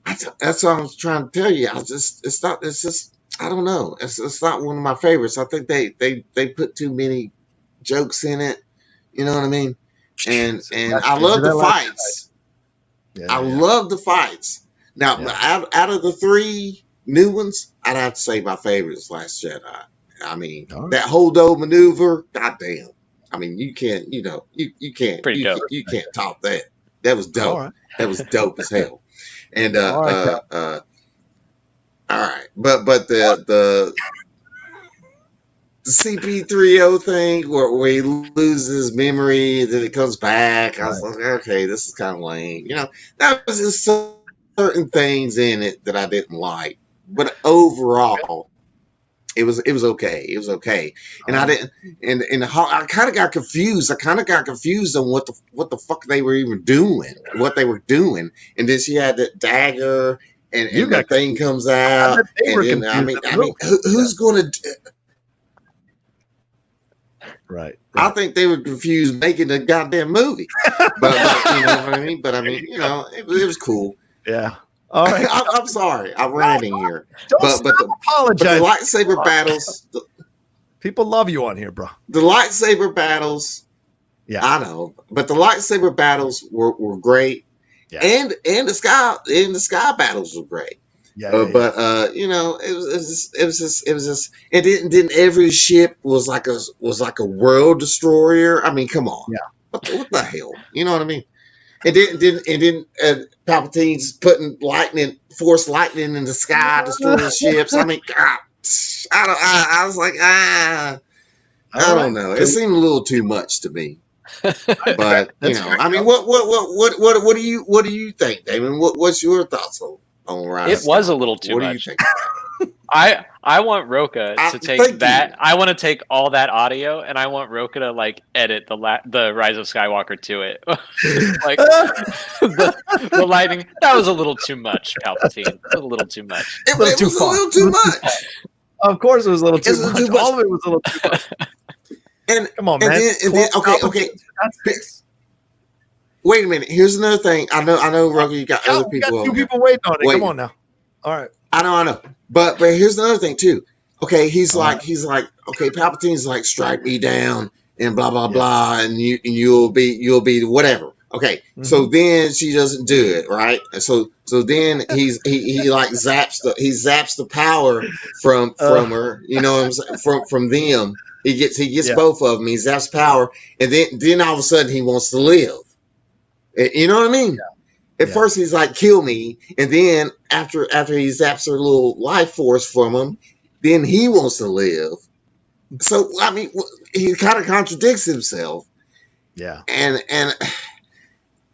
that's what I was trying to tell you. I don't know. It's not one of my favorites. I think they put too many jokes in it. You know what I mean? And I love the fights. I love the fights. Now, out of the three new ones, I'd have to say my favorite is Last Jedi. I mean, that Holdo maneuver, goddamn. I mean, you can't, you can't, you can't top that. That was dope. That was dope as hell. And all right, but the CP3O thing where he loses his memory, then it comes back. I was like, okay, this is kind of lame. That was just certain things in it that I didn't like, but overall, it was okay. It was okay, and I didn't. And I kind of got confused. I kind of got confused on what the fuck they were even doing, what they were doing. And then she had that dagger, and the thing comes out. And then, I mean, who's going to? Right. I think they were confused making a goddamn movie, but you know what I mean. But I mean, it was cool. Yeah. All right. I'm sorry. I'm ranting here. But the lightsaber battles. People love you on here, bro. The lightsaber battles. Yeah, I know. But the lightsaber battles were great. Yeah. And the sky battles were great. Yeah. But it was just and then every ship was like a world destroyer. I mean, come on. Yeah. What the hell? You know what I mean? And then Palpatine's putting force lightning in the sky, destroying ships. I mean, God, I was like, I don't know. It seemed a little too much to me. But I mean, what do you think, Damon? What's your thoughts on Rise? It was a little too much. What do you think? I want Rocha to take that. I want to take all that audio, and I want Rocha to edit the Rise of Skywalker to it. The lighting. That was a little too much, Palpatine. A little too much. It was a little too much. Of course, it was a little too much. All of it was a little too much. And come on, man. Okay. Wait a minute. Here's another thing. I know, Rocha. You got other people. Got two people waiting on it. Come on now. All right. I know. But here's another thing too. Okay, he's like, okay, Palpatine's like, strike me down and blah blah blah, and you'll be whatever. Okay, so then she doesn't do it, right? And so then he zaps the power from her. You know what I'm saying? From them. He gets both of them. He zaps power, and then all of a sudden he wants to live. You know what I mean? Yeah. At first he's like, kill me, and then after he zaps her little life force from him, then he wants to live. So I mean, he kind of contradicts himself. Yeah. And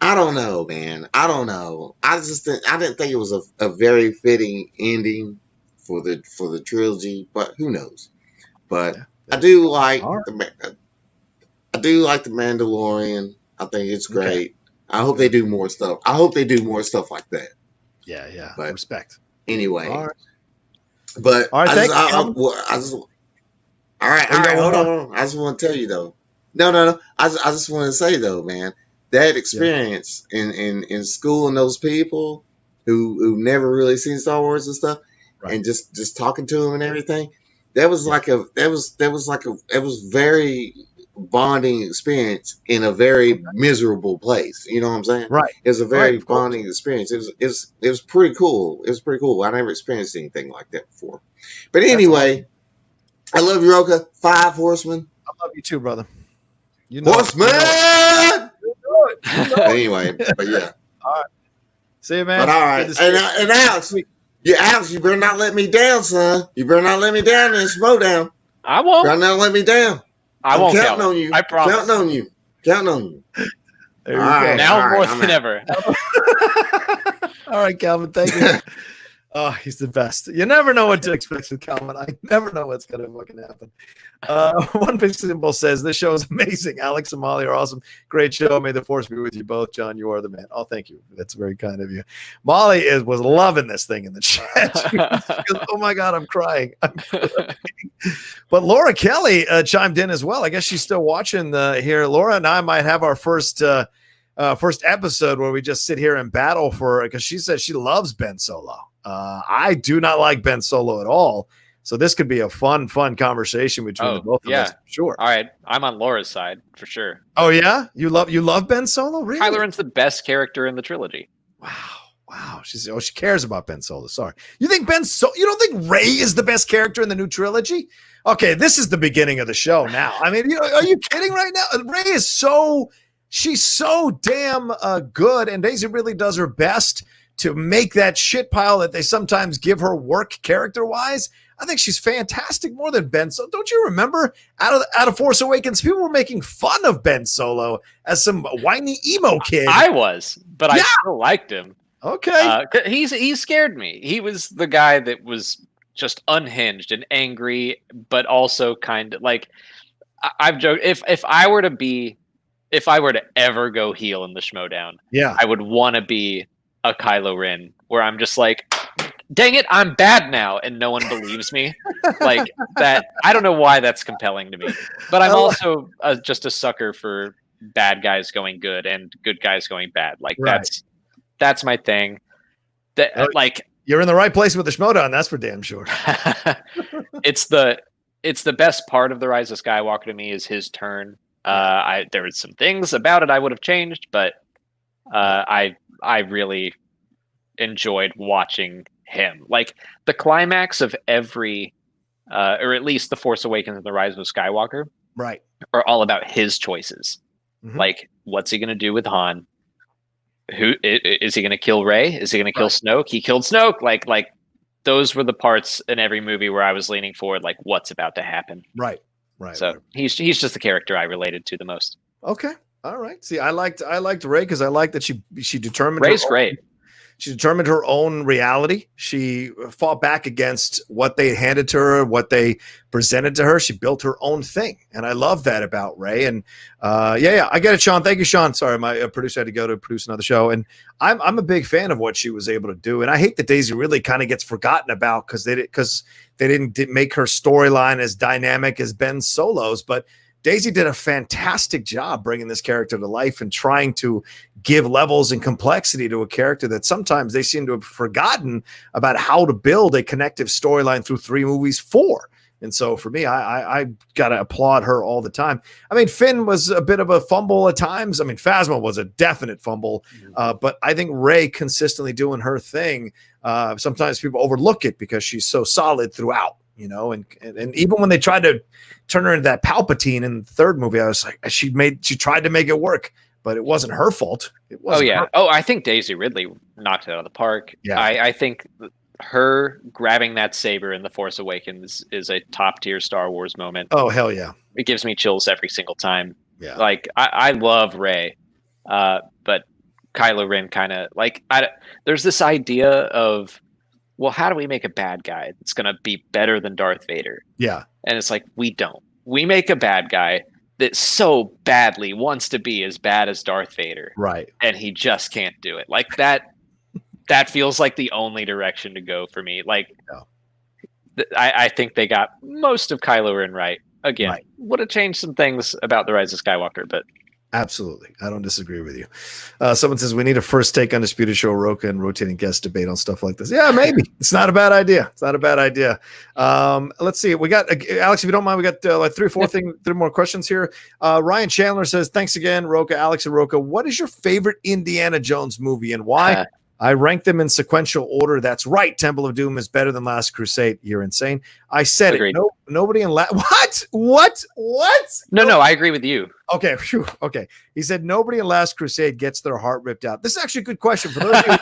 I don't know, man. I don't know. I didn't think it was a very fitting ending for the trilogy, but who knows? But I do like the Mandalorian. I think it's great. Okay. I hope they do more stuff. I hope they do more stuff like that. Yeah. But respect. Anyway. All right. But all right, all right. Hold on. I just want to tell you though. No. I just want to say though, man, that experience in schooling those people who never really seen Star Wars and stuff, and just talking to them and everything, that was like a very bonding experience in a very miserable place. You know what I'm saying? Right. It was a very bonding experience. It was pretty cool. It was pretty cool. I never experienced anything like that before. But anyway, I love you, Rocha. 5 Horsemen. I love you too, brother. You know Horseman! You know it. Anyway, but yeah. All right. See you, man. But all right. And Alex, Alex, you better not let me down, son. You better not let me down in this Schmoedown. I won't. You better not let me down. I won't count on you. I promise. Counting on you. Counting on you. There you go. Now more than ever. All right, Calvin. Thank you. Oh, he's the best. You never know what to expect with Calvin. I never know what's going to fucking happen. One Big Symbol says, this show is amazing. Alex and Molly are awesome. Great show. May the force be with you both. John, you are the man. Oh, thank you. That's very kind of you. Molly was loving this thing in the chat. Goes, oh, my God, I'm crying. But Laura Kelly chimed in as well. I guess she's still watching here. Laura and I might have our first episode where we just sit here and battle for it, because she says she loves Ben Solo. I do not like Ben Solo at all. So this could be a fun conversation between the both of us. Sure. All right. I'm on Laura's side for sure. Oh, yeah? You love Ben Solo? Really? Kylo Ren's the best character in the trilogy. Wow. She cares about Ben Solo. Sorry. You think you don't think Rey is the best character in the new trilogy? Okay, this is the beginning of the show now. I mean, are you kidding right now? Rey is she's so damn good, and Daisy really does her best to make that shit pile that they sometimes give her work character-wise. I think she's fantastic, more than Ben Solo. Don't you remember out of Force Awakens, people were making fun of Ben Solo as some whiny emo kid. I was, but I still liked him. Okay. He scared me. He was the guy that was just unhinged and angry, but also kind of like, I've joked, if I were to ever go heel in the Schmoedown, I would want to be a Kylo Ren, where I'm just like, dang it, I'm bad now, and no one believes me. Like that. I don't know why that's compelling to me, but I'm also just a sucker for bad guys going good and good guys going bad. Like that's my thing. Like, you're in the right place with the Schmoedown, that's for damn sure. It's the best part of the Rise of Skywalker to me is his turn. There were some things about it I would have changed, but I really enjoyed watching him. Like the climax of every, or at least the Force Awakens and the Rise of Skywalker, are all about his choices. Mm-hmm. Like, what's he going to do with Han? Who is he going to kill Rey? Is he going to kill Snoke? He killed Snoke. Like those were the parts in every movie where I was leaning forward, like what's about to happen. Right. So he's just the character I related to the most. Okay. All right. See, I liked Rey because I liked that she determined. Rey's great. She determined her own reality. She fought back against what they handed to her, what they presented to her. She built her own thing, and I love that about Rey. And I get it, Sean. Thank you, Sean. Sorry, my producer had to go to produce another show, and I'm a big fan of what she was able to do. And I hate that Daisy really kind of gets forgotten about because they didn't make her storyline as dynamic as Ben Solo's, but Daisy did a fantastic job bringing this character to life and trying to give levels and complexity to a character that sometimes they seem to have forgotten about how to build a connective storyline through 3 movies, 4. And so for me, I got to applaud her all the time. I mean, Finn was a bit of a fumble at times. I mean, Phasma was a definite fumble, but I think Rey consistently doing her thing. Sometimes people overlook it because she's so solid throughout. You know, and even when they tried to turn her into that Palpatine in the 3rd movie, I was like, she tried to make it work, but it wasn't her fault. It wasn't. I think Daisy Ridley knocked it out of the park. Yeah, I think her grabbing that saber in The Force Awakens is a top tier Star Wars moment. Oh hell yeah! It gives me chills every single time. Yeah, like I love Rey, but Kylo Ren kind of like there's this idea of, well, how do we make a bad guy that's going to be better than Darth Vader? Yeah. And it's like, we don't. We make a bad guy that so badly wants to be as bad as Darth Vader. Right. And he just can't do it. Like that feels like the only direction to go for me. Like, I think they got most of Kylo Ren right. Again, would have changed some things about The Rise of Skywalker, but Absolutely. I don't disagree with you. Someone says we need a first take Undisputed Show Rocha and rotating guest debate on stuff like this. Yeah, maybe. It's not a bad idea. Let's see. We got Alex, if you don't mind, we got like three more questions here. Ryan Chandler says, thanks again, Rocha, Alex, and Rocha. What is your favorite Indiana Jones movie and why? I rank them in sequential order. That's right. Temple of Doom is better than Last Crusade. You're insane. I said it. No, nobody in What? No, I agree with you. Okay. Whew, okay. He said nobody in Last Crusade gets their heart ripped out. This is actually a good question for those of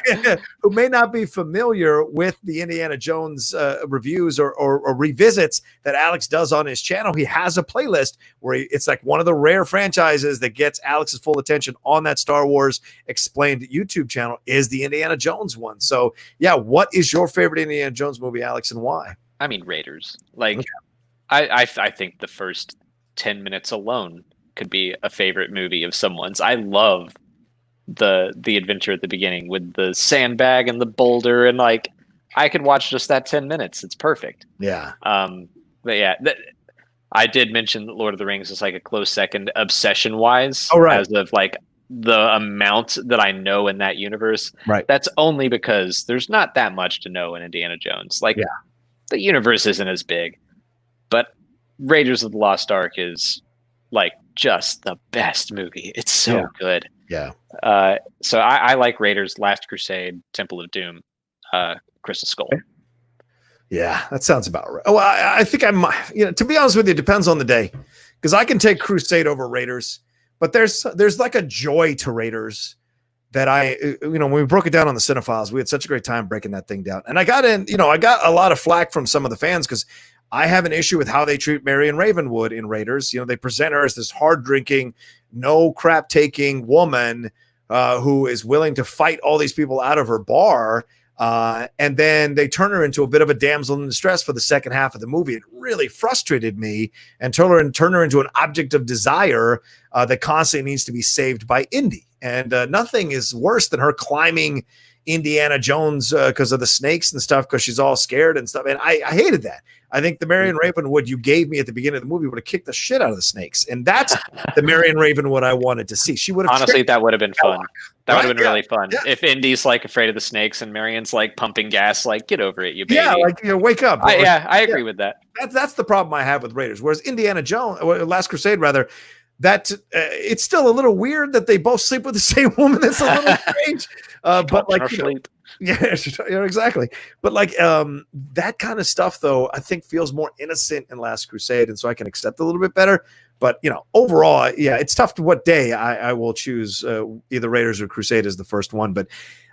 you who may not be familiar with the Indiana Jones reviews or revisits that Alex does on his channel. He has a playlist where it's like one of the rare franchises that gets Alex's full attention on that Star Wars Explained YouTube channel is the Indiana Jones one. So yeah, what is your favorite Indiana Jones movie, Alex, and why? I mean, Raiders. Like, okay. I think the first 10 minutes alone could be a favorite movie of someone's. I love the adventure at the beginning with the sandbag and the boulder, and like I could watch just that 10 minutes. It's perfect. Yeah. But yeah, I did mention Lord of the Rings is like a close second obsession wise. Oh, right. As of like the amount that I know in that universe. Right. That's only because there's not that much to know in Indiana Jones. Like the universe isn't as big, but Raiders of the Lost Ark is like just the best movie. It's so good. Yeah. So I like Raiders, Last Crusade, Temple of Doom, Crystal Skull. Yeah, that sounds about right. Oh, I think I might, to be honest with you, it depends on the day, because I can take Crusade over Raiders, but there's like a joy to Raiders that when we broke it down on the Cinephiles, we had such a great time breaking that thing down. And I got a lot of flack from some of the fans because I have an issue with how they treat Marion Ravenwood in Raiders. They present her as this hard drinking, no crap taking woman who is willing to fight all these people out of her bar. And then they turn her into a bit of a damsel in distress for the second half of the movie. It really frustrated me and turn her into an object of desire that constantly needs to be saved by Indy. And nothing is worse than her climbing Indiana Jones because of the snakes and stuff, because she's all scared and stuff. And I hated that. I think the Marion Ravenwood you gave me at the beginning of the movie would have kicked the shit out of the snakes. And that's the Marion Ravenwood I wanted to see. She would have honestly, that would have been fun. That would have been really fun. Yeah. If Indy's like afraid of the snakes and Marion's like pumping gas, like get over it, you baby. Yeah, like wake up. I agree with that. That's the problem I have with Raiders. Whereas Indiana Jones, or Last Crusade rather, that it's still a little weird that they both sleep with the same woman. That's a little strange. But like yeah, exactly. But like that kind of stuff, though, I think feels more innocent in Last Crusade, and so I can accept a little bit better. But overall, yeah, it's tough to what day I will choose either Raiders or Crusade as the first one. But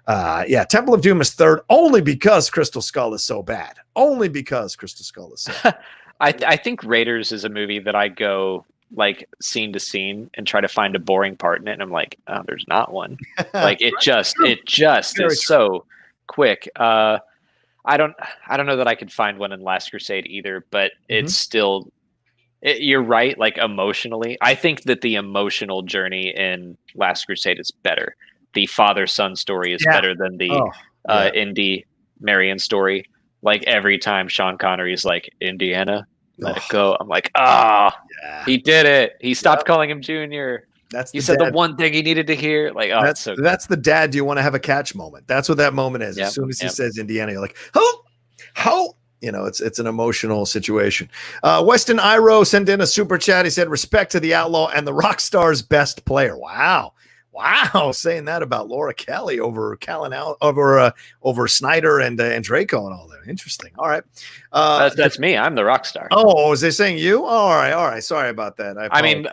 yeah, Temple of Doom is third, only because Crystal Skull is so bad. Only because Crystal Skull is so bad. I think Raiders is a movie that I go like scene to scene and try to find a boring part in it, and I'm like, oh, there's not one. Like it just is so quick. I don't know that I could find one in Last Crusade either, but it's still. You're right. Like emotionally, I think that the emotional journey in Last Crusade is better. The father-son story is better than the Indy Marion story. Like every time Sean Connery's like Indiana, let it go. I'm like, he did it. He stopped calling him Junior. He said the one thing he needed to hear. Like, that's the dad. Do you want to have a catch moment? That's what that moment is. As soon as he says Indiana, you're like, how? It's an emotional situation. Weston Iro sent in a super chat. He said, respect to the Outlaw and the Rockstar's best player. Wow. Saying that about Laura Kelly over over Snyder and Draco and all that. Interesting. All right. That's me. I'm the Rockstar. Oh, is they saying you? All right. Sorry about that. I mean,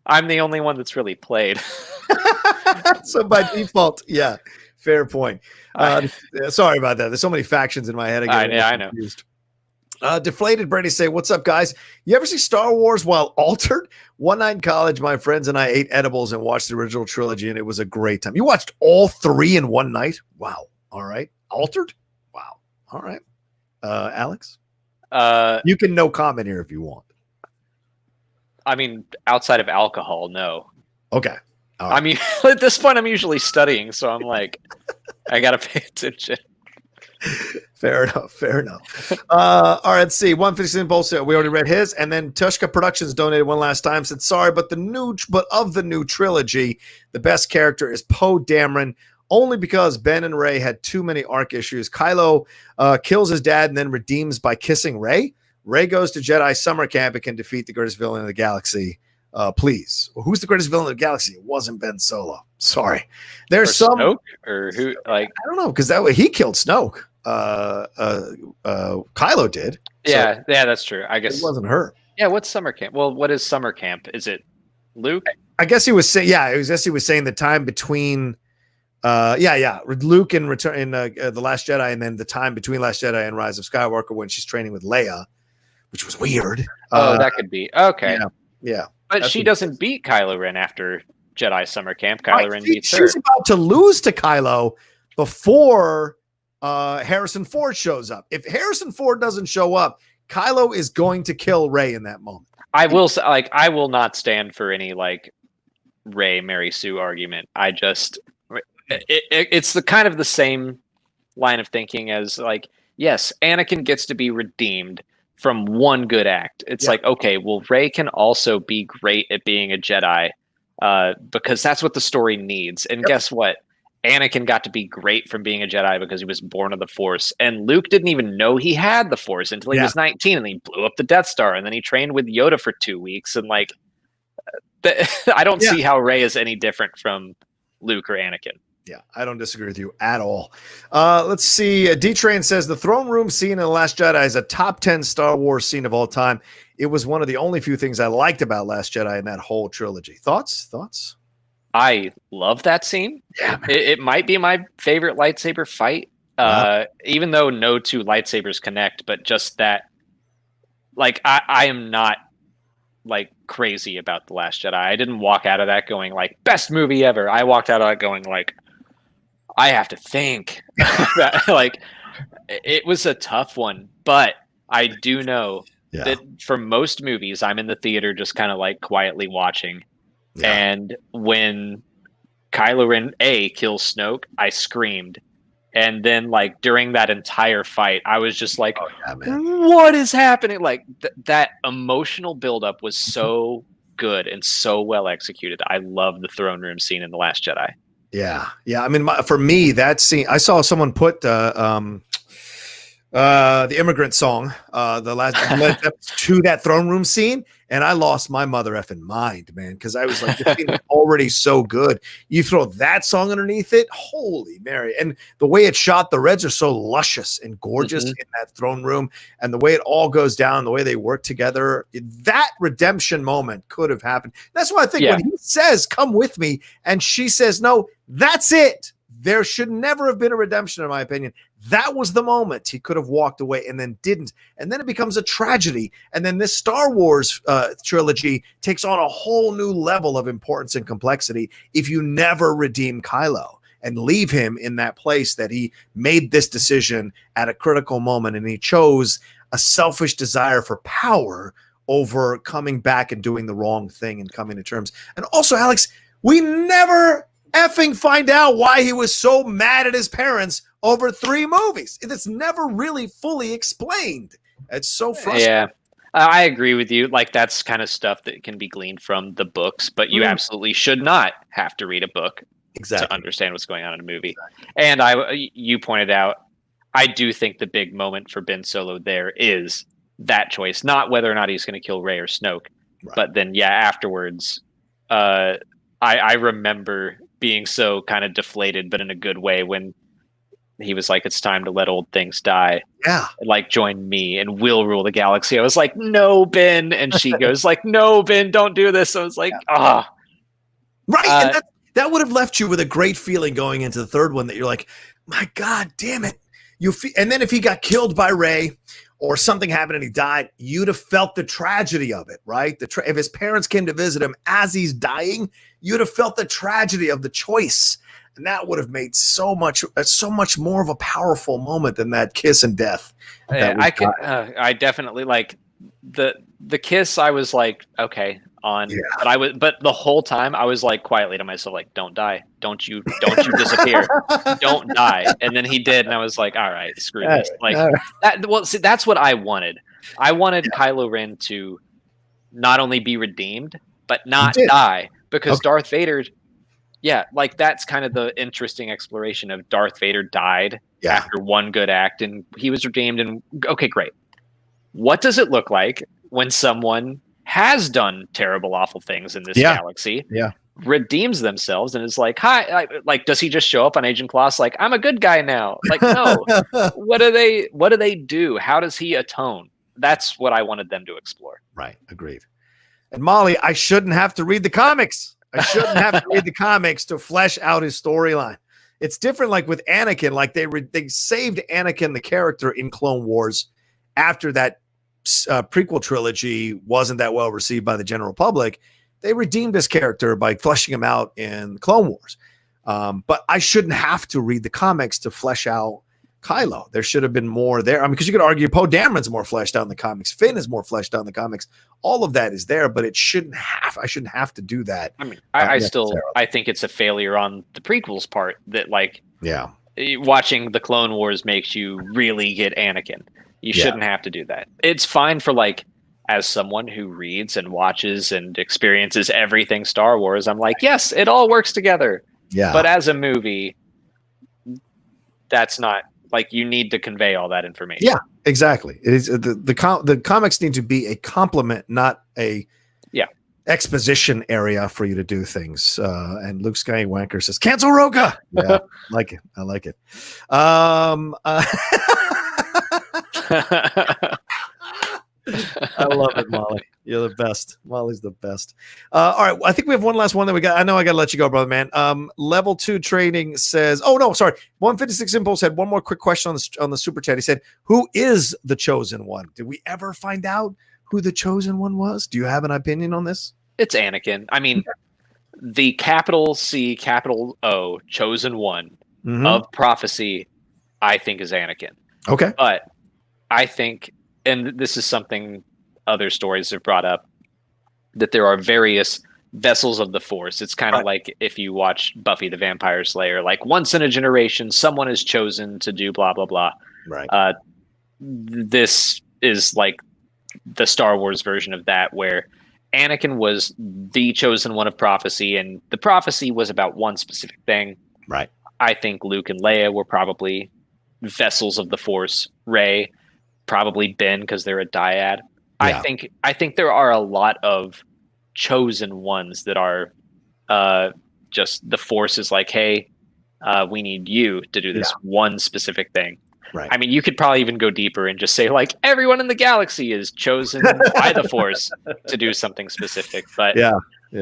I'm the only one that's really played. So by default, yeah. Fair point. Sorry about that. There's so many factions in my head. I know. Deflated Brady say, what's up, guys? You ever see Star Wars while altered? One night in college, my friends and I ate edibles and watched the original trilogy, and it was a great time. You watched all three in one night? Wow. All right. Altered? Wow. All right. Alex? You can no comment here if you want. I mean, outside of alcohol, no. Okay. Right. I mean, at this point, I'm usually studying, so I'm like, I gotta pay attention. Fair enough. Fair enough. All right, let's see. 156 Bullshit. We already read his, and then Tushka Productions donated one last time. Said sorry, but of the new trilogy, the best character is Poe Dameron. Only because Ben and Rey had too many arc issues. Kylo kills his dad and then redeems by kissing Rey. Rey goes to Jedi summer camp and can defeat the greatest villain in the galaxy. Please. Well, who's the greatest villain in the galaxy? It wasn't Ben Solo. Sorry. There's some Snoke, or who? Like, I don't know, because that way he killed Snoke. Kylo did. Yeah, so yeah, that's true. I guess it wasn't her. Yeah, what's summer camp? Well, what is summer camp? Is it Luke? I guess he was saying. Yeah, he was saying the time between. Luke in Return in the Last Jedi, and then the time between Last Jedi and Rise of Skywalker when she's training with Leia, which was weird. That could be okay. Yeah, but she doesn't beat Kylo Ren after Jedi Summer Camp. Kylo Ren beats her. She's about to lose to Kylo before Harrison Ford shows up. If Harrison Ford doesn't show up, Kylo is going to kill Rey in that moment. I will I will not stand for any Rey Mary Sue argument. I just. It's the kind of the same line of thinking as yes, Anakin gets to be redeemed from one good act. It's okay, well, Rey can also be great at being a Jedi because that's what the story needs. And guess what? Anakin got to be great from being a Jedi because he was born of the Force. And Luke didn't even know he had the Force until he was 19, and he blew up the Death Star, and then he trained with Yoda for 2 weeks. And I don't see how Rey is any different from Luke or Anakin. Yeah, I don't disagree with you at all. Let's see. D-Train says the throne room scene in The Last Jedi is a top 10 Star Wars scene of all time. It was one of the only few things I liked about Last Jedi in that whole trilogy. Thoughts? I love that scene. Yeah, it might be my favorite lightsaber fight, even though no two lightsabers connect, but just that, I am not crazy about The Last Jedi. I didn't walk out of that going best movie ever. I walked out of that going I have to think. It was a tough one, but I do know that for most movies, I'm in the theater just kind of quietly watching. Yeah. And when Kylo Ren kills Snoke, I screamed. And then during that entire fight, I was just what is happening? That emotional buildup was so good and so well executed. I love the throne room scene in The Last Jedi. Yeah. I mean, for me, that scene, I saw someone put the Immigrant Song, the last to that throne room scene, and I lost my mother effing mind, man, because I was the scene was already so good. You throw that song underneath it, holy Mary! And the way it's shot, the reds are so luscious and gorgeous in that throne room, and the way it all goes down, the way they work together, that redemption moment could have happened. That's why I think when he says, "Come with me," and she says, "No," that's it. There should never have been a redemption, in my opinion. That was the moment he could have walked away and then didn't. And then it becomes a tragedy. And then this Star Wars trilogy takes on a whole new level of importance and complexity if you never redeem Kylo and leave him in that place that he made this decision at a critical moment. And he chose a selfish desire for power over coming back and doing the wrong thing and coming to terms. And also, Alex, we never effing find out why he was so mad at his parents over 3 movies. It's never really fully explained. It's so frustrating. Yeah, I agree with you. That's kind of stuff that can be gleaned from the books, but you absolutely should not have to read a book to understand what's going on in a movie. And you pointed out, I do think the big moment for Ben Solo there is that choice, not whether or not he's going to kill Rey or Snoke, but then afterwards, I remember being so kind of deflated, but in a good way, when he was it's time to let old things die. Yeah. Join me and we'll rule the galaxy. I was no, Ben. And she goes no, Ben, don't do this. I was Right. And that would have left you with a great feeling going into the third one that you're my God, damn it. And then if he got killed by Rey or something happened and he died, you'd have felt the tragedy of it, right? If his parents came to visit him as he's dying, you'd have felt the tragedy of the choice. And that would have made so much more of a powerful moment than that kiss and death. I definitely the kiss. I was okay, on. But the whole time I was like quietly to myself, like, don't die, don't you disappear, don't die. And then he did, and I was like, all right, screw this. Like that. Well, see, that's what I wanted. I wanted Kylo Ren to not only be redeemed, but not die, because Darth Vader. Yeah, like that's kind of the interesting exploration of Darth Vader died after one good act, and he was redeemed. And okay, great. What does it look like when someone has done terrible, awful things in this galaxy, redeems themselves, and is like, hi, like, does he just show up on Agent Kloss like, I'm a good guy now? Like, no. What do they do? How does he atone? That's what I wanted them to explore. Right. Agreed. And Molly, I shouldn't have to read the comics. I shouldn't have to read the comics to flesh out his storyline. It's different, like with Anakin. Like they saved Anakin, the character, in Clone Wars after that prequel trilogy wasn't that well received by the general public. They redeemed this character by fleshing him out in Clone Wars. But I shouldn't have to read the comics to flesh out Kylo. There should have been more there. I mean, because you could argue Poe Dameron's more fleshed out in the comics. Finn is more fleshed out in the comics. All of that is there, but I shouldn't have to do that. I mean, I think it's a failure on the prequels part that, like, watching the Clone Wars makes you really get Anakin. You shouldn't have to do that. It's fine for, like, as someone who reads and watches and experiences everything Star Wars, I'm like, yes, it all works together. Yeah. But as a movie, that's not, like, you need to convey all that information. Yeah, exactly. It is the comics need to be a complement, not a exposition area for you to do things. And Luke Skywalker says, cancel Rocha. Yeah, like it. I like it. I love it, Molly. You're the best. Molly's the best. All right. I think we have one last one that we got. I know I got to let you go, brother, man. Level 2 Trading says, oh, no, sorry. 156 Impulse had one more quick question on the super chat. He said, who is the chosen one? Did we ever find out who the chosen one was? Do you have an opinion on this? It's Anakin. I mean, the capital C, capital O, chosen one of prophecy, I think is Anakin. Okay. But I think, and this is something other stories have brought up, that there are various vessels of the Force. It's kind of like if you watch Buffy the Vampire Slayer, like once in a generation, someone is chosen to do blah, blah, blah. Right. This is like the Star Wars version of that, where Anakin was the chosen one of prophecy, and the prophecy was about one specific thing. Right. I think Luke and Leia were probably vessels of the Force. Rey, probably Ben, because they're a dyad. Yeah. I think there are a lot of chosen ones that are just the Force is like, hey, we need you to do this one specific thing. Right. I mean, you could probably even go deeper and just say, like, everyone in the galaxy is chosen by the Force to do something specific. But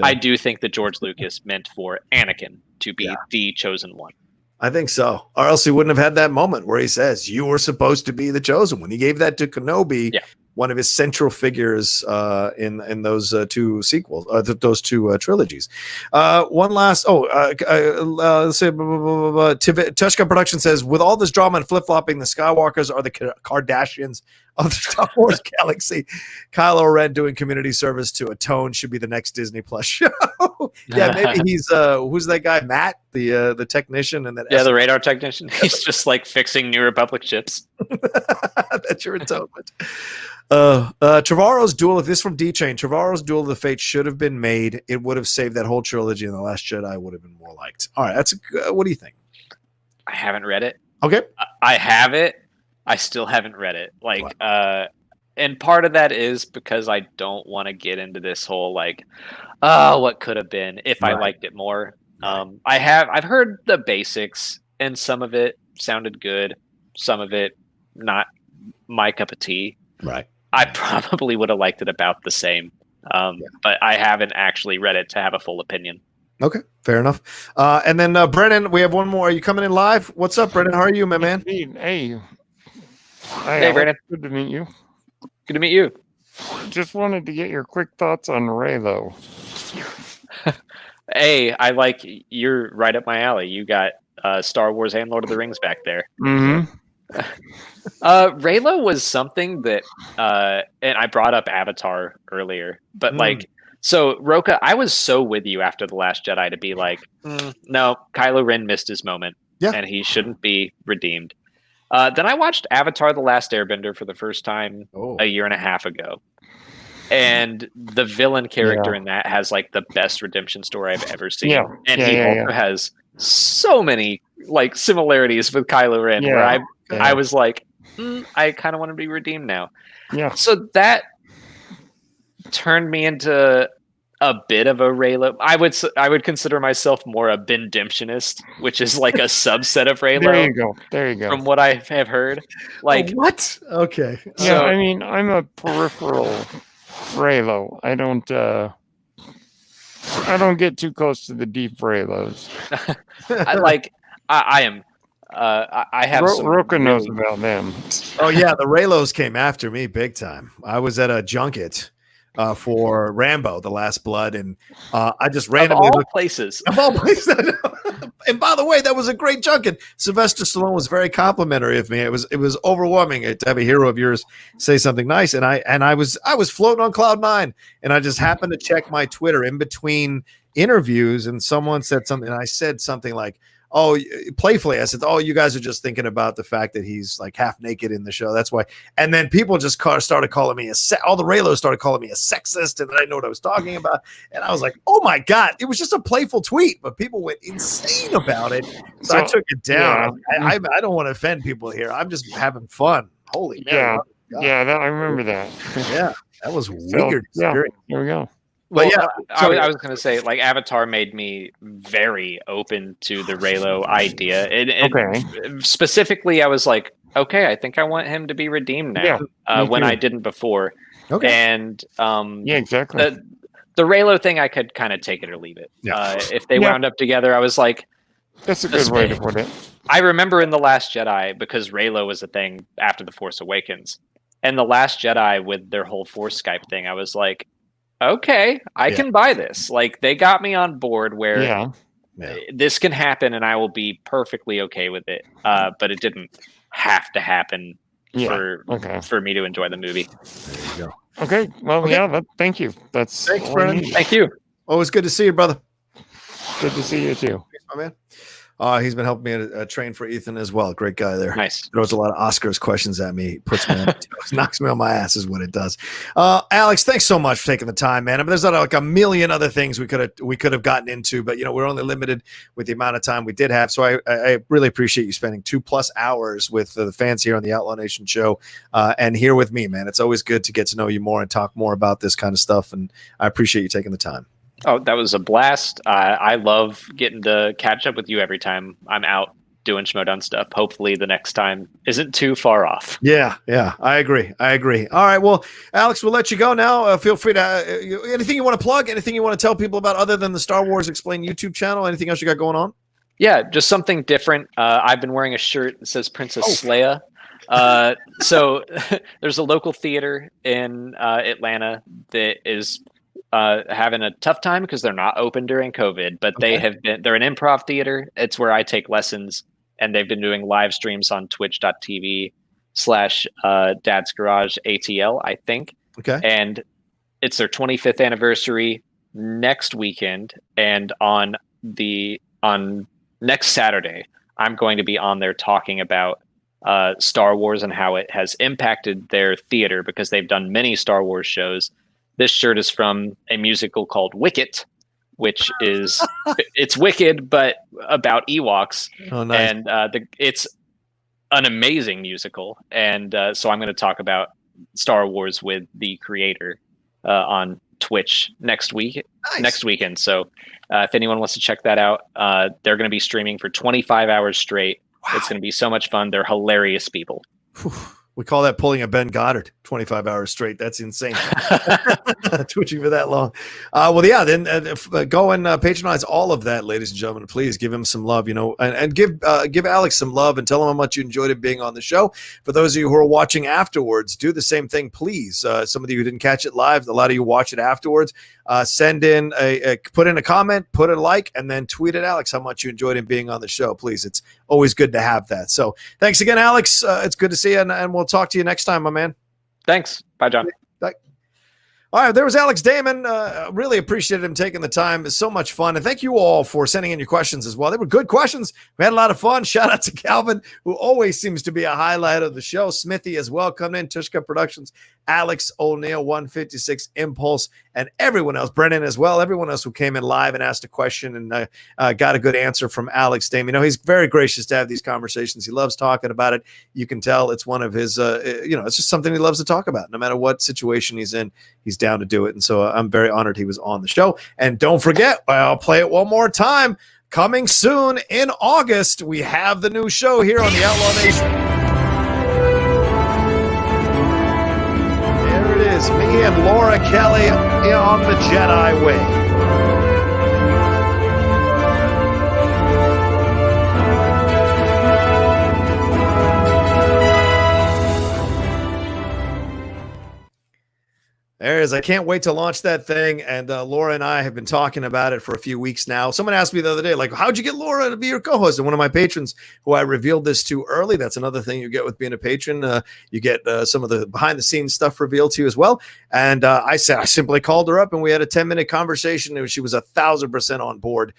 I do think that George Lucas meant for Anakin to be the chosen one. I think so. Or else he wouldn't have had that moment where he says, you were supposed to be the chosen one. He gave that to Kenobi, one of his central figures in those two sequels, those two trilogies. One last, let's say, Tushka Production says, with all this drama and flip-flopping, the Skywalkers are the Kardashians of the Star Wars galaxy. Kylo Ren doing community service to atone should be the next Disney Plus show. Yeah, maybe he's who's that guy, Matt, the technician, and that the radar technician. He's just like fixing New Republic ships. That's your atonement. Trevorrow's Duel, if this is from D-Chain, Trevorrow's Duel of the Fates should have been made. It would have saved that whole trilogy, and The Last Jedi would have been more liked. All right, what do you think? I haven't read it. Okay. I have it. I still haven't read it. Like, and part of that is because I don't want to get into this whole, like, what could have been if I liked it more. I've heard the basics, and some of it sounded good. Some of it, not my cup of tea. Right. I probably would have liked it about the same. But I haven't actually read it to have a full opinion. Okay, fair enough. And then Brennan, we have one more. Are you coming in live? What's up, Brennan? How are you, my man? Hey, Brennan. Good to meet you. Good to meet you. Just wanted to get your quick thoughts on Rey, though. Hey, you're right up my alley. You got Star Wars and Lord of the Rings back there. Mm-hmm. Rayla was something that, and I brought up Avatar earlier, but like So, Rocha, I was so with you after The Last Jedi to be like, no, Kylo Ren missed his moment, and he shouldn't be redeemed. Then I watched Avatar: The Last Airbender for the first time a year and a half ago. And the villain character in that has like the best redemption story I've ever seen. And he also has so many like similarities with Kylo Ren where I was like, I kind of want to be redeemed now. Yeah. So that turned me into a bit of a Raylo. I would consider myself more a Bendemptionist, which is like a subset of Raylo. There you go. From what I have heard. Like what? Okay. Yeah, I mean, I'm a peripheral Raylo. I don't get too close to the deep Raylos. I am. I have. Rocha knows about them. Oh yeah, the Raylos came after me big time. I was at a junket for Rambo: The Last Blood, and I just randomly of all places. And by the way, that was a great junket. Sylvester Stallone was very complimentary of me. It was overwhelming to have a hero of yours say something nice, and I was floating on cloud nine, and I just happened to check my Twitter in between interviews, and someone said something, and I said something like, oh, playfully, I said, oh, you guys are just thinking about the fact that he's like half naked in the show. That's why. And then people just started calling me all the Raylos started calling me a sexist, and I didn't know what I was talking about. And I was like, oh my God, it was just a playful tweet, but people went insane about it. So I took it down. Yeah. I don't want to offend people here. I'm just having fun. Holy man. Yeah, I remember that. Yeah, that was weird. Here we go. Well, I was going to say, like, Avatar made me very open to the Raylo idea. And specifically, I was like, okay, I think I want him to be redeemed now, when I didn't before. Okay. And exactly. The Raylo thing, I could kind of take it or leave it. Yeah. If they wound up together, I was like, that's a good way to put it. I remember in The Last Jedi, because Raylo was a thing after The Force Awakens, and The Last Jedi with their whole Force Skype thing, I was like, okay, I can buy this. Like, they got me on board where this can happen and I will be perfectly okay with it. But it didn't have to happen for me to enjoy the movie. There you go. Okay. Well, thank you. Thanks, Brennan. Thank you. Always good to see you, brother. Good to see you too. Thanks, my man. He's been helping me train for Ethan as well. Great guy there. Nice. Throws a lot of Oscars questions at me. Puts me on, knocks me on my ass is what it does. Alex, thanks so much for taking the time, man. I mean, there's like a million other things we could have gotten into, but we're only limited with the amount of time we did have. So I really appreciate you spending 2+ hours with the fans here on the Outlaw Nation show and here with me, man. It's always good to get to know you more and talk more about this kind of stuff, and I appreciate you taking the time. Oh, that was a blast. I love getting to catch up with you every time I'm out doing Schmoedown stuff. Hopefully the next time isn't too far off. Yeah, I agree. All right, well, Alex, we'll let you go now. Feel free to anything you want to plug, anything you want to tell people about other than the Star Wars Explained YouTube channel, anything else you got going on? Yeah, just something different. I've been wearing a shirt that says Princess Leia. So there's a local theater in Atlanta that is having a tough time because they're not open during COVID, but they're an improv theater. It's where I take lessons, and they've been doing live streams on twitch.tv/Dad's Garage ATL, I think. Okay. And it's their 25th anniversary next weekend. And on next Saturday, I'm going to be on there talking about Star Wars and how it has impacted their theater, because they've done many Star Wars shows. This shirt is from a musical called Wicket, which is it's Wicked, but about Ewoks. Oh, nice. And it's an amazing musical. And so I'm going to talk about Star Wars with the creator on Twitch next weekend. So if anyone wants to check that out, they're going to be streaming for 25 hours straight. Wow. It's going to be so much fun. They're hilarious people. Whew. We call that pulling a Ben Goddard 25 hours straight. That's insane. Twitching for that long. Then go and patronize all of that, ladies and gentlemen. Please give him some love, and give Alex some love and tell him how much you enjoyed him being on the show. For those of you who are watching afterwards, do the same thing, please. Some of you who didn't catch it live, a lot of you watch it afterwards. Send in put in a comment, put a like, and then tweet at Alex how much you enjoyed him being on the show. Please, it's always good to have that. So thanks again, Alex. It's good to see you, and we'll talk to you next time, my man. Thanks. Bye, John. Bye. All right, there was Alex Damon. Really appreciated him taking the time. It's so much fun. And thank you all for sending in your questions as well. They were good questions. We had a lot of fun. Shout out to Calvin, who always seems to be a highlight of the show. Smithy as well coming in. Tushka Productions, Alex O'Neill, 156 Impulse, and everyone else. Brennan as well. Everyone else who came in live and asked a question and got a good answer from Alex Damon. He's very gracious to have these conversations. He loves talking about it. You can tell it's one of his, it's just something he loves to talk about. No matter what situation he's in, he's down to do it. And so I'm very honored he was on the show. And don't forget, I'll play it one more time. Coming soon in August, we have the new show here on the Outlaw Nation. There it is, me and Laura Kelly on the Jedi Way. There it is. I can't wait to launch that thing. And Laura and I have been talking about it for a few weeks now. Someone asked me the other day, like, how'd you get Laura to be your co-host? And one of my patrons who I revealed this to early, that's another thing you get with being a patron. You get some of the behind the scenes stuff revealed to you as well. And I simply called her up and we had a 10-minute conversation and she was 1,000% on board.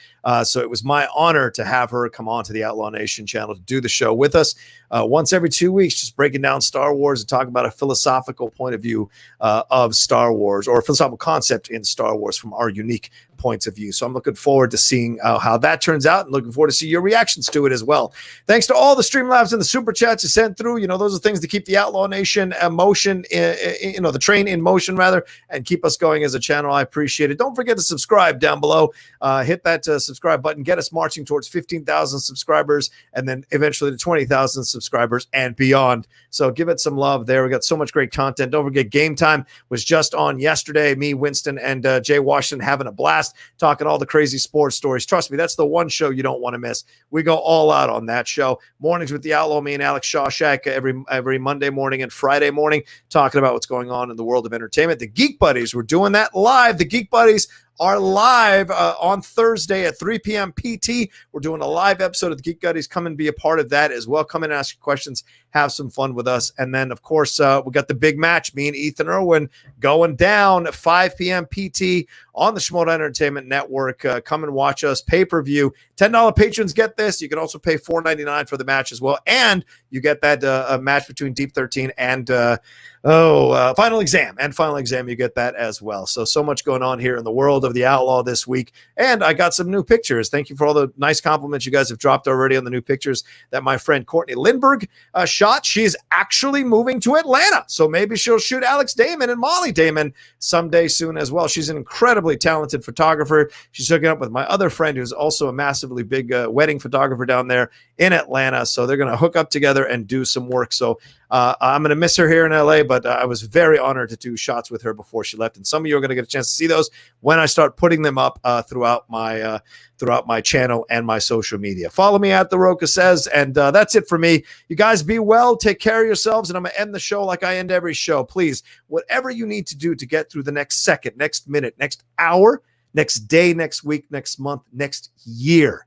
So it was my honor to have her come on to the Outlaw Nation channel to do the show with us once every 2 weeks, just breaking down Star Wars and talking about a philosophical point of view of Star Wars, or a philosophical concept in Star Wars from our unique points of view. So I'm looking forward to seeing how that turns out and looking forward to see your reactions to it as well. Thanks to all the Streamlabs and the Super Chats you sent through. Those are things to keep the Outlaw Nation motion, the train in motion rather, and keep us going as a channel. I appreciate it. Don't forget to subscribe down below. Hit that subscribe button. Get us marching towards 15,000 subscribers and then eventually to 20,000 subscribers and beyond. So give it some love there. We got so much great content. Don't forget, Game Time was just on yesterday. Me, Winston, and Jay Washington having a blast talking all the crazy sports stories. Trust me, that's the one show you don't want to miss. We go all out on that show. Mornings with the Outlaw, me and Alex Shawshack every Monday morning and Friday morning, talking about what's going on in the world of entertainment. The Geek Buddies, we're doing that live. The Geek Buddies are live on Thursday at 3 p.m. PT. We're doing a live episode of the Geek Buddies. Come and be a part of that as well. Come and ask questions. Have some fun with us. And then, of course, we got the big match. Me and Ethan Irwin going down at 5 p.m. PT on the Schmoedown Entertainment Network. Come and watch us. Pay-per-view. $10 patrons get this. You can also pay $4.99 for the match as well. And you get that match between Deep 13 and Final Exam. And Final Exam, you get that as well. So much going on here in the world of the Outlaw this week. And I got some new pictures. Thank you for all the nice compliments you guys have dropped already on the new pictures that my friend Courtney Lindbergh shot. She's actually moving to Atlanta. So maybe she'll shoot Alex Damon and Molly Damon someday soon as well. She's an incredibly talented photographer. She's hooking up with my other friend who's also a massively big wedding photographer down there in Atlanta. So they're going to hook up together and do some work. So I'm going to miss her here in LA, but I was very honored to do shots with her before she left. And some of you are going to get a chance to see those when I start putting them up throughout my channel and my social media. Follow me at The Rocha Says, and that's it for me. You guys be well, take care of yourselves, and I'm going to end the show like I end every show. Please, whatever you need to do to get through the next second, next minute, next hour, next day, next week, next month, next year,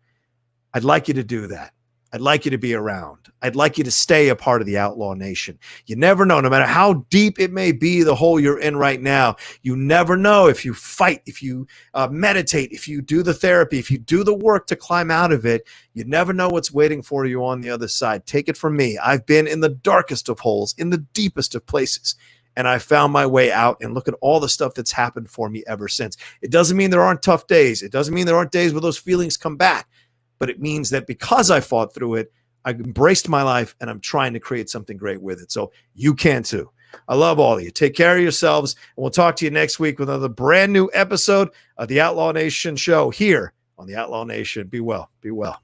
I'd like you to do that. I'd like you to be around. I'd like you to stay a part of the Outlaw Nation. You never know, no matter how deep it may be, the hole you're in right now, you never know if you fight, if you meditate, if you do the therapy, if you do the work to climb out of it, you never know what's waiting for you on the other side. Take it from me. I've been in the darkest of holes, in the deepest of places, and I found my way out, and look at all the stuff that's happened for me ever since. It doesn't mean there aren't tough days. It doesn't mean there aren't days where those feelings come back. But it means that because I fought through it, I embraced my life, and I'm trying to create something great with it. So you can too. I love all of you. Take care of yourselves, and we'll talk to you next week with another brand new episode of the Outlaw Nation Show here on the Outlaw Nation. Be well. Be well.